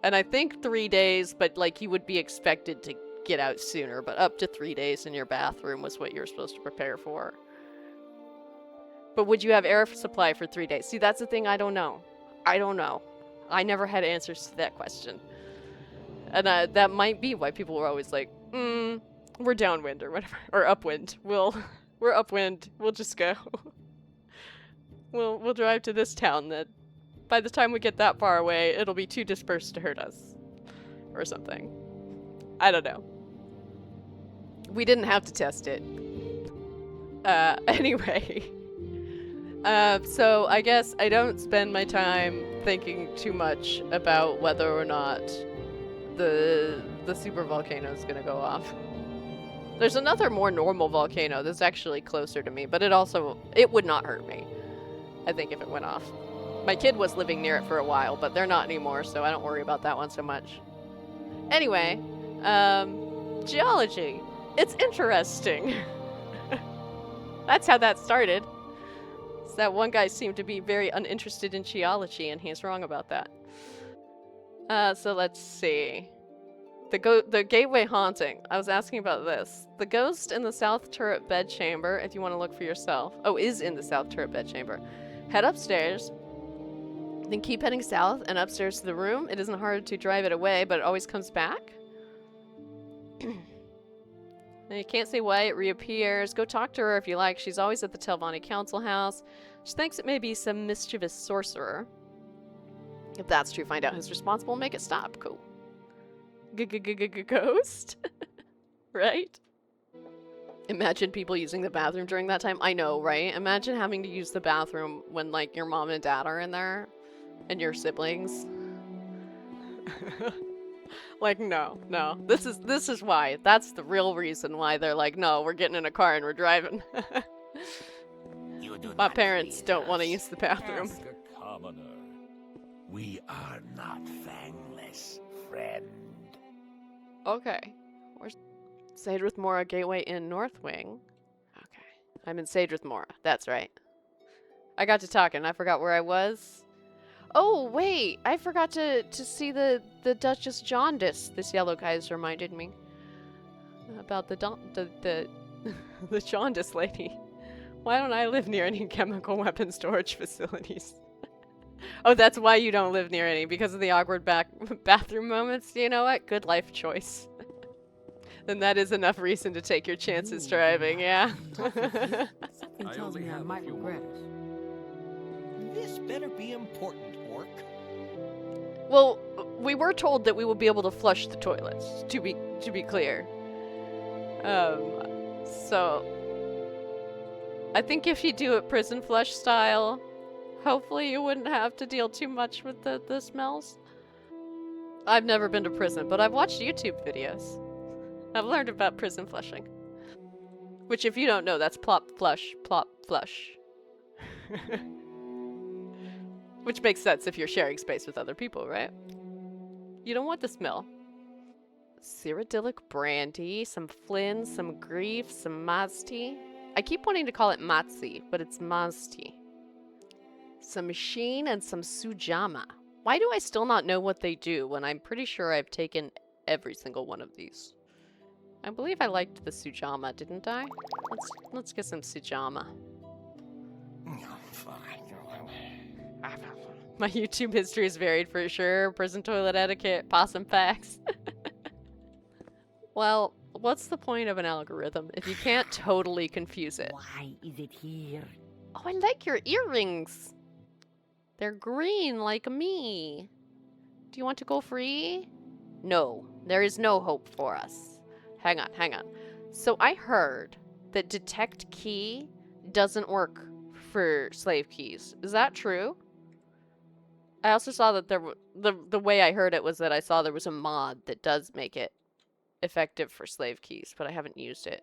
[SPEAKER 1] I think 3 days, but you would be expected to get out sooner, but up to 3 days in your bathroom was what you were supposed to prepare for. But would you have air supply for 3 days? See, that's the thing I don't know. I never had answers to that question. And that might be why people were always like, we're downwind or whatever, or upwind. We're upwind. We'll just go. We'll drive to this town that by the time we get that far away, it'll be too dispersed to hurt us. Or something. I don't know. We didn't have to test it. Anyway. So I guess I don't spend my time thinking too much about whether or not the super volcano is gonna go off. There's another more normal volcano that's actually closer to me, but it would not hurt me, I think, if it went off. My kid was living near it for a while, but they're not anymore, so I don't worry about that one so much. Anyway, geology. It's interesting. That's how that started. So that one guy seemed to be very uninterested in geology, and he's wrong about that. So let's see. The gateway haunting. I was asking about this. The ghost in the south turret bedchamber, if you want to look for yourself. Oh, is in the south turret bedchamber. Head upstairs. Then keep heading south and upstairs to the room. It isn't hard to drive it away, but it always comes back. You can't say why it reappears. Go talk to her if you like. She's always at the Telvanni Council House. She thinks it may be some mischievous sorcerer. If that's true, find out who's responsible and make it stop. Cool. Ghost? Right? Imagine people using the bathroom during that time. I know, right? Imagine having to use the bathroom when, like, your mom and dad are in there. And your siblings. Like, no. This is why. That's the real reason why they're like, no, we're getting in a car and we're driving. My parents don't want to use the bathroom.
[SPEAKER 3] Ask a commoner. We are not fangless, friend.
[SPEAKER 1] Okay. Where's Sage with Mora Gateway in North Wing? Okay. I'm in Sage with Mora. That's right. I got to talking. I forgot where I was. Oh, wait. I forgot to see the Duchess Jaundice. This yellow guy's reminded me about the Jaundice lady. Why don't I live near any chemical weapon storage facilities? Oh, that's why you don't live near any, because of the awkward bathroom moments. You know what? Good life choice. Then that is enough reason to take your chances driving, yeah.
[SPEAKER 2] Something tells me I might regret it.
[SPEAKER 6] This better be important, Orc.
[SPEAKER 1] Well, we were told that we will be able to flush the toilets, to be clear. So I think if you do it prison flush style, hopefully you wouldn't have to deal too much with the smells. I've never been to prison, but I've watched YouTube videos. I've learned about prison flushing. Which, if you don't know, that's plop, flush, plop, flush. Which makes sense if you're sharing space with other people, right? You don't want the smell. Cyrodiilic brandy, some Flynn, some grief, some Mazti. I keep wanting to call it Matzi, but it's Mazti. Some machine and some Sujama. Why do I still not know what they do when I'm pretty sure I've taken every single one of these? I believe I liked the Sujama, didn't I? Let's get some Sujama. My YouTube history is varied for sure. Prison toilet etiquette, possum facts. Well, what's the point of an algorithm if you can't totally confuse it?
[SPEAKER 4] Why is it here?
[SPEAKER 1] Oh, I like your earrings. They're green like me. Do you want to go free? No, there is no hope for us. Hang on. So I heard that detect key doesn't work for slave keys. Is that true? I also saw that the way I heard it was that I saw there was a mod that does make it effective for slave keys, but I haven't used it.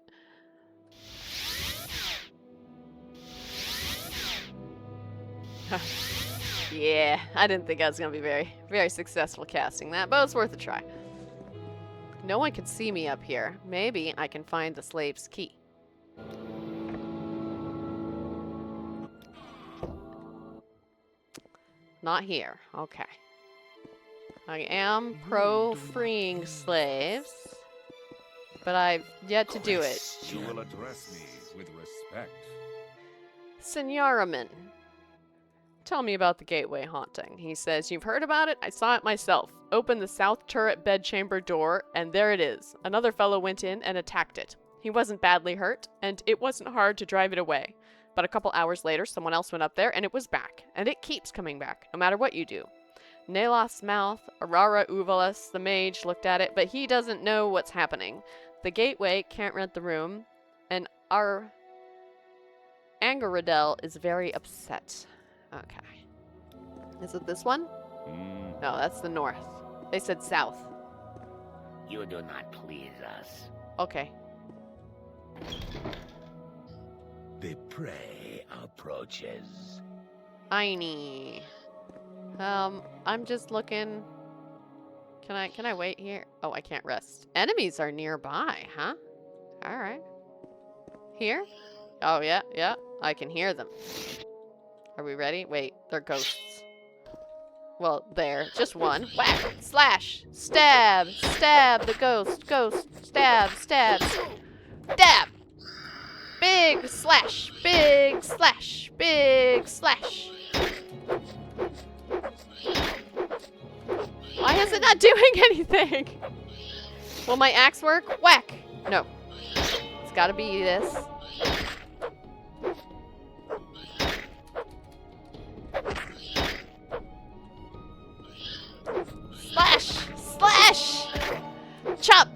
[SPEAKER 1] Yeah, I didn't think I was gonna be very successful casting that, but it's worth a try. No one can see me up here. Maybe I can find the slave's key. Not here. Okay. I am pro freeing slaves, but I've yet to do it.
[SPEAKER 3] You will address me with respect.
[SPEAKER 1] Senyoraman, tell me about the gateway haunting. He says, you've heard about it? I saw it myself. Open the south turret bedchamber door, and there it is. Another fellow went in and attacked it. He wasn't badly hurt, and it wasn't hard to drive it away. But a couple hours later, someone else went up there, and it was back. And it keeps coming back, no matter what you do. Nelos' mouth, Arara Uvalis, the mage, looked at it, but he doesn't know what's happening. The gateway can't rent the room, and Angeradel is very upset. Okay. Is it this one? No, that's the north. They said south.
[SPEAKER 12] You do not please us.
[SPEAKER 1] Okay.
[SPEAKER 12] The prey approaches.
[SPEAKER 1] Einie. I'm just looking. Can I wait here? Oh, I can't rest. Enemies are nearby, huh? Alright. Here? Oh, yeah, yeah. I can hear them. Are we ready? Wait, they're ghosts. Well, there. Just one. Whack! Slash! Stab! Stab the ghost! Ghost! Stab! Stab! Stab! Big slash! Big slash! Big slash! Why is it not doing anything? Will my axe work? Whack! No. It's gotta be this. Slash! Slash! Chop!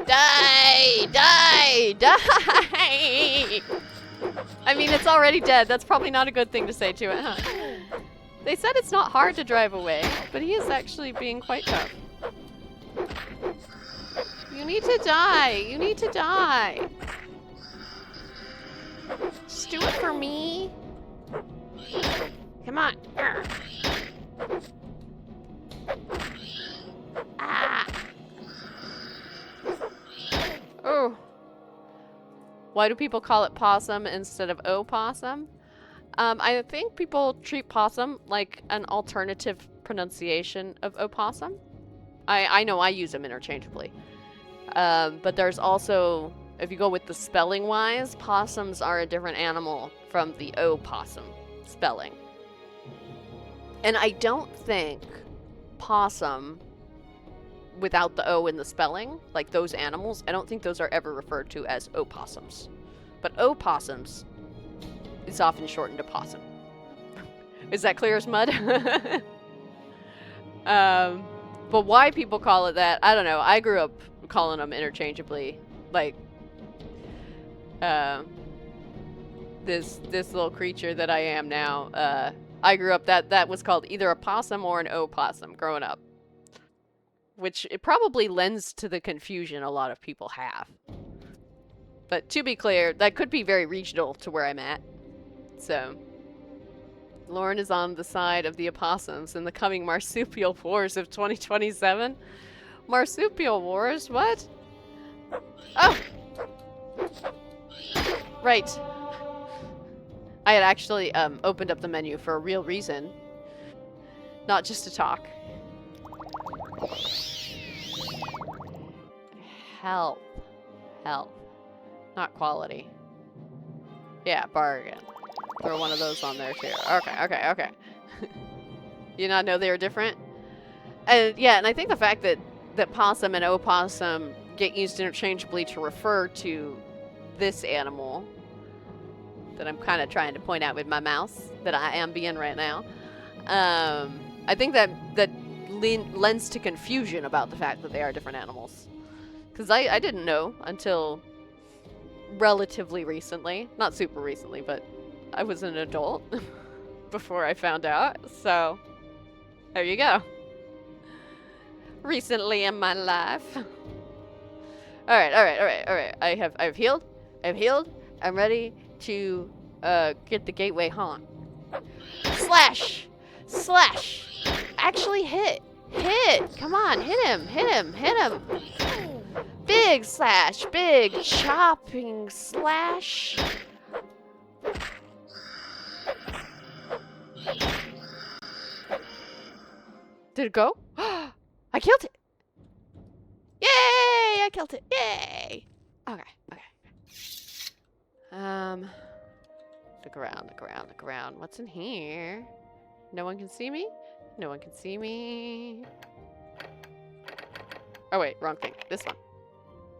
[SPEAKER 1] Die! Die! Die! I mean, it's already dead. That's probably not a good thing to say to it, huh? They said it's not hard to drive away, but he is actually being quite tough. You need to die. You need to die. Just do it for me. Come on. Ah. Oh. Why do people call it possum instead of opossum? I think people treat possum like an alternative pronunciation of opossum. I know I use them interchangeably. But there's also, if you go with the spelling-wise, possums are a different animal from the opossum spelling. And I don't think possum, without the O in the spelling, like those animals, I don't think those are ever referred to as opossums. But opossums is often shortened to possum. Is that clear as mud? But why people call it that, I don't know. I grew up calling them interchangeably. Like, this little creature that I am now, I grew up, that was called either a possum or an opossum growing up. Which it probably lends to the confusion a lot of people have. But to be clear, that could be very regional to where I'm at. So, Lauren is on the side of the opossums in the coming marsupial wars of 2027. Marsupial wars? What? Oh! Right. I had actually opened up the menu for a real reason. Not just to talk. Health. Health. Not quality. Yeah, bargain. Throw one of those on there too. Okay. You not know they were different? And yeah, and I think the fact that possum and opossum get used interchangeably to refer to this animal that I'm kind of trying to point out with my mouse that I am being right now. I think that lends to confusion about the fact that they are different animals. Because I didn't know until relatively recently. Not super recently, but I was an adult before I found out. So, there you go. Recently in my life. Alright. I've healed. I'm ready to get the gateway haunt. Slash! Slash! Actually hit! Hit! Come on, hit him! Big slash! Big chopping slash! Did it go? I killed it! Yay! I killed it! Yay! Okay. Look around. What's in here? No one can see me? No one can see me. Oh wait, wrong thing. This one.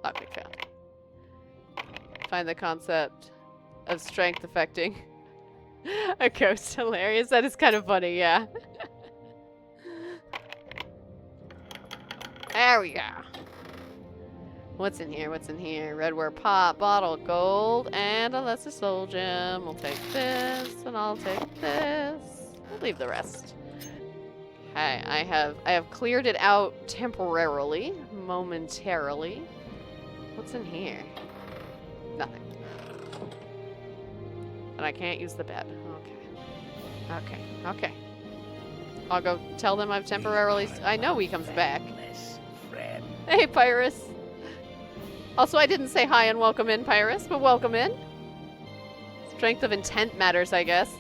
[SPEAKER 1] Lockpick found. Find the concept of strength affecting a ghost. Hilarious. That is kind of funny, yeah. There we go. What's in here? What's in here? Redware pot, bottle, gold, and a lesser soul gem. We'll take this, and I'll take this. We'll leave the rest. Okay, I have cleared it out temporarily, momentarily. What's in here? Nothing. And I can't use the bed. Okay. I'll go tell them I've temporarily... I know he comes back. Hey, Pyrus. Also, I didn't say hi and welcome in, Pyrus, but welcome in. Strength of intent matters, I guess.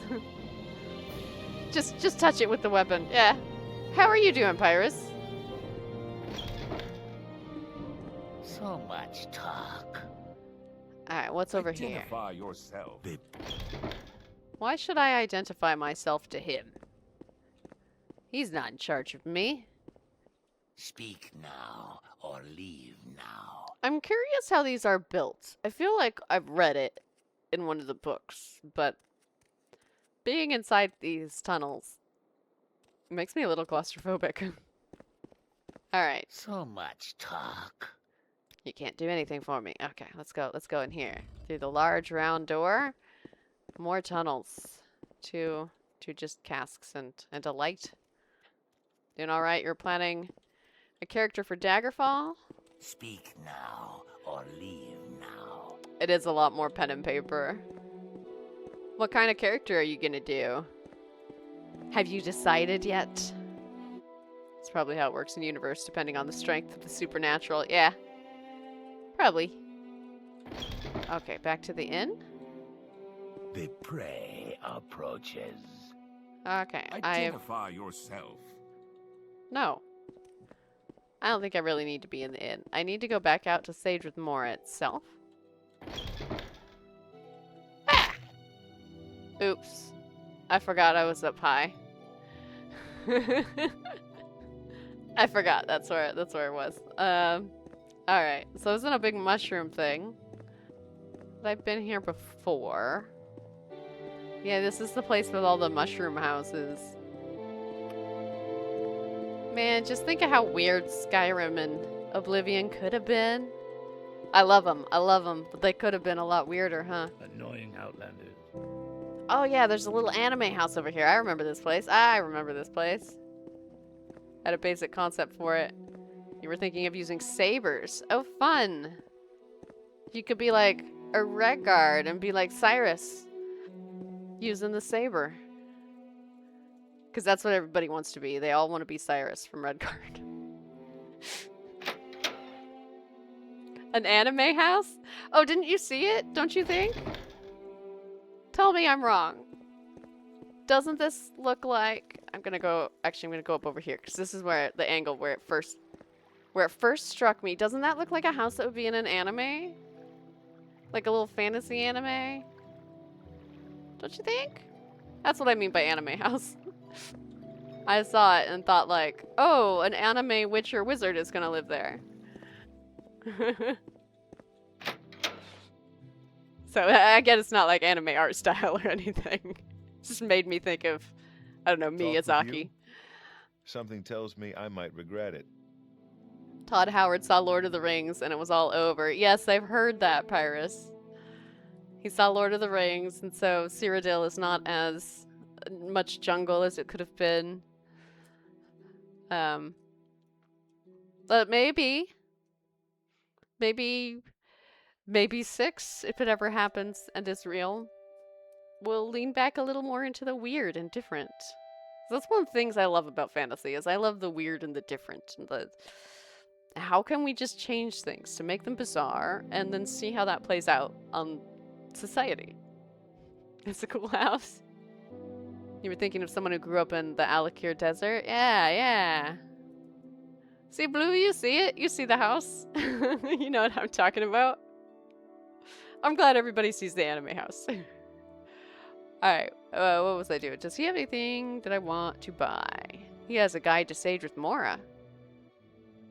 [SPEAKER 1] Just touch it with the weapon. Yeah. How are you doing, Pyrus?
[SPEAKER 12] So much talk.
[SPEAKER 1] Alright, what's over here?
[SPEAKER 3] Identify yourself.
[SPEAKER 1] Why should I identify myself to him? He's not in charge of me.
[SPEAKER 12] Speak now or leave now.
[SPEAKER 1] I'm curious how these are built. I feel like I've read it in one of the books, but being inside these tunnels makes me a little claustrophobic. Alright.
[SPEAKER 12] So much talk.
[SPEAKER 1] You can't do anything for me. Okay, let's go. Let's go in here. Through the large round door. More tunnels. Two just casks and a light. Doing alright? You're planning a character for Daggerfall?
[SPEAKER 12] Speak now or leave now.
[SPEAKER 1] It is a lot more pen and paper. What kind of character are you gonna do? Have you decided yet? That's probably how it works in the universe, depending on the strength of the supernatural. Yeah. Probably. Okay, back to the inn.
[SPEAKER 12] The prey approaches.
[SPEAKER 1] Okay,
[SPEAKER 3] Identify yourself.
[SPEAKER 1] No. I don't think I really need to be in the inn. I need to go back out to Sage with Mora itself. Ah! Oops. I forgot I was up high. I forgot. That's where it was. Alright. So I was in a big mushroom thing. But I've been here before. Yeah, this is the place with all the mushroom houses. Man, just think of how weird Skyrim and Oblivion could have been. I love them, but they could have been a lot weirder, huh?
[SPEAKER 12] Annoying Outlanders.
[SPEAKER 1] Oh yeah, there's a little anime house over here. I remember this place. Had a basic concept for it. You were thinking of using sabers. Oh, fun! You could be like a Redguard and be like Cyrus. Using the saber. Because that's what everybody wants to be. They all want to be Cyrus from Redguard. An anime house? Oh, didn't you see it? Don't you think? Tell me I'm wrong. Doesn't this look like... I'm gonna go up over here. Because this is where the angle where it first struck me. Doesn't that look like a house that would be in an anime? Like a little fantasy anime? Don't you think? That's what I mean by anime house. I saw it and thought like, oh, an anime witcher wizard is gonna live there. So I guess it's not like anime art style or anything. It just made me think of, I don't know, Miyazaki.
[SPEAKER 5] Something tells me I might regret it.
[SPEAKER 1] Todd Howard saw Lord of the Rings and it was all over. Yes, I've heard that, Pyrus. He saw Lord of the Rings, and so Cyrodiil is not as much jungle as it could have been. But maybe 6, if it ever happens and is real, will lean back a little more into the weird and different. That's one of the things I love about fantasy, is I love the weird and the different. And how can we just change things to make them bizarre and then see how that plays out on society? It's a cool house. You were thinking of someone who grew up in the Alakir Desert? Yeah. See, Blue, you see it? You see the house? You know what I'm talking about? I'm glad everybody sees the anime house. Alright, what was I doing? Does he have anything that I want to buy? He has a guide to Sage with Mora.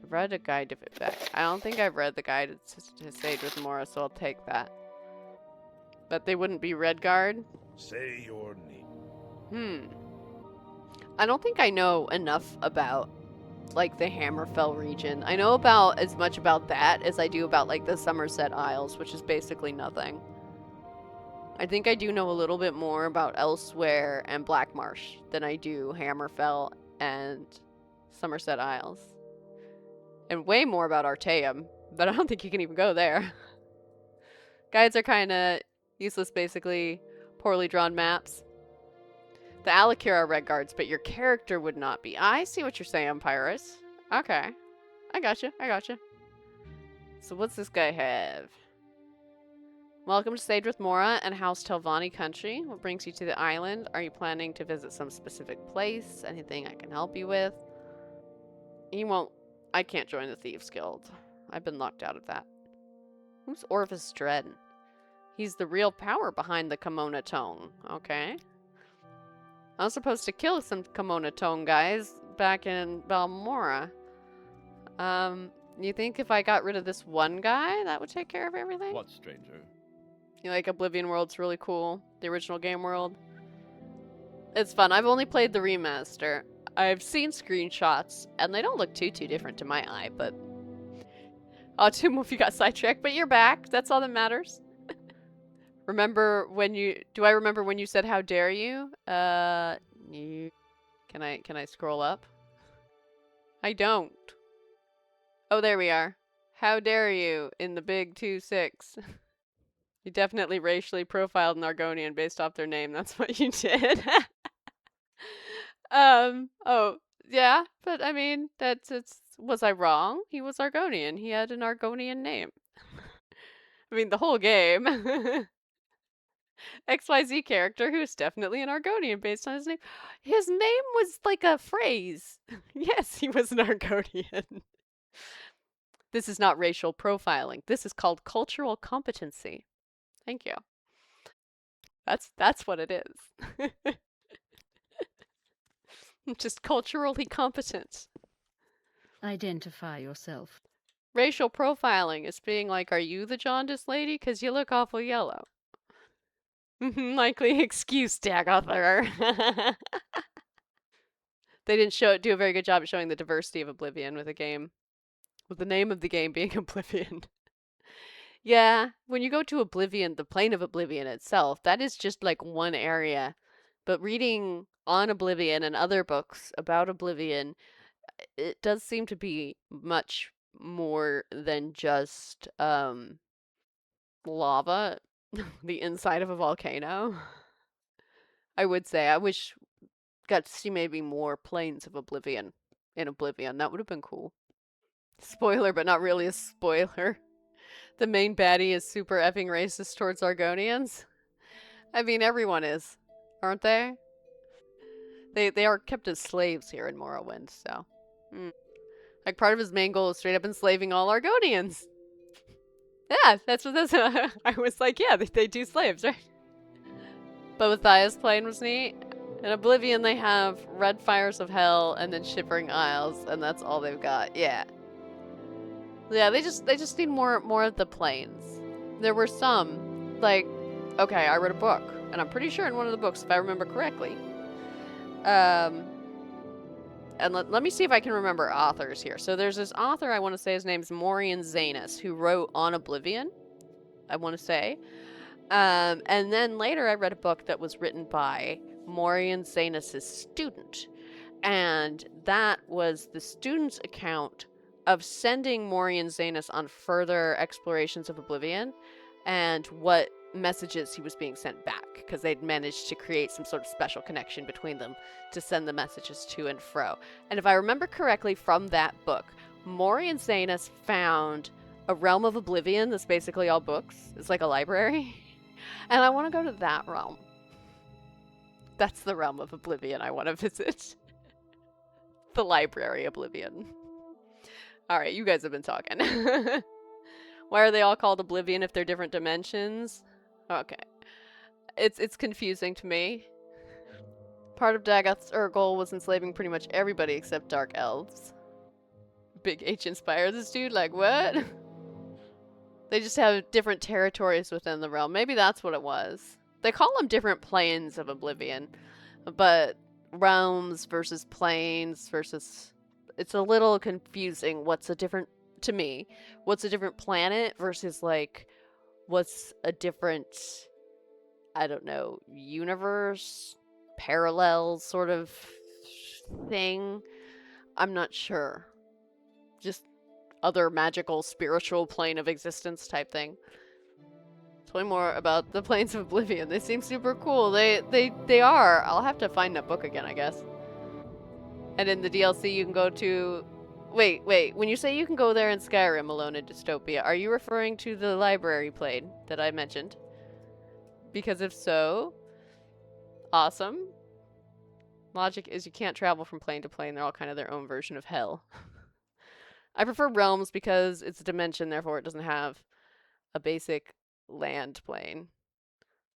[SPEAKER 1] I've read a guide to it. I don't think I've read the guide to Sage with Mora, so I'll take that. But they wouldn't be Redguard?
[SPEAKER 3] Say your name.
[SPEAKER 1] I don't think I know enough about like the Hammerfell region. I know about as much about that as I do about like the Somerset Isles, which is basically nothing. I think I do know a little bit more about Elsewhere and Blackmarsh than I do Hammerfell and Somerset Isles. And way more about Artaeum, but I don't think you can even go there. Guides are kind of useless, basically. Poorly drawn maps. The Alikir are red guards, but your character would not be. I see what you're saying, Pyrus. Okay. I gotcha. So what's this guy have? Welcome to Sadrith Mora and House Telvanni country. What brings you to the island? Are you planning to visit some specific place? Anything I can help you with? You won't. I can't join the Thieves Guild. I've been locked out of that. Who's Orvis Dread? He's the real power behind the Kimona Tone. Okay. I was supposed to kill some Kimona Tone guys back in Balmora. You think if I got rid of this one guy, that would take care of everything?
[SPEAKER 10] What, stranger?
[SPEAKER 1] You like Oblivion World's really cool? The original game world? It's fun. I've only played the remaster. I've seen screenshots, and they don't look too different to my eye, but... Oh, Tim, if you got sidetracked, but you're back. That's all that matters. Remember when you... Do I remember when you said, how dare you? Can I scroll up? I don't. Oh, there we are. How dare you in the big 2-6. You definitely racially profiled an Argonian based off their name. That's what you did. Oh, yeah, but I mean, was I wrong? He was Argonian. He had an Argonian name. I mean, the whole game. XYZ character who is definitely an Argonian based on his name. His name was like a phrase. Yes, he was an Argonian. This is not racial profiling. This is called cultural competency. Thank you. That's what it is. Just culturally competent.
[SPEAKER 8] Identify yourself.
[SPEAKER 1] Racial profiling is being like, are you the jaundice lady? Because you look awful yellow. Likely excuse, Dagather. They didn't do a very good job at showing the diversity of Oblivion with a game. With the name of the game being Oblivion. Yeah, when you go to Oblivion, the plane of Oblivion itself, that is just like one area. But reading on Oblivion and other books about Oblivion, it does seem to be much more than just lava, the inside of a volcano. I would say I wish got to see maybe more planes of Oblivion in Oblivion. That would have been cool. Spoiler, but not really a spoiler. The main baddie is super effing racist towards Argonians. I mean, everyone is, aren't they? They are kept as slaves here in Morrowind, so. Like, part of his main goal is straight up enslaving all Argonians. Yeah, that's what this. I was like, yeah, they do slaves, right? But Matthias' plane was neat. In Oblivion, they have Red Fires of Hell and then Shivering Isles, and that's all they've got. Yeah. Yeah, they just need more of the planes. There were some, like, okay, I read a book, and I'm pretty sure in one of the books, if I remember correctly. And let me see if I can remember authors here. So there's this author, I want to say his name's Morian Zanus, who wrote On Oblivion, I want to say. And then later I read a book that was written by Morian Zanus' student. And that was the student's account of sending Morian Zanus on further explorations of Oblivion and what messages he was being sent back, because they'd managed to create some sort of special connection between them to send the messages to and fro. And if I remember correctly from that book, Morian Zanus found a realm of Oblivion that's basically all books. It's like a library. And I want to go to that realm. That's the realm of Oblivion I want to visit. The library Oblivion. Alright, you guys have been talking. Why are they all called Oblivion if they're different dimensions? Okay. It's confusing to me. Part of Dagoth's goal was enslaving pretty much everybody except Dark Elves. Big H inspired this dude, like what? They just have different territories within the realm. Maybe that's what it was. They call them different planes of Oblivion. But realms versus planes versus it's a little confusing. What's a different to me? What's a different planet versus like what's a different, I don't know, universe, parallel sort of thing? I'm not sure. Just other magical spiritual plane of existence type thing. Tell me more about the Planes of Oblivion. They seem super cool. They are. I'll have to find that book again, I guess. And in the DLC you can go to... Wait. When you say you can go there in Skyrim alone in Dystopia, are you referring to the library plane that I mentioned? Because if so, awesome. Logic is you can't travel from plane to plane. They're all kind of their own version of hell. I prefer realms because it's a dimension, therefore it doesn't have a basic land plane.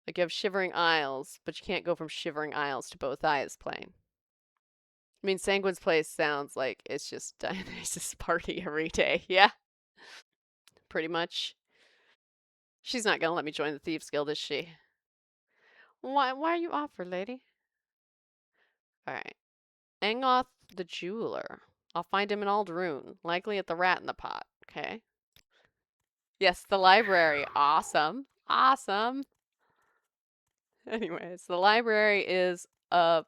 [SPEAKER 1] Like you have Shivering Isles, but you can't go from Shivering Isles to Both Eyes plane. I mean, Sanguine's place sounds like it's just Dionysus' party every day. Yeah. Pretty much. She's not gonna let me join the Thieves Guild, is she? Why are you offered, lady? Alright. Angoth the Jeweler. I'll find him in Ald'ruun, likely at the Rat in the Pot. Okay. Yes, the library. Awesome. Awesome. Anyways, the library is a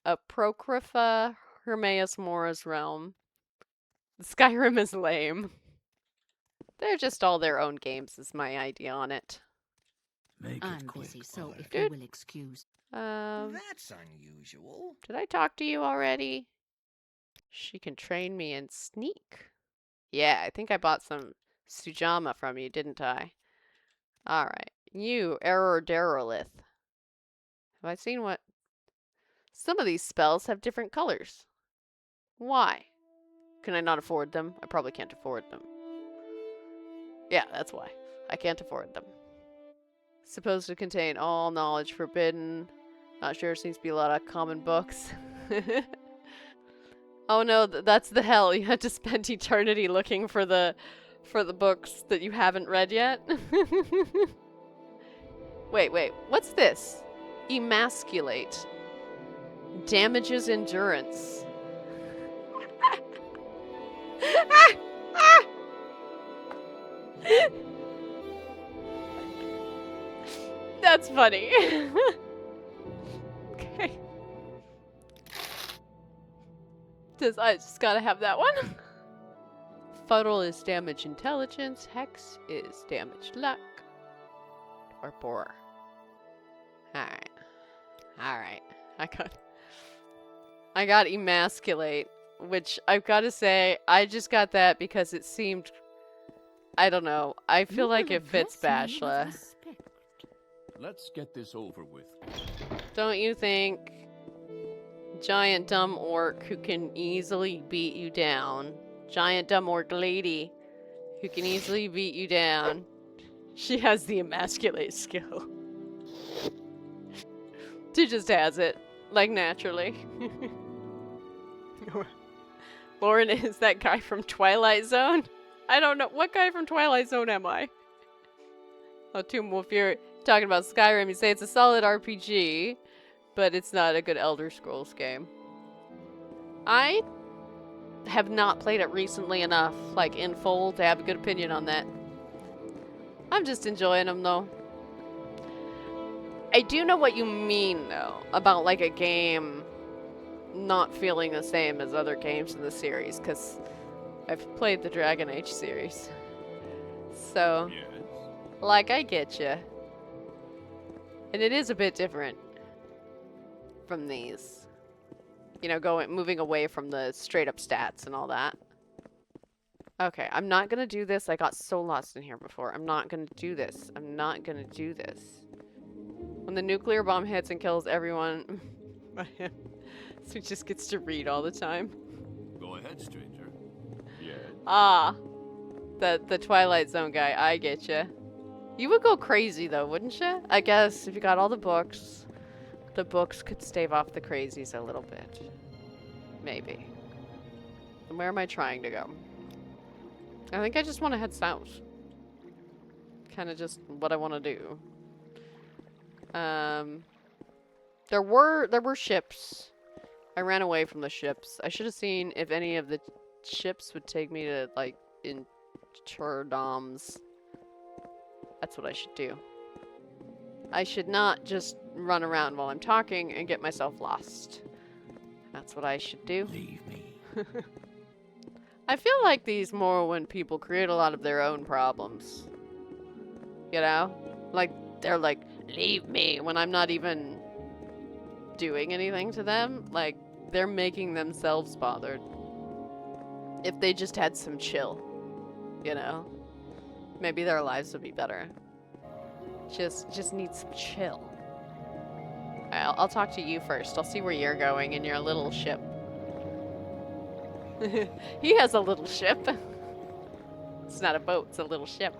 [SPEAKER 1] Procrypha Hermaeus Mora's realm. Skyrim is lame. They're just all their own games is my idea on it.
[SPEAKER 8] I'm busy, so if you will excuse.
[SPEAKER 2] That's unusual.
[SPEAKER 1] Did I talk to you already? She can train me in sneak. Yeah, I think I bought some Sujama from you, didn't I? Alright. You, Error Daranith. Have I seen what? Some of these spells have different colors. Why? Can I not afford them? I probably can't afford them. Yeah, that's why. I can't afford them. Supposed to contain all knowledge forbidden. Not sure, seems to be a lot of common books. Oh no, that's the hell. You had to spend eternity looking for the books that you haven't read yet. Wait, what's this? Emasculate. Damages endurance. That's funny. Okay. I just gotta have that one. Fuddle is damage intelligence. Hex is damage luck. Or bore. Alright. I got emasculate, which I've gotta say, I just got that because it seemed, I don't know, I feel like it fits Bashla.
[SPEAKER 7] Let's get this over with.
[SPEAKER 1] Don't you think? Giant dumb orc who can easily beat you down. Giant dumb orc lady who can easily beat you down. She has the emasculate skill. She just has it. Like, naturally. Lauren is that guy from Twilight Zone? I don't know. What guy from Twilight Zone am I? Oh, Tomb Wolf, you're talking about Skyrim. You say it's a solid RPG, but it's not a good Elder Scrolls game. I have not played it recently enough, like in full, to have a good opinion on that. I'm just enjoying them, though. I do know what you mean, though, about like a game not feeling the same as other games in the series, because I've played the Dragon Age series. So, yes. Like, I get you. And it is a bit different from these. You know, moving away from the straight up stats and all that. Okay, I'm not gonna do this. I got so lost in here before. I'm not gonna do this. I'm not gonna do this. When the nuclear bomb hits and kills everyone, so he just gets to read all the time.
[SPEAKER 7] Go ahead, stranger. Yes.
[SPEAKER 1] Ah, the Twilight Zone guy. I get you. You would go crazy though, wouldn't you? I guess if you got all the books could stave off the crazies a little bit. Maybe. And where am I trying to go? I think I just want to head south. Kind of just what I want to do. There were ships I ran away from the ships. I should have seen if any of the ships would take me to, like, Interdoms. That's what I should do. I should not just run around while I'm talking and get myself lost. That's what I should do.
[SPEAKER 12] Leave me.
[SPEAKER 1] I feel like these Morrowind people create a lot of their own problems. You know? Like, they're like, leave me, when I'm not even doing anything to them. Like, they're making themselves bothered. If they just had some chill, you know? Maybe their lives would be better. Just need some chill. I'll talk to you first. I'll see where you're going in your little ship. He has a little ship. It's not a boat, it's a little ship.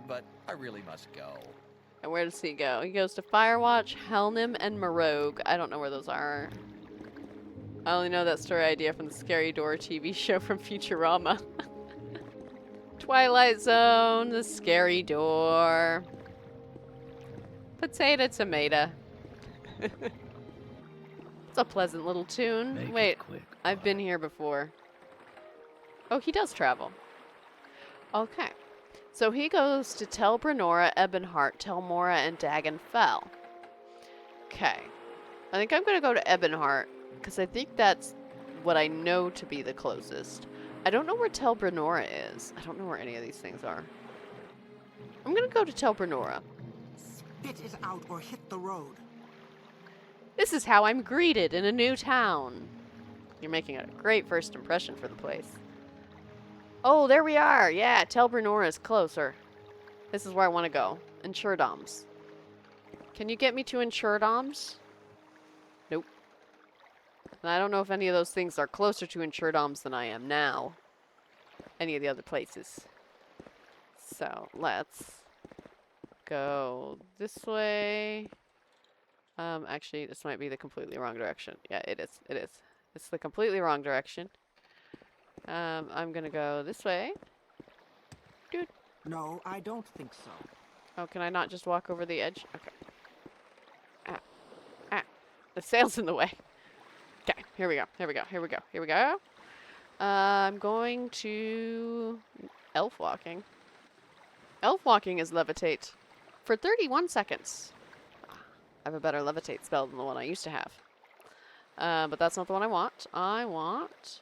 [SPEAKER 13] But I really must go.
[SPEAKER 1] And where does he go? He goes to Firewatch, Helnim, and Morogue. I don't know where those are. I only know that story idea from the Scary Door TV show from Futurama. Twilight Zone, the Scary Door. Potato tomato. It's a pleasant little tune. Wait, I've been here before. Oh, he does travel. Okay. So he goes to Tel Brenora, Ebonheart, Telmora, and Dagenfell. Okay. I think I'm going to go to Ebonheart, because I think that's what I know to be the closest. I don't know where Tel Brenora is. I don't know where any of these things are. I'm going to go to Tel Brenora.
[SPEAKER 2] Spit it out or hit the road.
[SPEAKER 1] This is how I'm greeted in a new town. You're making a great first impression for the place. Oh, there we are. Yeah, Tel Brenora is closer. This is where I want to go. Insurdoms. Can you get me to Insurdoms? Nope. And I don't know if any of those things are closer to Insurdoms than I am now. Any of the other places. So, let's go this way. Actually, this might be the completely wrong direction. Yeah, it is. It is. It's the completely wrong direction. I'm gonna go this way. Dude.
[SPEAKER 2] No, I don't think so.
[SPEAKER 1] Oh, can I not just walk over the edge? Okay. Ah. Ah. The sail's in the way. Okay, here we go. Here we go. Here we go. Here we go. I'm going to elf walking. Elf walking is levitate for 31 seconds. I have a better levitate spell than the one I used to have. But that's not the one I want. I want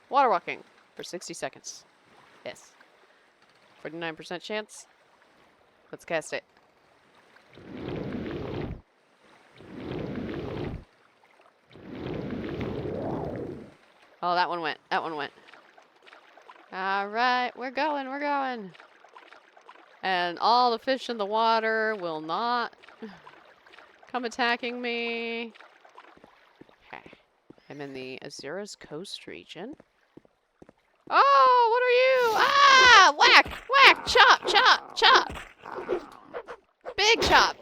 [SPEAKER 1] water walking for 60 seconds. Yes. 49% chance. Let's cast it. Oh, that one went. That one went. Alright, we're going, we're going. And all the fish in the water will not come attacking me. Okay. I'm in the Azura's Coast region. Oh, what are you? Ah! Whack! Whack! Chop! Chop! Chop! Big chop!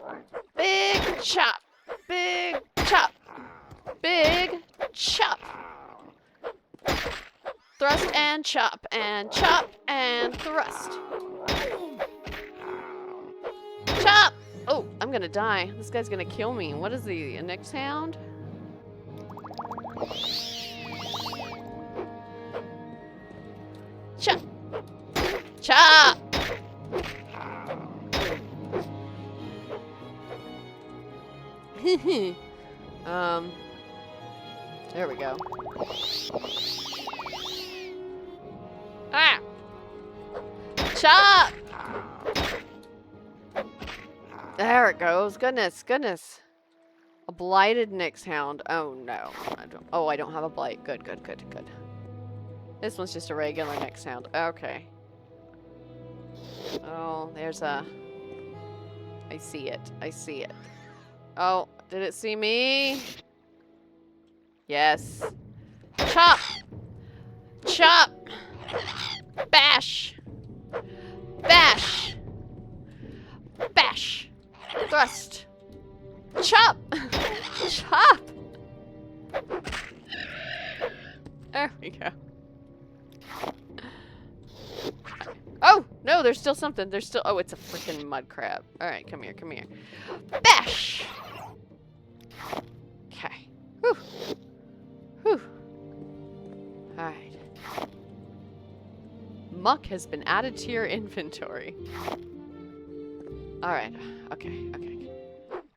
[SPEAKER 1] Big chop! Big chop! Big chop! Thrust and chop and thrust. Chop! Oh, I'm gonna die. This guy's gonna kill me. What is he? A next hound? Chop! Chop! There we go. Ah! Chop! There it goes. Goodness, goodness. A blighted Nyx hound. Oh no. I don't have a blight. Good, good, good, good. This one's just a regular Nyx hound. Okay. Oh, there's a... I see it. I see it. Oh, did it see me? Yes. Chop! Chop! Bash! Bash! Bash! Thrust! Chop! Chop! There we go. Oh! No, there's still something. There's still... Oh, it's a freaking mud crab. Alright, come here, come here. Bash! Okay. Whew. Muck has been added to your inventory. Alright. Okay.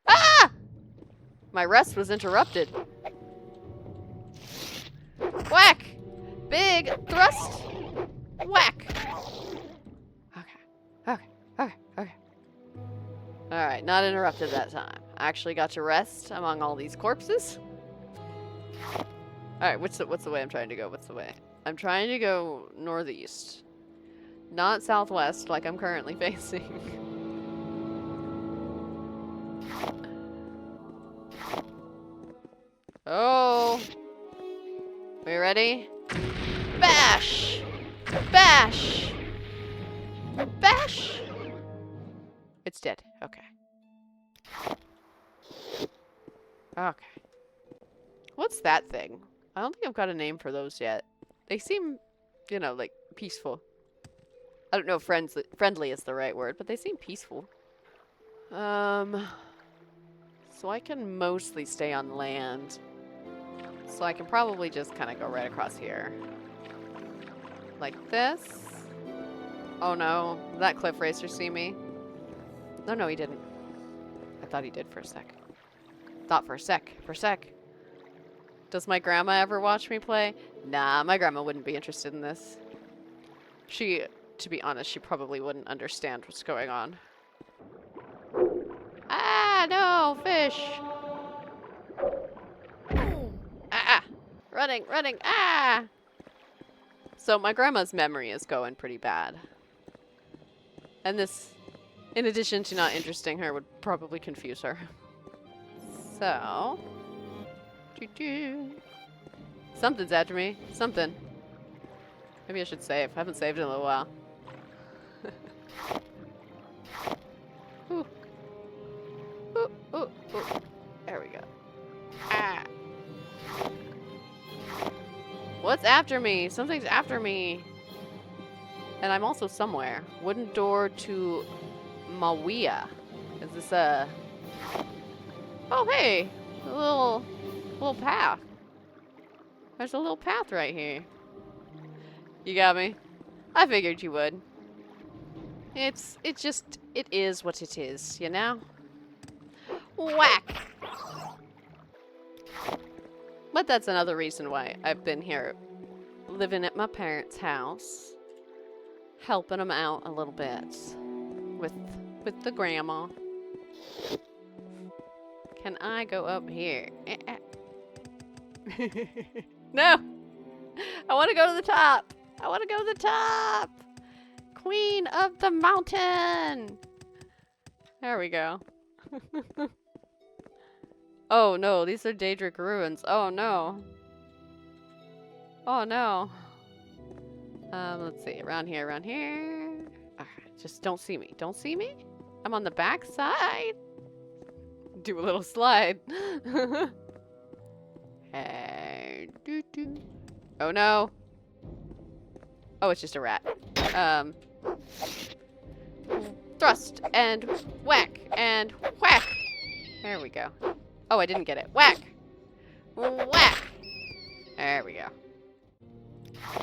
[SPEAKER 1] Ah! My rest was interrupted. Whack! Big thrust! Whack! Okay. Alright, not interrupted that time. I actually got to rest among all these corpses. Alright, what's the way I'm trying to go? What's the way? I'm trying to go northeast. Not southwest like I'm currently facing. Oh! We ready? Bash! Bash! Bash! It's dead. Okay. Okay. What's that thing? I don't think I've got a name for those yet. They seem, you know, like, peaceful. I don't know if friendly is the right word, but they seem peaceful. So I can mostly stay on land. So I can probably just kind of go right across here. Like this. Oh no, did that cliff racer see me? No, he didn't. I thought he did for a sec. Thought for a sec. Does my grandma ever watch me play? Nah, my grandma wouldn't be interested in this. To be honest, she probably wouldn't understand what's going on. Ah, no, fish! Ah! Running, ah! So my grandma's memory is going pretty bad. And this, in addition to not interesting her, would probably confuse her. So... Something's after me. Something. Maybe I should save. I haven't saved in a little while. Ooh. Ooh. There we go. Ah. What's after me? Something's after me. And I'm also somewhere. Wooden door to Mawia. Is this a... Oh, hey! A little path. There's a little path right here. You got me? I figured you would. It is what it is, you know? Whack! But that's another reason why I've been here, living at my parents' house, helping them out a little bit with the grandma. Can I go up here? No! I want to go to the top! I want to go to the top! Queen of the mountain! There we go. Oh no, these are Daedric ruins. Oh no. Oh no. Let's see. Around here. Alright, just don't see me. Don't see me? I'm on the back side. Do a little slide. Hey, oh no. Oh, it's just a rat. Thrust and whack and whack. There we go. Oh, I didn't get it. Whack. Whack. There we go.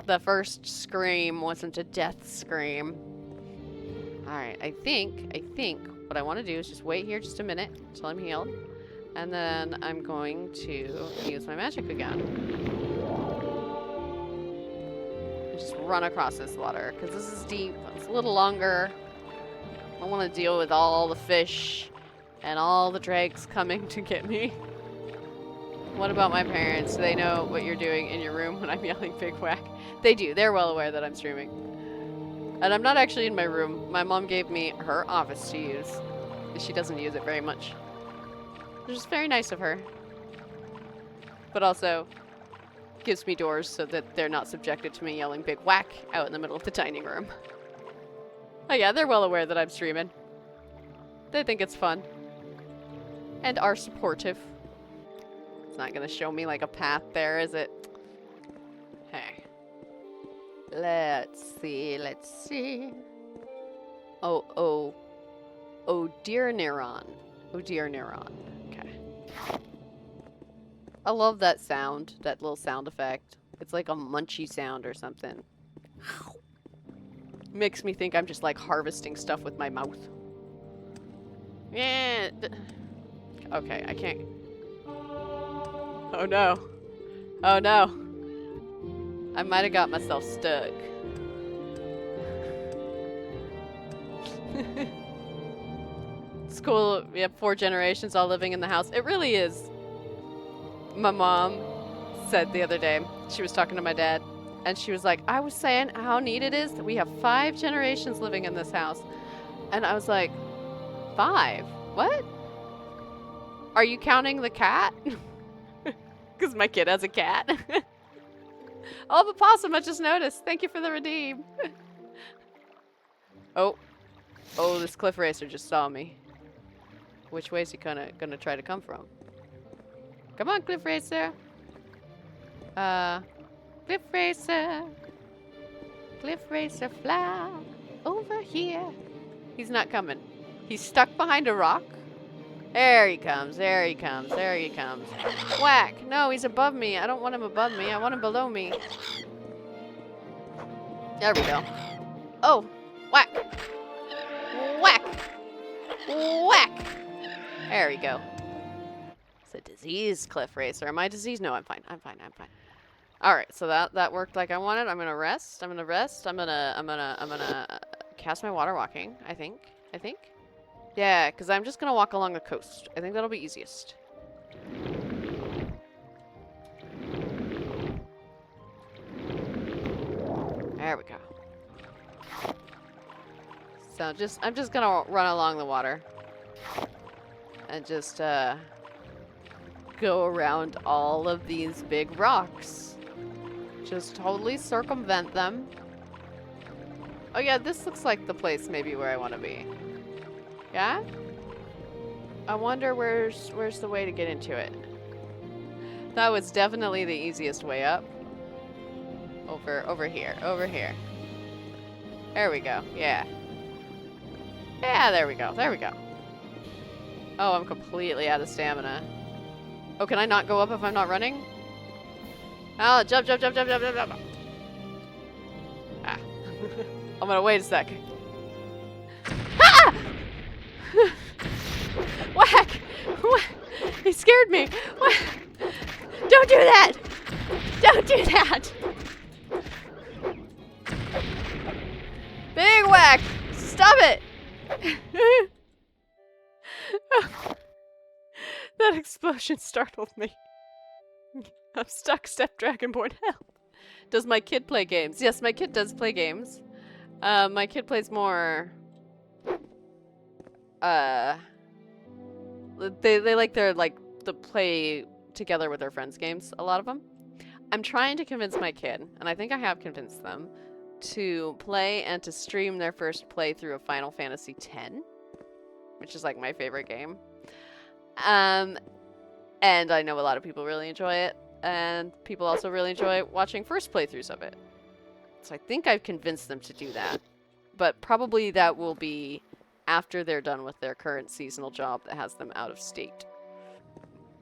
[SPEAKER 1] The first scream wasn't a death scream. Alright, I think what I want to do is just wait here just a minute until I'm healed. And then I'm going to use my magic again. And just run across this water, because this is deep. It's a little longer. I don't want to deal with all the fish and all the dregs coming to get me. What about my parents? Do they know what you're doing in your room when I'm yelling big whack? They do. They're well aware that I'm streaming. And I'm not actually in my room. My mom gave me her office to use. She doesn't use it very much. Which is very nice of her. But also gives me doors so that they're not subjected to me yelling big whack out in the middle of the dining room. Oh yeah, they're well aware that I'm streaming. They think it's fun. And are supportive. It's not gonna show me like a path there, is it? Hey. Let's see. Oh dear Neuron. Oh dear Neuron. Okay. I love that sound, that little sound effect. It's like a munchy sound or something. Makes me think I'm just like harvesting stuff with my mouth. Yeah. Okay, I can't. Oh no. Oh no. I might have got myself stuck. It's cool. We have 4 generations all living in the house. It really is. My mom said the other day, she was talking to my dad, and she was like, I was saying how neat it is that we have 5 generations living in this house. And I was like, 5? What? Are you counting the cat? Because my kid has a cat. Oh, the possum, I just noticed. Thank you for the redeem. Oh. Oh, this cliff racer just saw me. Which way is he gonna try to come from? Come on, cliff racer. Cliff racer. Cliff racer, fly over here. He's not coming. He's stuck behind a rock. There he comes, there he comes, there he comes. Whack! No, he's above me. I don't want him above me. I want him below me. There we go. Oh! Whack! Whack! Whack! There we go. It's a disease, cliff racer. Am I diseased? No, I'm fine. I'm fine. I'm fine. Alright, so that worked like I wanted. I'm gonna rest. I'm gonna rest. I'm gonna cast my water walking, I think. Yeah, because I'm just going to walk along the coast. I think that'll be easiest. There we go. So I'm just going to run along the water. And just go around all of these big rocks. Just totally circumvent them. Oh yeah, this looks like the place maybe where I want to be. Yeah? I wonder where's the way to get into it. That was definitely the easiest way up. Over here. There we go. Yeah. Yeah, there we go. There we go. Oh, I'm completely out of stamina. Oh, can I not go up if I'm not running? Oh, jump. Ah. I'm gonna wait a sec. Ah! Whack! He scared me! Don't do that! Don't do that! Big whack! Stop it! That explosion startled me. I'm stuck, Step Dragonborn, help! Does my kid play games? Yes, my kid does play games. My kid plays more... They like the play together with their friends games, a lot of them. I'm trying to convince my kid, and I think I have convinced them, to play and to stream their first playthrough of Final Fantasy X, which is like my favorite game. And I know a lot of people really enjoy it, and people also really enjoy watching first playthroughs of it. So I think I've convinced them to do that, but probably that will be after they're done with their current seasonal job that has them out of state.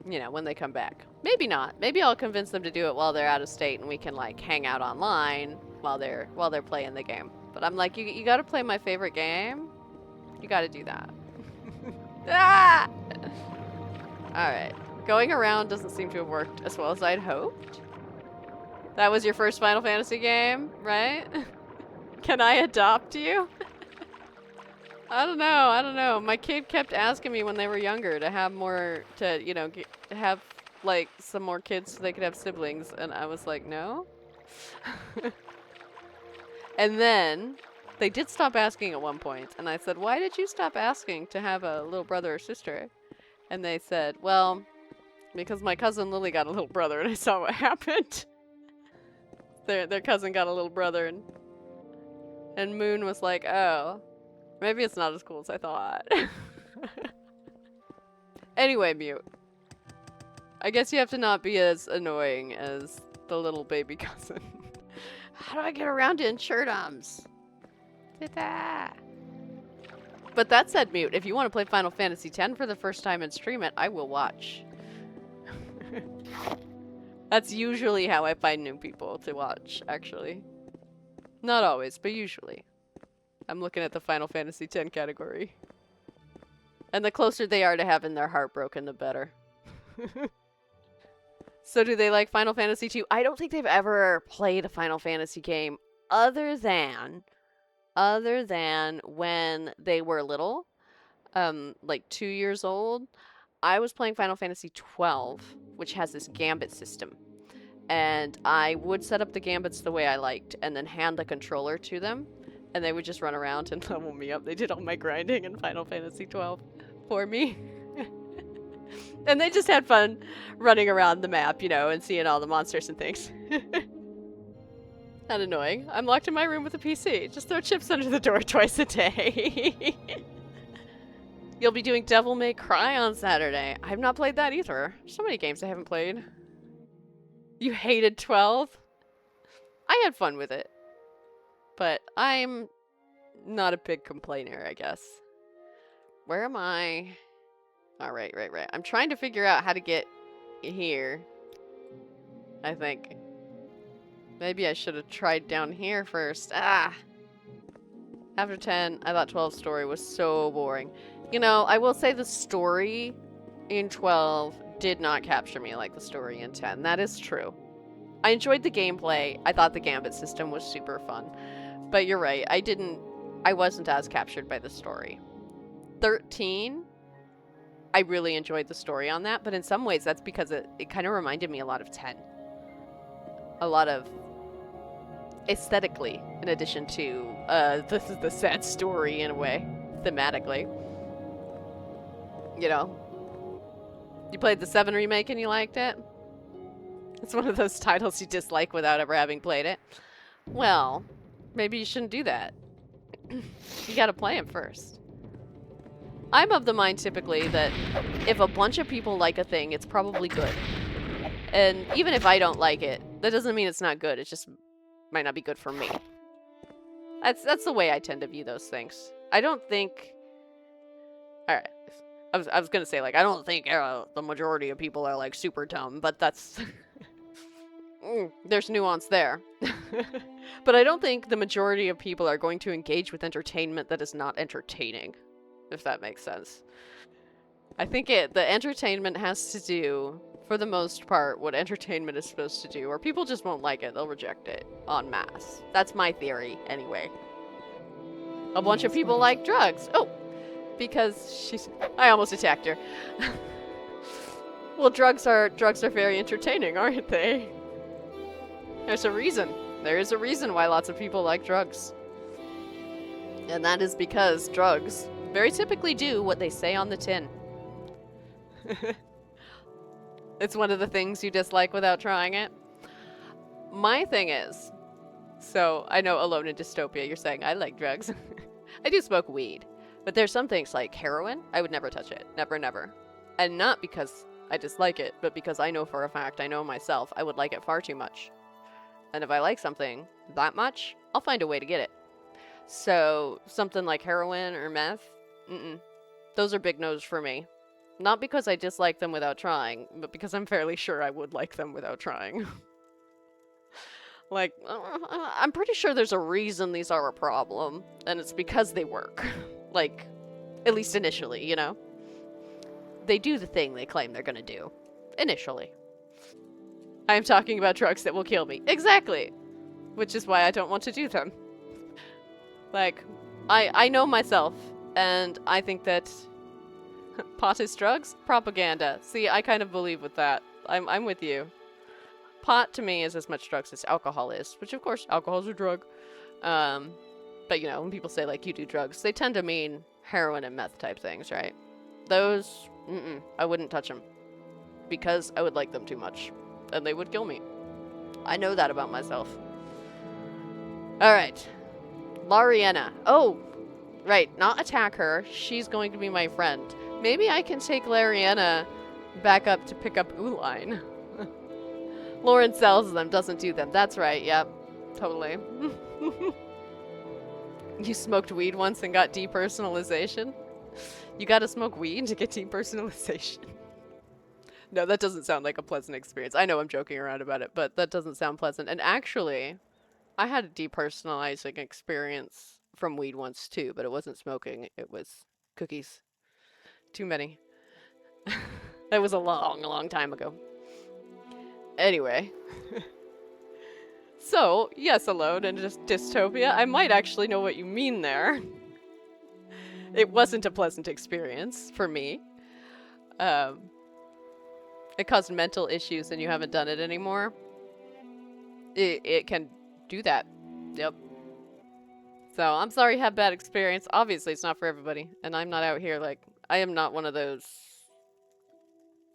[SPEAKER 1] You know, when they come back. Maybe not. Maybe I'll convince them to do it while they're out of state and we can like hang out online while they're playing the game. But I'm like, you gotta play my favorite game. You gotta do that. Ah! Alright. Going around doesn't seem to have worked as well as I'd hoped. That was your first Final Fantasy game, right? Can I adopt you? I don't know. My kid kept asking me when they were younger to have more, to have like some more kids so they could have siblings, and I was like, no. And then they did stop asking at one point, and I said, why did you stop asking to have a little brother or sister? And they said, well, because my cousin Lily got a little brother, and I saw what happened. Their cousin got a little brother, and Moon was like, oh. Maybe it's not as cool as I thought. Anyway, Mute. I guess you have to not be as annoying as the little baby cousin. How do I get around to Insurdoms? But that said, Mute, if you want to play Final Fantasy X for the first time and stream it, I will watch. That's usually how I find new people to watch, actually. Not always, but usually. I'm looking at the Final Fantasy X category. And the closer they are to having their heart broken, the better. So do they like Final Fantasy II? I don't think they've ever played a Final Fantasy game other than when they were little, like 2 years old. I was playing Final Fantasy XII, which has this gambit system. And I would set up the gambits the way I liked and then hand the controller to them. And they would just run around and level me up. They did all my grinding in Final Fantasy XII for me. And they just had fun running around the map, you know, and seeing all the monsters and things. Not annoying. I'm locked in my room with a PC. Just throw chips under the door twice a day. You'll be doing Devil May Cry on Saturday. I've not played that either. So many games I haven't played. You hated 12? I had fun with it. But I'm not a big complainer, I guess. Where am I? Oh, right. I'm trying to figure out how to get here. I think. Maybe I should have tried down here first. Ah! After 10, I thought 12's story was so boring. You know, I will say the story in 12 did not capture me like the story in 10. That is true. I enjoyed the gameplay. I thought the gambit system was super fun. But you're right, I wasn't as captured by the story. 13, I really enjoyed the story on that, but in some ways that's because it kind of reminded me a lot of 10. A lot of aesthetically, in addition to the sad story in a way, thematically. You know? You played the 7 remake and you liked it? It's one of those titles you dislike without ever having played it. Well, maybe you shouldn't do that. You gotta play them first. I'm of the mind typically that if a bunch of people like a thing, it's probably good. And even if I don't like it, that doesn't mean it's not good. It just might not be good for me. That's the way I tend to view those things. I don't think... Alright. I was gonna say, like, I don't think the majority of people are, like, super dumb, but that's... there's nuance there. But I don't think the majority of people are going to engage with entertainment that is not entertaining, if that makes sense. I think the entertainment has to do, for the most part, what entertainment is supposed to do, or people just won't like it, they'll reject it en masse. That's my theory, anyway. A bunch of people like drugs. Oh! Because I almost attacked her. Well, drugs are very entertaining, aren't they? There's a reason. There is a reason why lots of people like drugs. And that is because drugs very typically do what they say on the tin. It's one of the things you dislike without trying it. My thing is, so I know Alone in Dystopia, you're saying I like drugs. I do smoke weed. But there's some things like heroin, I would never touch it. Never, never. And not because I dislike it, but because I know for a fact, I know myself, I would like it far too much. And if I like something that much, I'll find a way to get it. So, something like heroin or meth, those are big no's for me. Not because I dislike them without trying, but because I'm fairly sure I would like them without trying. Like, I'm pretty sure there's a reason these are a problem, and it's because they work. Like, at least initially, you know? They do the thing they claim they're gonna do. Initially. I am talking about drugs that will kill me. Exactly! Which is why I don't want to do them. Like, I know myself, and I think that pot is drugs? Propaganda. See, I kind of believe with that. I'm with you. Pot, to me, is as much drugs as alcohol is, which, of course, alcohol is a drug. But, you know, when people say, like, you do drugs, they tend to mean heroin and meth type things, right? Those, I wouldn't touch them. Because I would like them too much. And they would kill me. I know that about myself. Alright. Lariana. Oh! Right, not attack her. She's going to be my friend. Maybe I can take Lariana back up to pick up Uline. Lauren sells them, doesn't do them. That's right, yep. Totally. You smoked weed once and got depersonalization? You gotta smoke weed to get depersonalization? No, that doesn't sound like a pleasant experience. I know I'm joking around about it, but that doesn't sound pleasant. And actually, I had a depersonalizing experience from weed once too, but it wasn't smoking, it was cookies. Too many. That was a long, long time ago. Anyway. So, yes, alone and just dystopia. I might actually know what you mean there. It wasn't a pleasant experience for me. It caused mental issues and you haven't done it anymore. It can do that. Yep. So, I'm sorry you had bad experience. Obviously, it's not for everybody. And I'm not out here like... I am not one of those...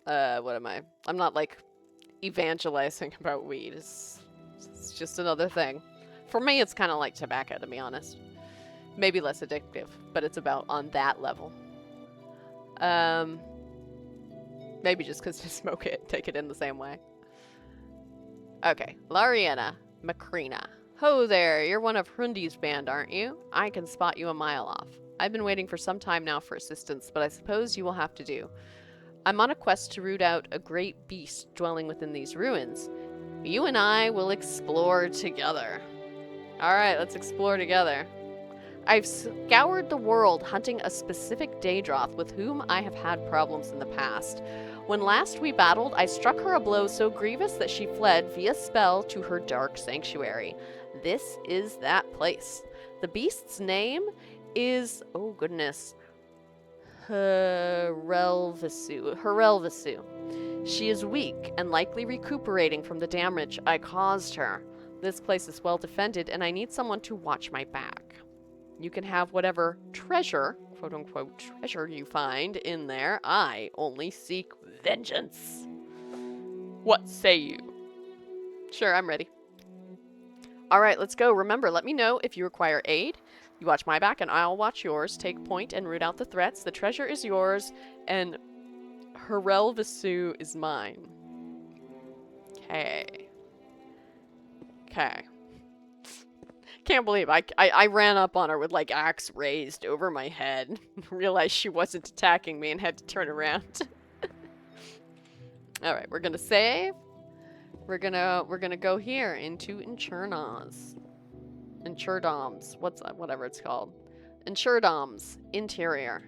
[SPEAKER 1] what am I? I'm not, like, evangelizing about weed. It's just another thing. For me, it's kind of like tobacco, to be honest. Maybe less addictive, but it's about on that level. Maybe just because you smoke it, take it in the same way. Okay, Lariana Macrina. Ho there, you're one of Hrundi's band, aren't you? I can spot you a mile off. I've been waiting for some time now for assistance, but I suppose you will have to do. I'm on a quest to root out a great beast dwelling within these ruins. You and I will explore together. Alright, let's explore together. I've scoured the world hunting a specific Daedroth with whom I have had problems in the past. When last we battled, I struck her a blow so grievous that she fled via spell to her dark sanctuary. This is that place. The beast's name is, oh goodness, Herelvisu. She is weak and likely recuperating from the damage I caused her. This place is well defended and I need someone to watch my back. You can have whatever treasure, quote-unquote treasure you find in there. I only seek vengeance. What say you? Sure, I'm ready. Alright, let's go. Remember, let me know if you require aid. You watch my back and I'll watch yours. Take point and root out the threats. The treasure is yours and Herelvisu is mine. Okay. Okay. Can't believe I ran up on her with like axe raised over my head. Realized she wasn't attacking me and had to turn around. All right, we're gonna save. We're gonna go here into Inchurna's. Inchurdom's. Whatever it's called. Inchurdom's interior.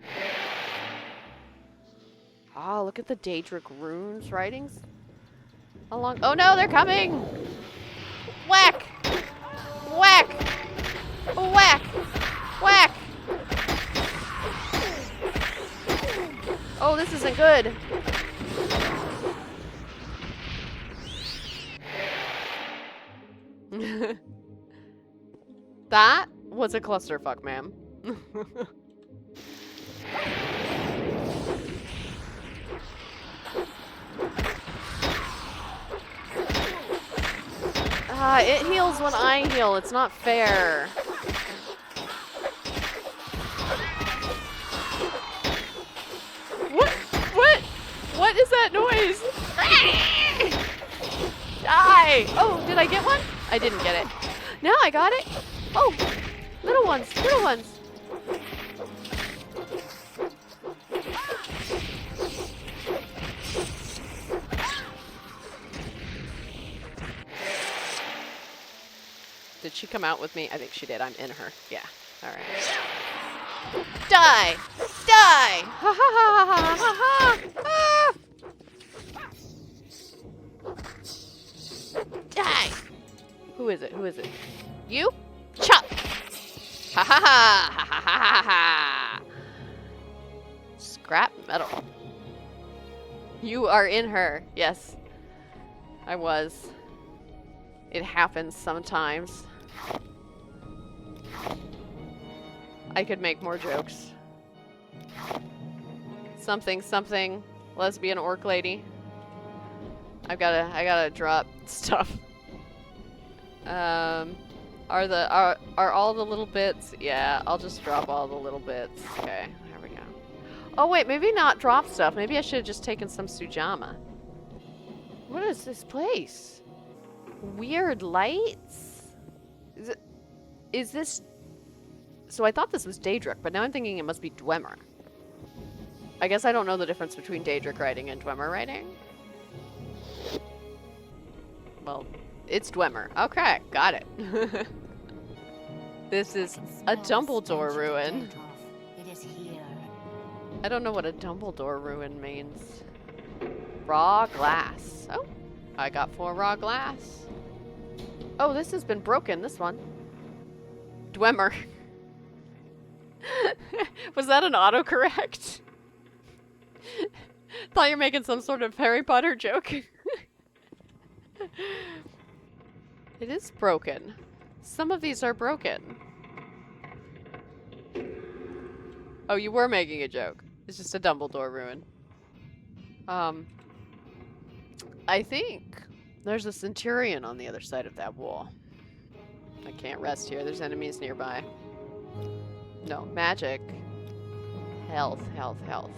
[SPEAKER 1] Oh, look at the Daedric runes writings. Along. Oh no, they're coming! Whack! Whack! Whack! Whack! Oh, this isn't good. That was a clusterfuck, ma'am. It heals when I heal. It's not fair. What? What? What is that noise? Die! Oh, did I get one? I didn't get it. Now I got it. Oh, little ones, little ones. Did she come out with me? I think she did. I'm in her. Yeah. All right. Die! Die! Ha ha ha ha ha ha! Ah! Die! Who is it? Who is it? You? Chop! Ha ha ha ha ha ha ha! Scrap metal. You are in her. Yes. I was. It happens sometimes. I could make more jokes. Something, something. Lesbian orc lady. I gotta drop stuff. Are all the little bits? Yeah, I'll just drop all the little bits. Okay, there we go. Oh wait, maybe not drop stuff. Maybe I should have just taken some Sujama. What is this place? Weird lights? Is this... So I thought this was Daedric, but now I'm thinking it must be Dwemer. I guess I don't know the difference between Daedric writing and Dwemer writing. Well, it's Dwemer. Okay, got it. This is a Dumbledore ruin.
[SPEAKER 8] It is here.
[SPEAKER 1] I don't know what a Dumbledore ruin means. Raw glass. Oh, I got 4 raw glass. Oh, this has been broken, this one. Dwemer. Was that an autocorrect? Thought you were making some sort of Harry Potter joke. It is broken. Some of these are broken. Oh, you were making a joke. It's just a Dumbledore ruin. I think there's a Centurion on the other side of that wall. I can't rest here. There's enemies nearby. No, magic. Health, health, health.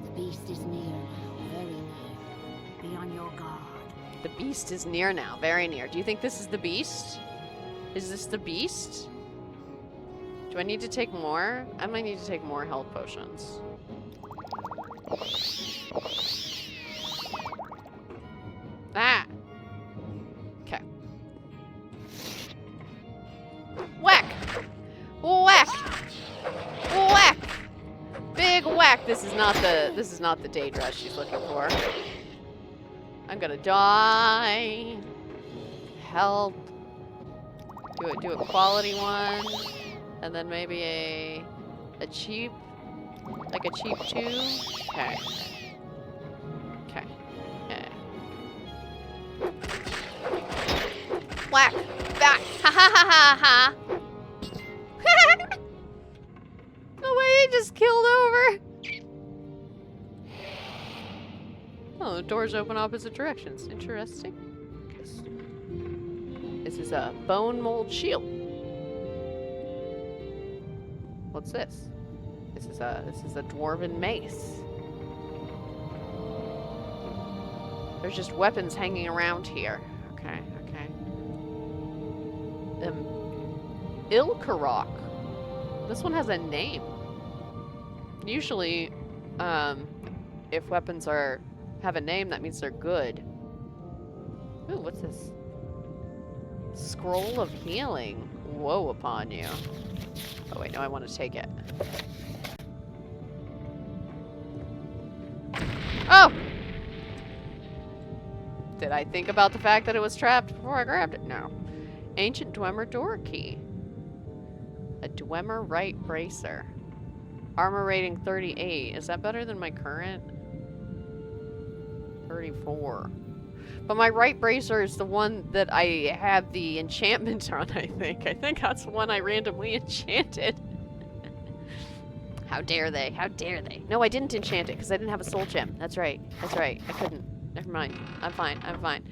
[SPEAKER 8] The beast is near now, very near. Be on your guard.
[SPEAKER 1] The beast is near now, very near. Do you think this is the beast? Is this the beast? Do I need to take more? I might need to take more health potions. Ah! Okay. Whack! Whack! Whack! Big whack! This is not the day dress she's looking for. I'm gonna die. Help. Do a quality one. And then maybe a cheap, like a cheap 2. Okay. Okay. Yeah. Whack! Back! Ha ha ha ha ha! No way, he just killed over! Oh, the doors open opposite directions. Interesting. This is a bone mold shield. What's this? This is a dwarven mace. There's just weapons hanging around here. Okay, okay. Ilkarok. This one has a name. Usually, if weapons have a name, that means they're good. Ooh, what's this? Scroll of healing. Woe upon you. Oh wait, no, I want to take it. Oh! Did I think about the fact that it was trapped before I grabbed it? No. Ancient Dwemer door key. A Dwemer right bracer. Armor rating 38. Is that better than my current? 34. But my right bracer is the one that I have the enchantment on, I think. I think that's the one I randomly enchanted. How dare they? How dare they? No, I didn't enchant it because I didn't have a soul gem. That's right. That's right. I couldn't. Never mind. I'm fine. I'm fine.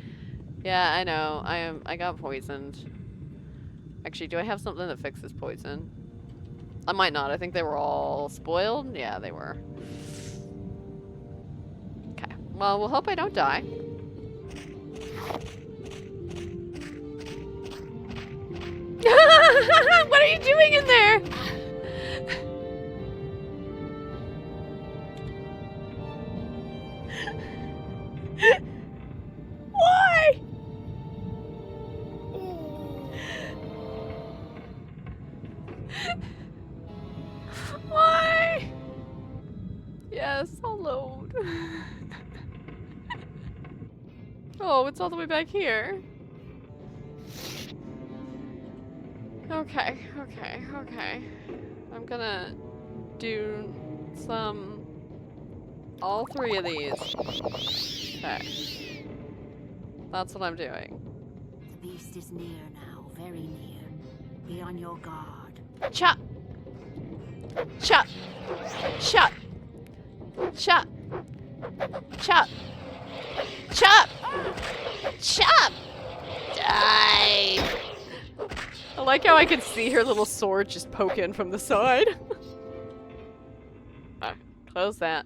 [SPEAKER 1] Yeah, I know. I got poisoned. Actually, do I have something that fixes poison? I might not. I think they were all spoiled. Yeah, they were. Okay. Well, we'll hope I don't die. What are you doing in there? Why? Why? Yes, I'll load. Oh, it's all the way back here. Okay, okay, okay. I'm gonna do all 3 of these. Okay. That's what I'm doing.
[SPEAKER 8] The beast is near now, very near. Be on your guard.
[SPEAKER 1] Chop! Chop! Chop! Chop! Chop! Chop! Chop! Die! I like how I can see her little sword just poke in from the side. Alright, close that.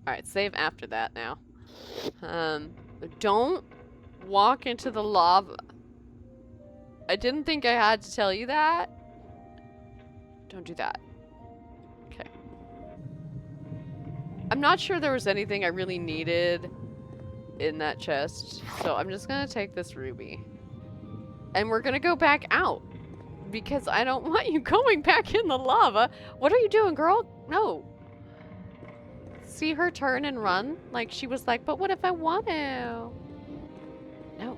[SPEAKER 1] Alright, save after that now. Don't walk into the lava. I didn't think I had to tell you that. Don't do that. Okay. I'm not sure there was anything I really needed in that chest. So I'm just gonna take this ruby. And we're gonna go back out. Because I don't want you going back in the lava. What are you doing, girl? No. See her turn and run? Like, she was like, but what if I want to? No.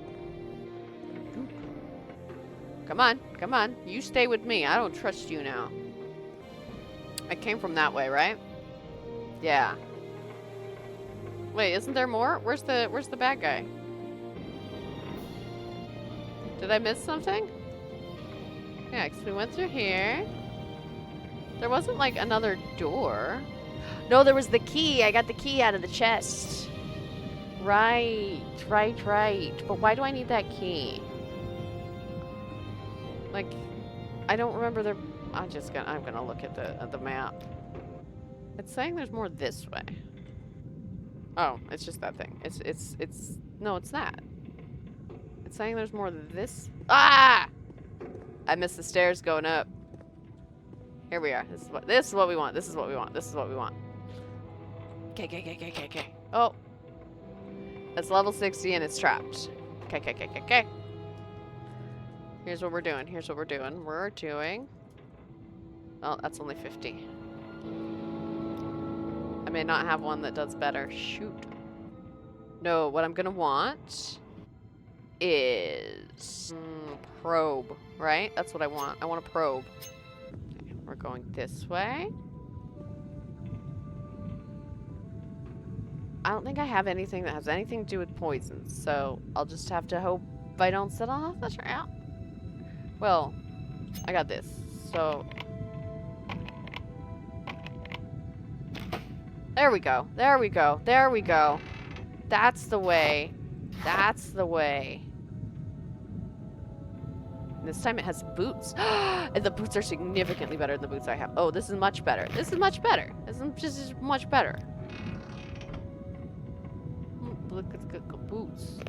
[SPEAKER 1] Come on, come on. You stay with me. I don't trust you now. I came from that way, right? Yeah. Wait, isn't there more? Where's the bad guy? Did I miss something? Yeah, because we went through here. There wasn't like another door. No, there was the key. I got the key out of the chest. Right. But why do I need that key? Like, I don't remember the... I'm gonna look at the map. It's saying there's more this way. Oh, it's just that thing. No, it's that. It's saying there's more this... Ah! I missed the stairs going up. Here we are. This is what we want. This is what we want. This is what we want. Okay. Oh. It's level 60 and it's trapped. Okay. Here's what we're doing. We're doing... Oh, that's only 50. I may not have one that does better. Shoot. No, what I'm gonna want is... probe, right? That's what I want. I want a probe. Okay, we're going this way. I don't think I have anything that has anything to do with poisons, so I'll just have to hope I don't set off the trap. Well, I got this, so... There we go. That's the way. This time it has boots. And the boots are significantly better than the boots I have. Oh, this is much better. This is much better. Look at the boots.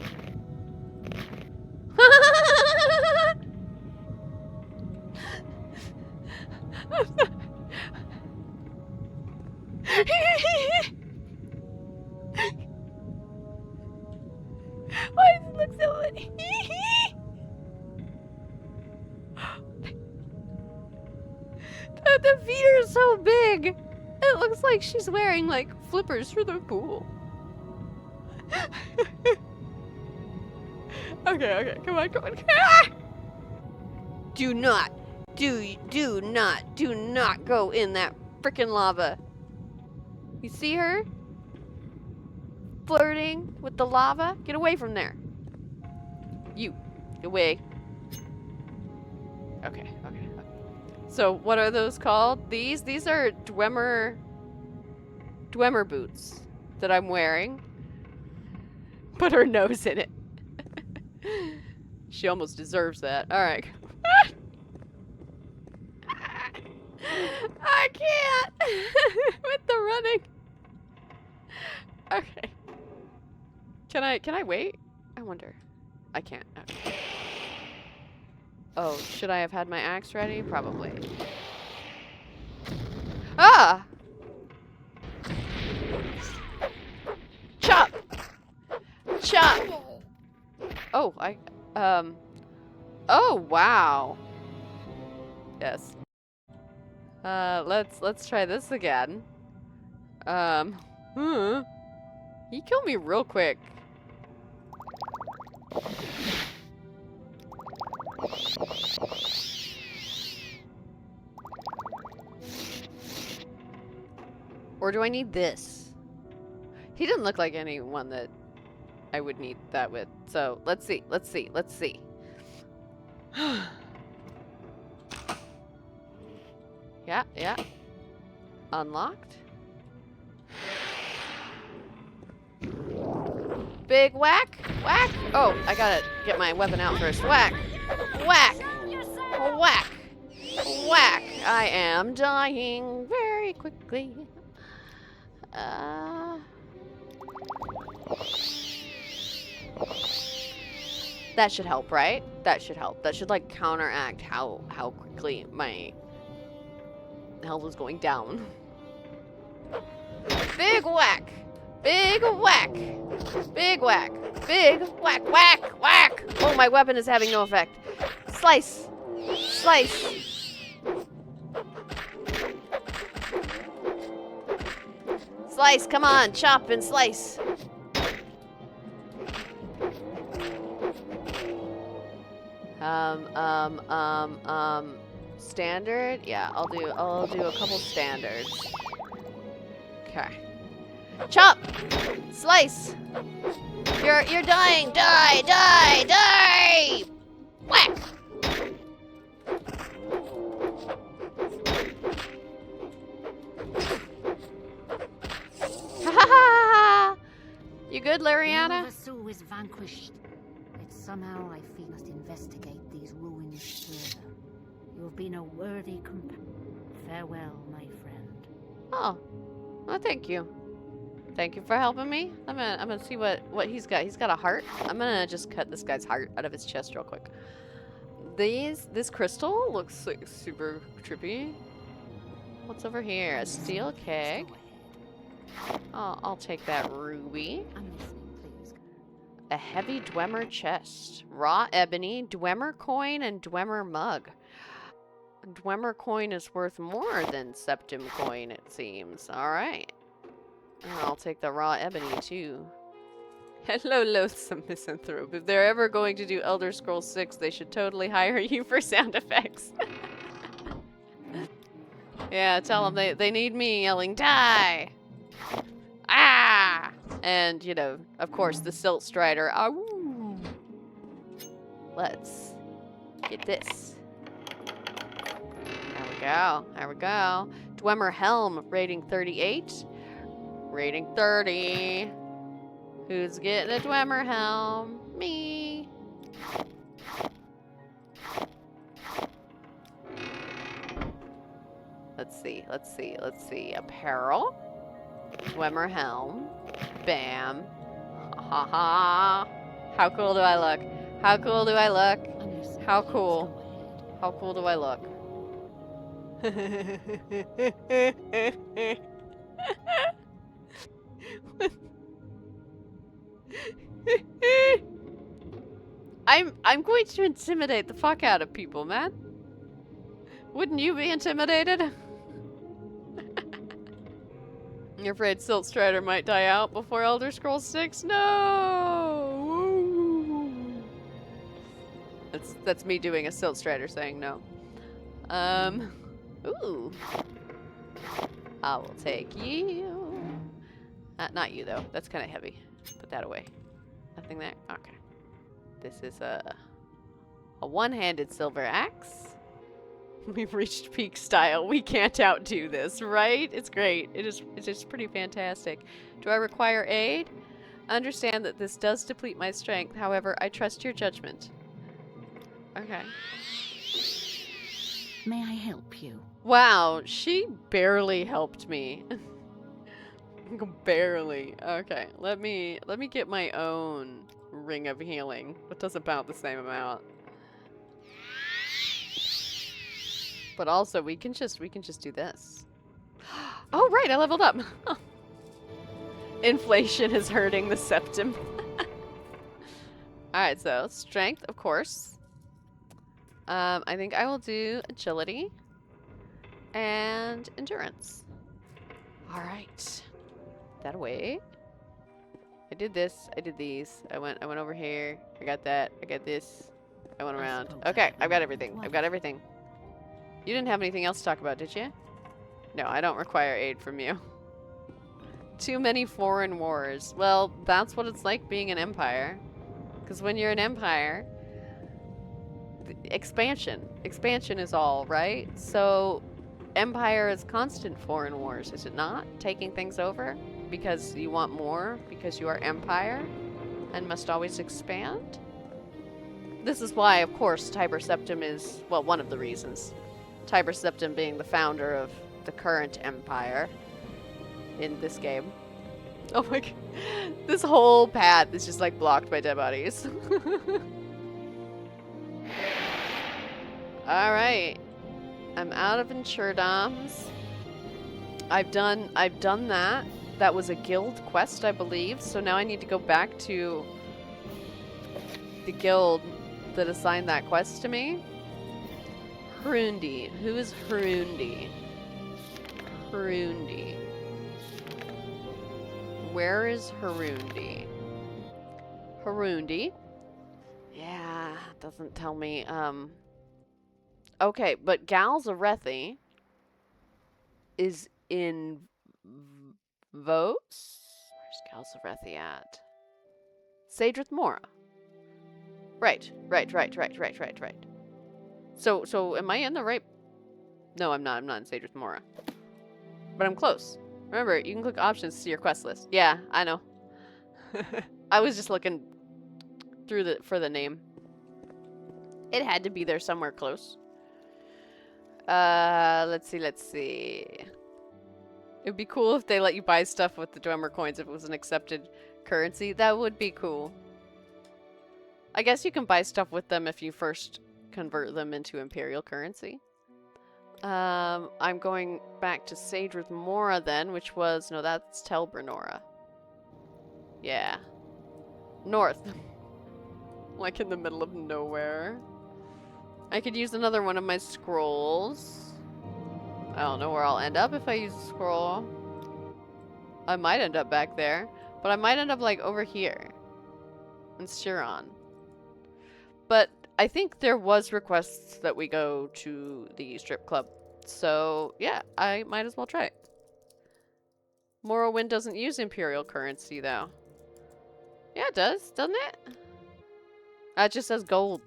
[SPEAKER 1] Why does it look so funny? The feet are so big. It looks like she's wearing like flippers for the pool. Okay, come on. Ah! Do not go in that frickin' lava. You see her? Flirting with the lava? Get away from there. You. Get away. Okay. So, what are those called? These are Dwemer boots that I'm wearing. Put her nose in it. She almost deserves that. Alright. I can't! With the running. Okay. Can I wait? I wonder. I can't. Okay. Oh, should I have had my axe ready? Probably. Ah! Chop! Oh, oh, wow. Yes. Let's try this again. He killed me real quick. Or do I need this? He didn't look like anyone that I would need that with. So, let's see. Yeah. Unlocked. Big whack. Oh, I gotta get my weapon out first. Whack. I am dying very quickly. That should help, right? That should help. That should like counteract how quickly my health is going down. Big whack. Big whack. Big whack. Big whack, whack, whack. Oh, my weapon is having no effect. Slice. Slice. Slice, come on. Chop and slice. Standard? Yeah, I'll do a couple standards. Okay. Chop! Slice! You're dying! Die! Die! Die! Whack! Ha ha ha! You good, Lariana?
[SPEAKER 8] The Sue is vanquished. Yet somehow I feel must investigate these ruins further. You have been a worthy companion. Farewell, my friend.
[SPEAKER 1] Oh. Well, thank you. Thank you for helping me. I'm gonna see what he's got. He's got a heart. I'm gonna just cut this guy's heart out of his chest real quick. This crystal looks like super trippy. What's over here? A steel keg. Oh, I'll take that ruby.
[SPEAKER 8] I'm listening, please.
[SPEAKER 1] A heavy Dwemer chest. Raw ebony, Dwemer coin, and Dwemer mug. Dwemer coin is worth more than septim coin, it seems. Alright. I'll take the raw ebony, too. Hello, loathsome misanthrope. If they're ever going to do Elder Scrolls 6, they should totally hire you for sound effects. Yeah, tell them they need me yelling, die! Ah! And, you know, of course, the Silt Strider. Awoo! Let's get this. There we go. There we go. Dwemer Helm, rating 38. Rating 30. Who's getting a Dwemer Helm? Me. Let's see. Let's see. Let's see. Apparel. Dwemer Helm. Bam. Ha ha. How cool do I look? How cool do I look? How cool? How cool do I look? I'm going to intimidate the fuck out of people, man. Wouldn't you be intimidated? You're afraid Silt Strider might die out before Elder Scrolls 6? No! Woo. That's me doing a Silt Strider saying no. Ooh. I will take you. Not you, though. That's kind of heavy. Put that away. Nothing there? Okay. This is a one-handed silver axe. We've reached peak style. We can't outdo this, right? It's great. It's just pretty fantastic. Do I require aid? Understand that this does deplete my strength. However, I trust your judgment. Okay.
[SPEAKER 8] May I help you?
[SPEAKER 1] Wow, she barely helped me. Barely. Okay, let me get my own ring of healing. It does about the same amount. But also we can just do this. Oh right, I leveled up. Inflation is hurting the septum. Alright, so strength, of course. I think I will do agility and endurance. Alright. That away. I did this, I did these. I went over here. I got that. I got this. I went around. Okay, I've got everything. I've got everything. You didn't have anything else to talk about, did you? No, I don't require aid from you. Too many foreign wars. Well, that's what it's like being an empire. Because when you're an empire, expansion is all, right? So, empire is constant foreign wars, is it not? Taking things over because you want more, because you are empire and must always expand? This is why, of course, Tiber Septim is, well, one of the reasons. Tiber Septim being the founder of the current empire in this game. Oh my god. This whole path is just like blocked by dead bodies. Alright. I'm out of Insurdoms. I've done that. that was a guild quest, I believe. So now I need to go back to the guild that assigned that quest to me. Hrundi. Who is Hrundi? Hrundi. Where is Hrundi? Hrundi. Yeah, doesn't tell me. Okay, but Galzarethi is in Vos? Where's Galzarethi at? Sadrith Mora. Right. So am I in the right? No, I'm not. I'm not in Sadrith Mora. But I'm close. Remember, you can click options to see your quest list. Yeah, I know. I was just looking through for the name. It had to be there somewhere close. Let's see. It'd be cool if they let you buy stuff with the Dwemer coins if it was an accepted currency. That would be cool. I guess you can buy stuff with them if you first convert them into Imperial currency. I'm going back to Sadrith Mora then, which was... No, that's Telbranora. Yeah. North. Like in the middle of nowhere. I could use another one of my scrolls. I don't know where I'll end up if I use a scroll. I might end up back there. But I might end up like over here. In Suron. But I think there was requests that we go to the strip club. So yeah, I might as well try it. Morrowind doesn't use Imperial currency though. Yeah, it does, doesn't it? It just says gold.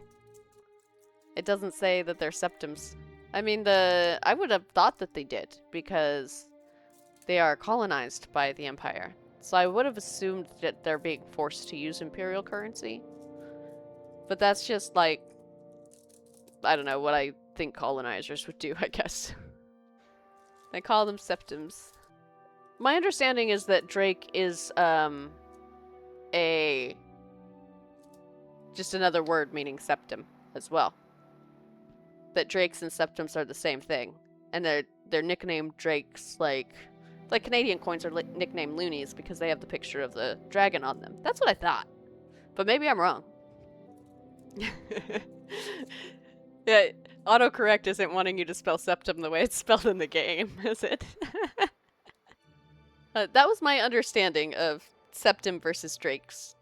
[SPEAKER 1] It doesn't say that they're septims. I mean, I would have thought that they did, because they are colonized by the Empire. So I would have assumed that they're being forced to use Imperial currency. But that's just like, I don't know, what I think colonizers would do, I guess. I call them septims. My understanding is that Drake is, just another word meaning septum as well. That drakes and septums are the same thing. And they're nicknamed drakes like Canadian coins are nicknamed loonies because they have the picture of the dragon on them. That's what I thought. But maybe I'm wrong. Yeah, autocorrect isn't wanting you to spell septum the way it's spelled in the game, is it? That was my understanding of septum versus drakes.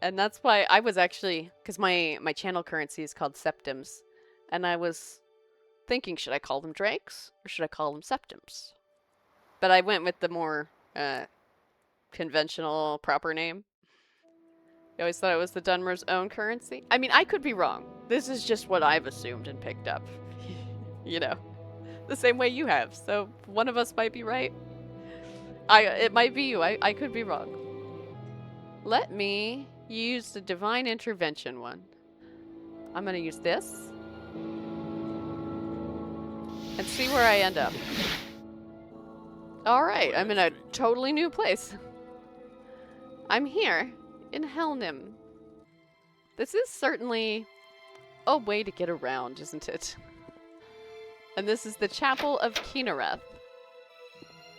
[SPEAKER 1] And that's why I was actually, because my channel currency is called septims. And I was thinking, should I call them drakes or should I call them septims? But I went with the more conventional proper name. I always thought it was the Dunmer's own currency. I mean, I could be wrong. This is just what I've assumed and picked up. You know, the same way you have. So one of us might be right. It might be you. I could be wrong. Let me use the Divine Intervention one. I'm going to use this. And see where I end up. Alright, I'm in a totally new place. I'm here in Helnim. This is certainly a way to get around, isn't it? And this is the Chapel of Kinnereth.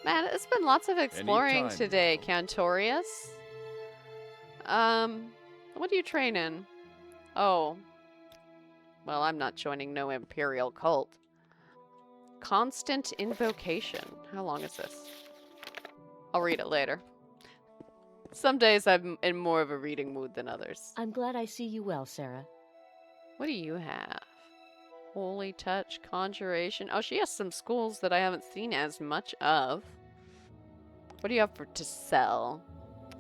[SPEAKER 1] Man, it's been lots of exploring today, Cantorius. What do you train in? Oh. Well, I'm not joining no Imperial cult. Constant Invocation. How long is this? I'll read it later. Some days I'm in more of a reading mood than others.
[SPEAKER 4] I'm glad I see you well, Sarah.
[SPEAKER 1] What do you have? Holy Touch, Conjuration. Oh, she has some schools that I haven't seen as much of. What do you have to sell?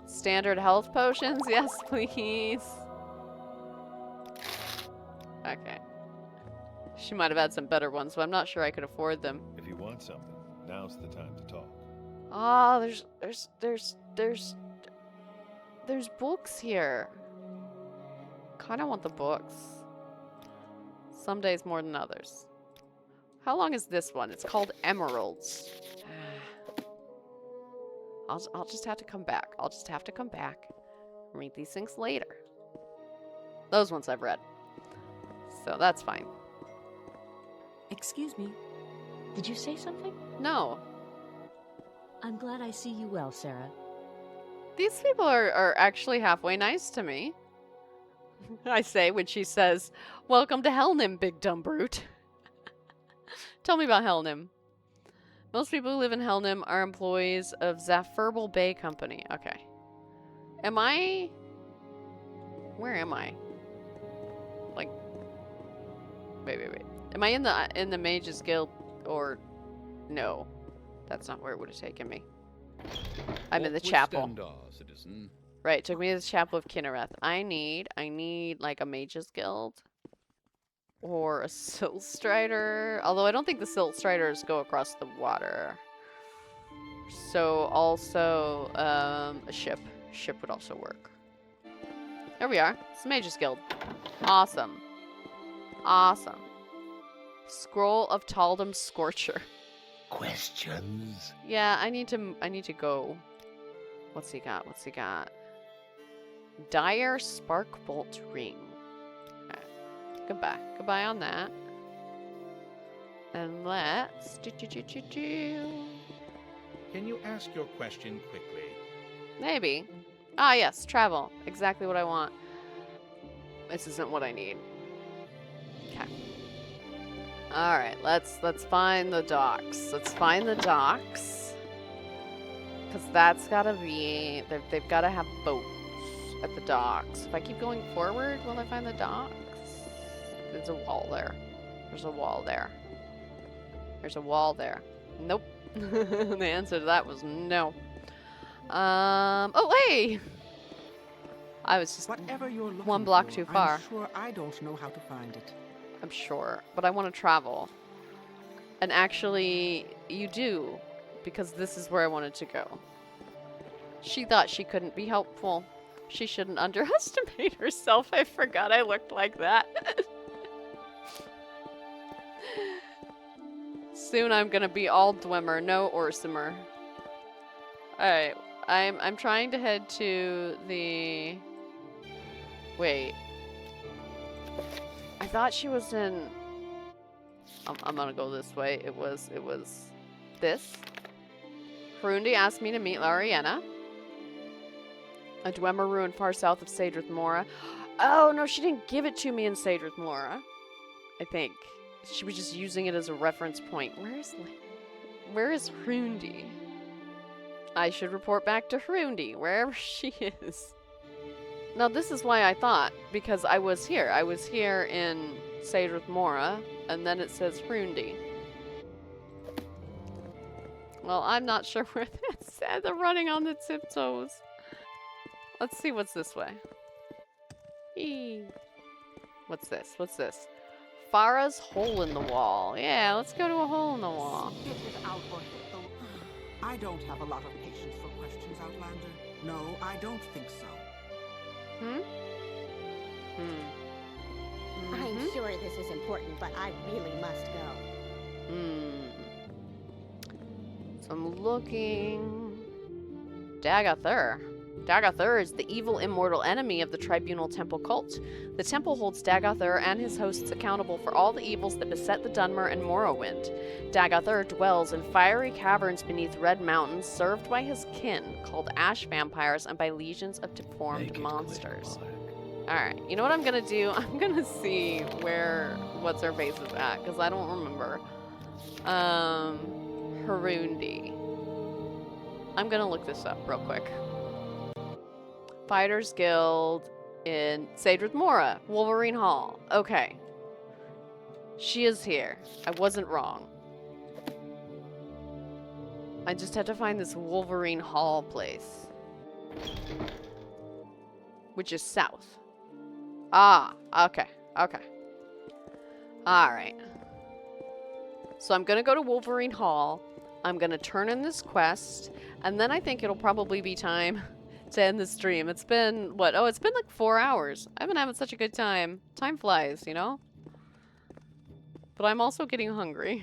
[SPEAKER 1] Standard health potions? Yes, please. Okay. She might have had some better ones, but I'm not sure I could afford them.
[SPEAKER 5] If you want something, now's the time to talk.
[SPEAKER 1] Oh, there's books here. Kinda want the books. Some days more than others. How long is this one? It's called Emeralds. I'll just have to come back. I'll just have to come back and read these things later. Those ones I've read. So that's fine.
[SPEAKER 4] Excuse me. Did you say something?
[SPEAKER 1] No.
[SPEAKER 4] I'm glad I see you well, Sarah.
[SPEAKER 1] These people are actually halfway nice to me. I say when she says, "Welcome to Helnim, big dumb brute." Tell me about Helnim. Most people who live in Helnim are employees of Zafirble Bay Company. Okay. Am I... Where am I? Like... Wait. Am I in the Mages Guild or... No. That's not where it would have taken me. I'm in the chapel.
[SPEAKER 10] Citizen.
[SPEAKER 1] Right, took me to the chapel of Kinnereth. I need like a Mages Guild. Or a Silt Strider. Although I don't think the Silt Striders go across the water. So also a ship. Ship would also work. There we are. It's the Mages Guild. Awesome. Awesome. Scroll of Taldum Scorcher.
[SPEAKER 12] Questions?
[SPEAKER 1] Yeah, I need to go. What's he got? What's he got? Dire Sparkbolt Ring. Right. Goodbye. Goodbye on that. And let's
[SPEAKER 6] Can you ask your question quickly?
[SPEAKER 1] Maybe. Ah, yes, travel. Exactly what I want. This isn't what I need. Okay. All right, let's find the docks. Let's find the docks. Cuz that's got to be they've got to have boats at the docks. If I keep going forward, will I find the docks? There's a wall there. There's a wall there. There's a wall there. Nope. The answer to that was no. Oh, hey! I was just
[SPEAKER 2] Whatever you're looking
[SPEAKER 1] one block
[SPEAKER 2] for,
[SPEAKER 1] too far.
[SPEAKER 2] I'm sure I don't know how to find it.
[SPEAKER 1] I'm sure, but I want to travel. And actually, you do, because this is where I wanted to go. She thought she couldn't be helpful. She shouldn't underestimate herself. I forgot I looked like that. Soon I'm gonna be all Dwemer, no Orsimer. Alright, I'm trying to head to the... Wait. I thought she was in... I'm gonna go this way. It was this. Hrundi asked me to meet Lariana. A Dwemer ruin far south of Sadrith Mora. Oh, no, she didn't give it to me in Sadrith Mora. I think. She was just using it as a reference point. Where is Hrundi? I should report back to Hrundi, wherever she is. Now, this is why I thought, because I was here. I was here in Sadrith Mora, and then it says Hrundi. Well, I'm not sure where that said. They're running on the tiptoes. Let's see what's this way. Eee. What's this? What's this? Farah's hole in the wall. Yeah, let's go to a hole in the wall.
[SPEAKER 2] I don't have a lot of patience for questions, Outlander. No, I don't think so.
[SPEAKER 9] I'm sure this is important, but I really must go.
[SPEAKER 1] So I'm looking... Dagathur. Dagathur is the evil immortal enemy of the Tribunal Temple cult. The temple holds Dagathur and his hosts accountable for all the evils that beset the Dunmer and Morrowind. Dagathur dwells in fiery caverns beneath red mountains, served by his kin, called ash vampires, and by legions of deformed monsters. Alright, you know what I'm gonna do? I'm gonna see what's her face is at, because I don't remember. Hrundi. I'm gonna look this up real quick. Fighters Guild in Sadrith Mora, Wolverine Hall. Okay. She is here. I wasn't wrong. I just had to find this Wolverine Hall place. Which is south. Ah, okay. Okay. Alright. So I'm gonna go to Wolverine Hall. I'm gonna turn in this quest. And then I think it'll probably be time to end the stream. It's been, what? Oh, it's been like 4 hours. I've been having such a good time. Time flies, you know? But I'm also getting hungry.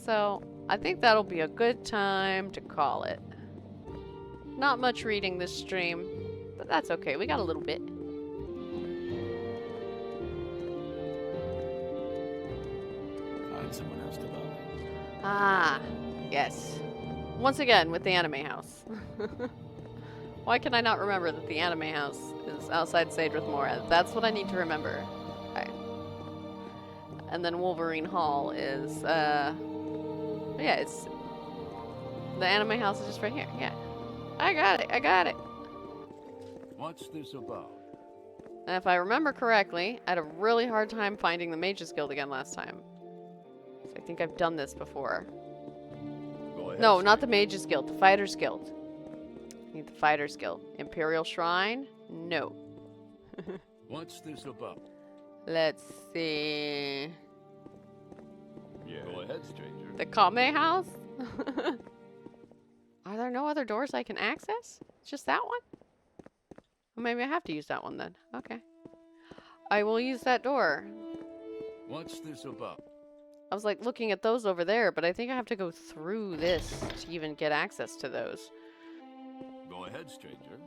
[SPEAKER 1] So, I think that'll be a good time to call it. Not much reading this stream, but that's okay. We got a little bit.
[SPEAKER 12] Find someone else to love.
[SPEAKER 1] Ah, yes. Once again, with the anime house. Why can I not remember that the anime house is outside Sage with Morrowind? That's what I need to remember. Okay. And then Wolverine Hall is, yeah, it's... The anime house is just right here, yeah. I got it.
[SPEAKER 7] What's this about?
[SPEAKER 1] And if I remember correctly, I had a really hard time finding the Mages Guild again last time. So I think I've done this before.
[SPEAKER 7] Go ahead,
[SPEAKER 1] No, not the Mages Guild, the Fighters Guild. I need the Fighters Guild. Imperial Shrine? No.
[SPEAKER 7] What's this about?
[SPEAKER 1] Let's see.
[SPEAKER 7] Yeah. Go ahead, stranger.
[SPEAKER 1] The Kame house? Are there no other doors I can access? Just that one? Well, maybe I have to use that one then. Okay. I will use that door.
[SPEAKER 7] What's this about?
[SPEAKER 1] I was like looking at those over there, but I think I have to go through this to even get access to those.
[SPEAKER 7] Go ahead, stranger.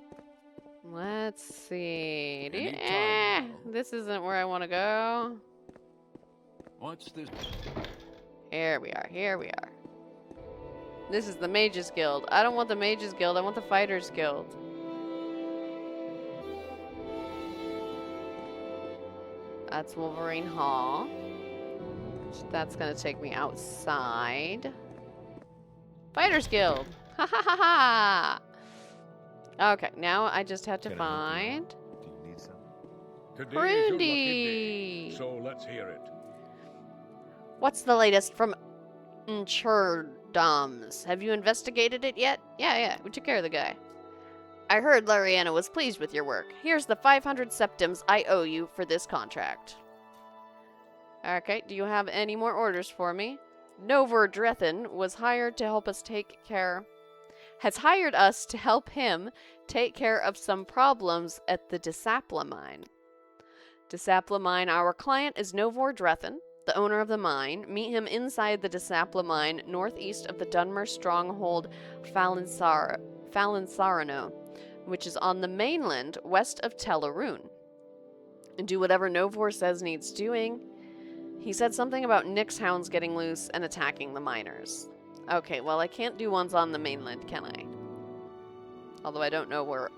[SPEAKER 1] Let's see.
[SPEAKER 7] Anytime now.
[SPEAKER 1] This isn't where I want to go.
[SPEAKER 7] What's this?
[SPEAKER 1] Here we are. This is the Mages Guild. I don't want the Mages Guild, I want the Fighters Guild. That's Wolverine Hall. That's gonna take me outside. Fighters Guild! Ha ha ha ha! Okay, now I just have to find...
[SPEAKER 5] Do you need something?
[SPEAKER 3] Today's your lucky
[SPEAKER 1] Rudy!
[SPEAKER 3] day, so let's hear it.
[SPEAKER 1] What's the latest from Untitled? Have you investigated it yet? Yeah, we took care of the guy. I heard Lariana was pleased with your work. Here's the 500 septims I owe you for this contract. Okay, do you have any more orders for me? Novor Drethin was hired to help us has hired us to help him take care of some problems at the Desapla mine. Desapla mine, our client is Novor Drethin, the owner of the mine. Meet him inside the Desapla mine, northeast of the Dunmer stronghold Falinsarano, which is on the mainland west of Telarune. Do whatever Novor says needs doing. He said something about Nyx hounds getting loose and attacking the miners. Okay, well, I can't do ones on the mainland, can I? Although I don't know where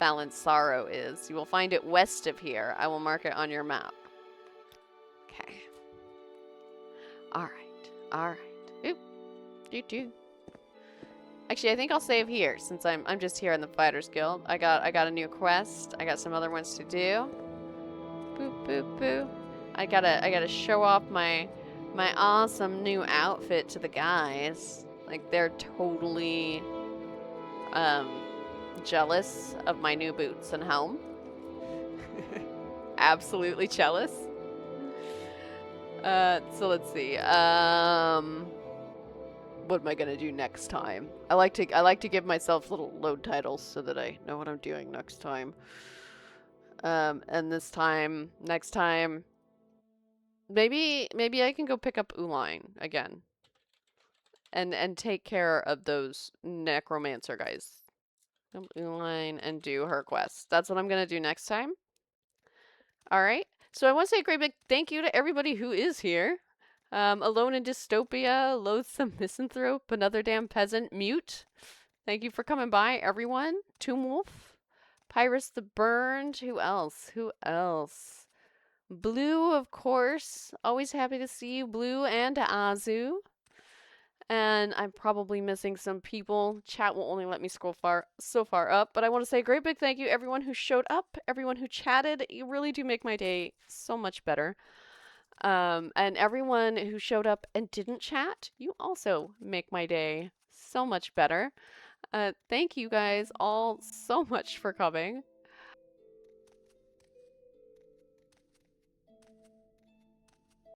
[SPEAKER 1] Falinsaro is. You will find it west of here. I will mark it on your map. Okay. Alright. Oop. Doo-doo. Actually, I think I'll save here, since I'm just here in the Fighters Guild. I got a new quest. I got some other ones to do. Boop, boop, boop. I gotta show off my awesome new outfit to the guys. Like, they're totally jealous of my new boots and helm. Absolutely jealous. So let's see. What am I gonna do next time? I like to give myself little load titles so that I know what I'm doing next time. And next time, maybe I can go pick up Uline again. And take care of those necromancer guys. Uline and do her quest. That's what I'm gonna do next time. Alright. So I want to say a great big thank you to everybody who is here. Alone in Dystopia, Loathsome Misanthrope, Another Damn Peasant, Mute. Thank you for coming by, everyone. Tombwolf, Pyrus the Burned. Who else? Blue, of course. Always happy to see you, Blue, and Azu. And I'm probably missing some people. Chat will only let me scroll so far up. But I want to say a great big thank you to everyone who showed up, everyone who chatted. You really do make my day so much better. And everyone who showed up and didn't chat, you also make my day so much better. Thank you guys all so much for coming.